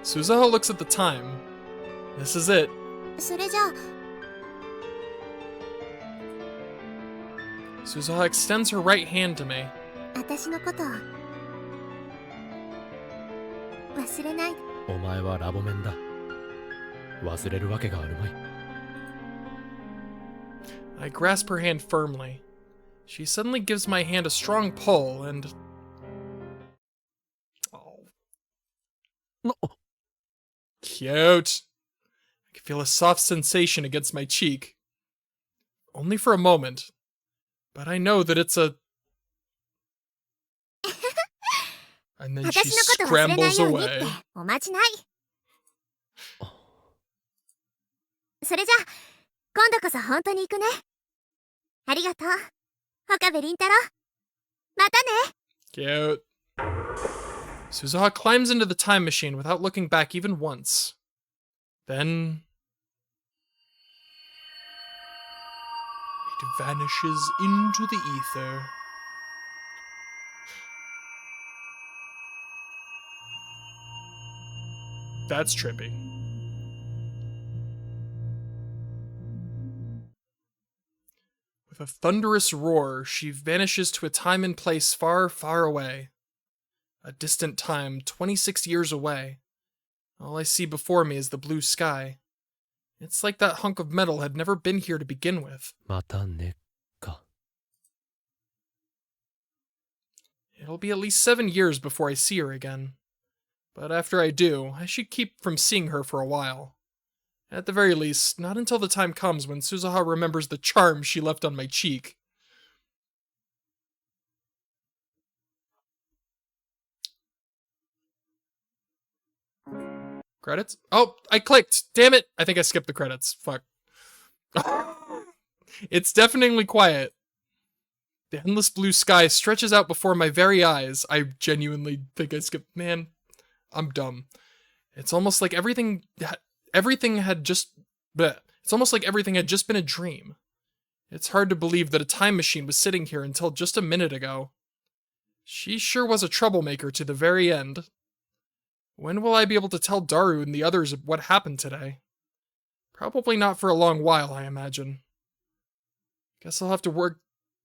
Suzuha looks at the time. This is it. それじゃあ Suzuha extends her right hand to me. 私のこと忘れないで。お前はラボメンだ。忘れるわけがあるまい。 I grasp her hand firmly. She suddenly gives my hand a strong pull and... Oh. Cute. I can feel a soft sensation against my cheek. Only for a moment. But I know that it's a... And then she 私のこと忘れない scrambles ようにって away. おまじない。それじゃあ今度こそ本当に行くね。ありがとう、岡部倫太郎。またね。 Cute. Suzuha climbs into the time machine without looking back even once. Then... it vanishes into the ether. That's trippy. With a thunderous roar, she vanishes to a time and place far, far away. A distant time 26 years away. All I see before me is the blue sky. It's like that hunk of metal had never been here to begin with. またねか。It'll be at least 7 years before I see her again. But after I do, I should keep from seeing her for a while. At the very least, not until the time comes when Suzuha remembers the charm she left on my cheek. Credits? Oh, I clicked! Damn it! I think I skipped the credits. Fuck. It's deafeningly quiet. The endless blue sky stretches out before my very eyes. I genuinely think I skipped... Man, I'm dumb. It's almost like everything had just... Bleh. It's almost like everything had just been a dream. It's hard to believe that a time machine was sitting here until just a minute ago. She sure was a troublemaker to the very end. When will I be able to tell Daru and the others what happened today? Probably not for a long while, I imagine. Guess I'll have to work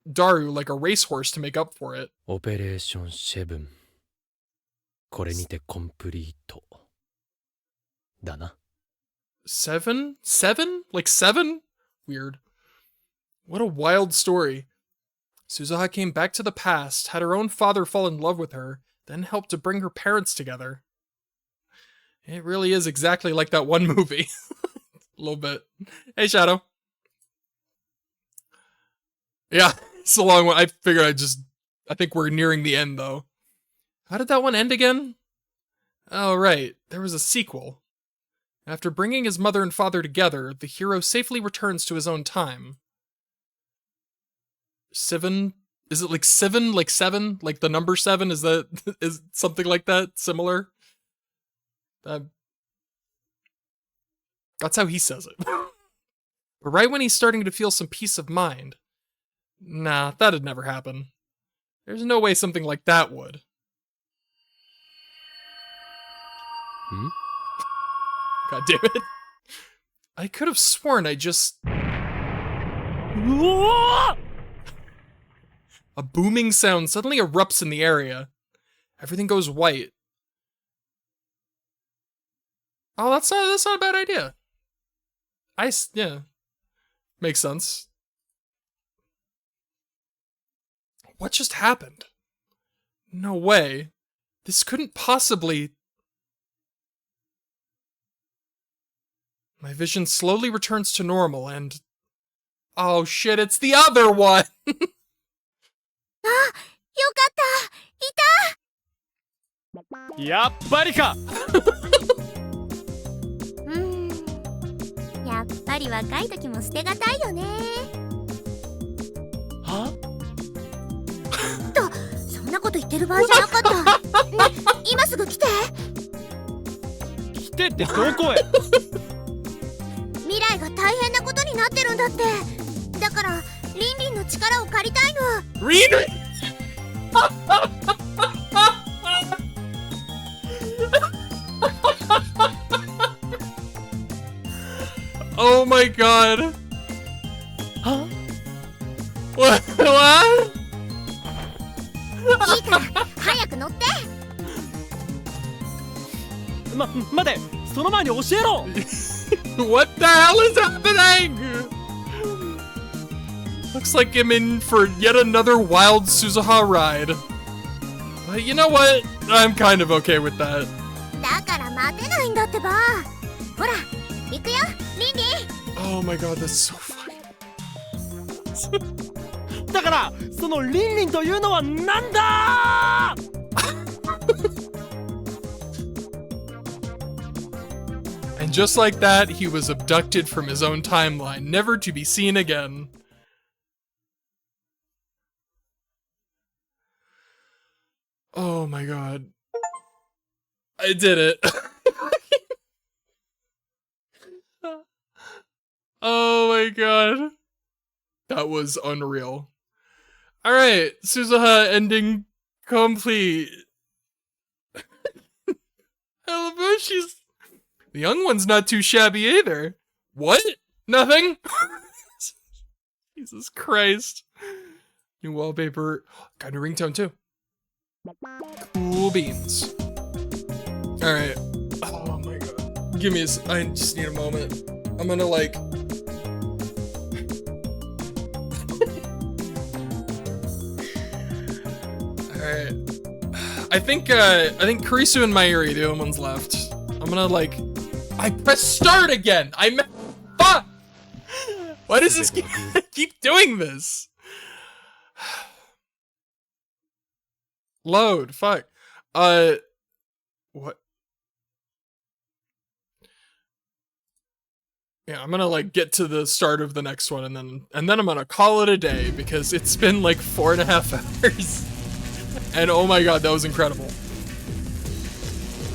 Daru like a racehorse to make up for it. Operation 7. これにてコンプリート。だな。7? 7? Like 7? Weird. What a wild story. Suzuha came back to the past, had her own father fall in love with her, then helped to bring her parents together. It really is exactly like that one movie. A little bit. Hey, Shadow. Yeah, it's a long one. I figured I think we're nearing the end, though. How did that one end again? Oh, right. There was a sequel. After bringing his mother and father together, the hero safely returns to his own time. 7? Is it like 7? Like 7? Like the number 7? Is something like that? Similar? That's how he says it. But right when he's starting to feel some peace of mind... Nah, that'd never happen. There's no way something like that would. Hmm? God damn it. I could have sworn I just... A booming sound suddenly erupts in the area. Everything goes white. Oh, that's not a bad idea. Yeah. Makes sense. What just happened? No way. This couldn't possibly... My vision slowly returns to normal and... Oh shit, it's the other one! あ、よかった。やっぱりか。やっぱり若い時も捨てがたいよね。は？そんなこと言ってる場合じゃなかった。ね、今すぐ来て。来てってどこへ？未来が大変なことになってるんだって。だからリンリンの力を借りたいの。リンリンOh my god. Huh? What? いいから早く乗って。待て、その前に教えろ。What the hell is happening? Looks like I'm in for yet another wild Suzuha ride. But you know what? I'm kind of okay with that. だから待てないんだってば。ほら、行くよ、リンリン。Oh my god, that's so funny. だからそのリンリンというのはなんだ？And just like that, he was abducted from his own timeline, never to be seen again. Oh my god. I did it. Oh my god. That was unreal. Alright, Suzuha ending complete. Hello, she's... The young one's not too shabby either. What? Nothing? Jesus Christ. New wallpaper. Got a new ringtone too. Cool beans. Alright. Oh my god. Give me a... I just need a moment. I'm gonna like... Alright. I think Kurisu and Mayuri are the only ones left. I'm gonna like, I pressed start again. Fuck. Why does this keep doing this? Load. Fuck. What? Yeah, I'm gonna like get to the start of the next one and then I'm gonna call it a day because it's been like 4.5 hours. And oh my god, that was incredible.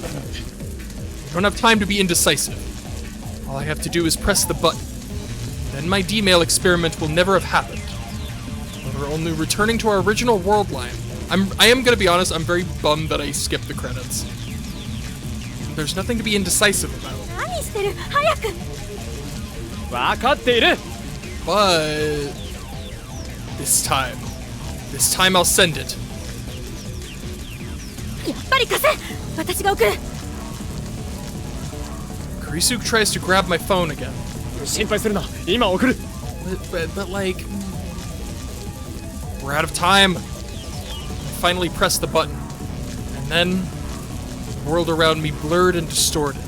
I don't have time to be indecisive. All I have to do is press the button. Then my D-mail experiment will never have happened. We're only returning to our original world line. I am gonna be honest, I'm very bummed that I skipped the credits. There's nothing to be indecisive about. But this time I'll send it. Kurisu tries to grab my phone again. But like, we're out of time. I finally press the button, and then the world around me blurred and distorted.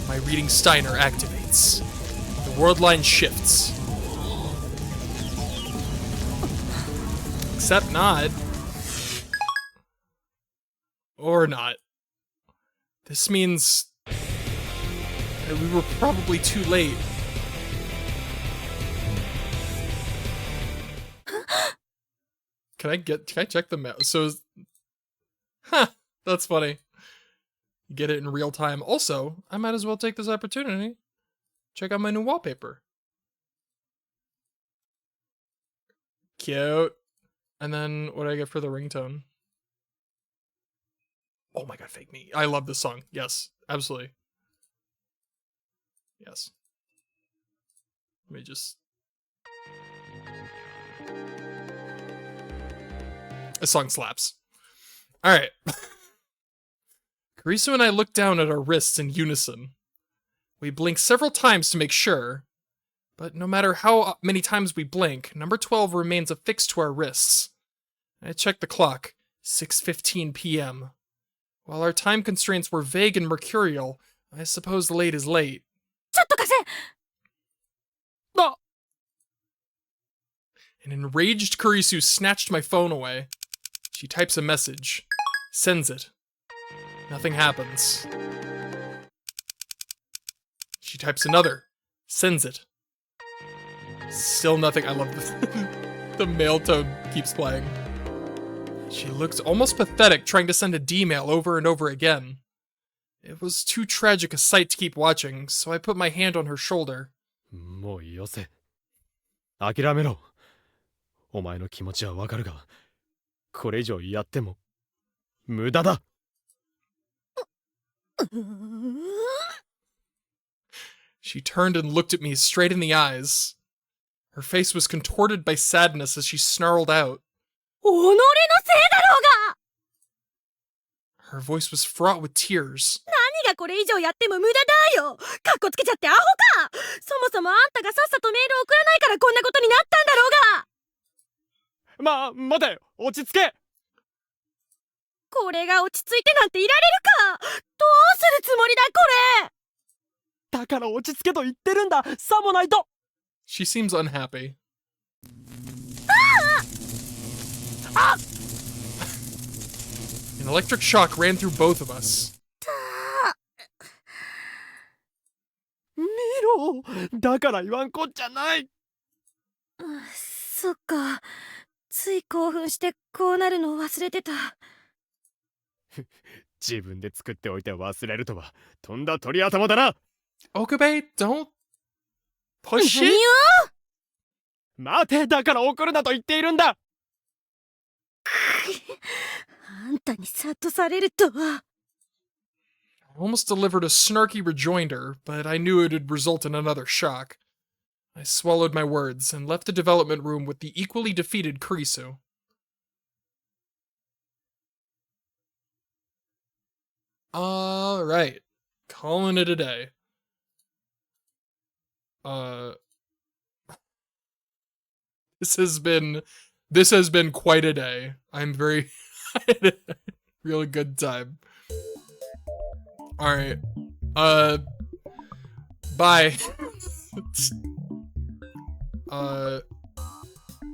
My reading Steiner activates. The world line shifts. Except not. Or not. This means that we were probably too late. Can I check the mail? So, that's funny. Get it in real time. Also, I might as well take this opportunity. Check out my new wallpaper. Cute. And then what do I get for the ringtone? Oh my god, Fake Me. I love this song. Yes, absolutely. Yes. Let me just... This song slaps. Alright. Kurisu and I look down at our wrists in unison. We blink several times to make sure, but no matter how many times we blink, number 12 remains affixed to our wrists. I checked the clock. 6:15 p.m. While our time constraints were vague and mercurial, I suppose late is late. An enraged Kurisu snatched my phone away. She types a message. Sends it. Nothing happens. She types another. Sends it. Still nothing. I love this. The mail tone keeps playing. She looks almost pathetic trying to send a D-mail over and over again. It was too tragic a sight to keep watching, so I put my hand on her shoulder. もうよせ。諦めろ。お前の気持ちはわかるが、これ以上やっても無駄だ。She turned and looked at me straight in the eyes. Her face was contorted by sadness as she snarled out. Her voice was fraught with tears. 何がこれ以上やっても無駄だよ。かっこつけちゃってアホか。そもそもあんたがさっさとメール送らないからこんなことになったんだろうが。待てよ、落ち着け。これが落ち着いてなんていられるか。どうするつもりだこれ。だから落ち着けと言ってるんだ。さもないと。She seems unhappy. An electric shock ran through both of us. 見ろ。だから言わんこっちゃない。そっか。つい興奮してこうなるの忘れてた。自分で作っておいて忘れるとはとんだ鳥頭だな。Agape, don't push 何 it. よ。待て、だから怒るなと言っているんだ。あんたに諭されるとは。I almost delivered a snarky rejoinder, but I knew it would result in another shock. I swallowed my words and left the development room with the equally defeated Kurisu. Alright. Calling it a day. This has been quite a day. I'm very Real good time. Alright. Bye.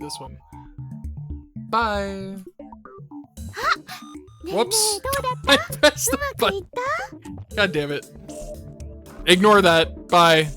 This one. Bye. Whoops. I pressed the button. God damn it. Ignore that. Bye.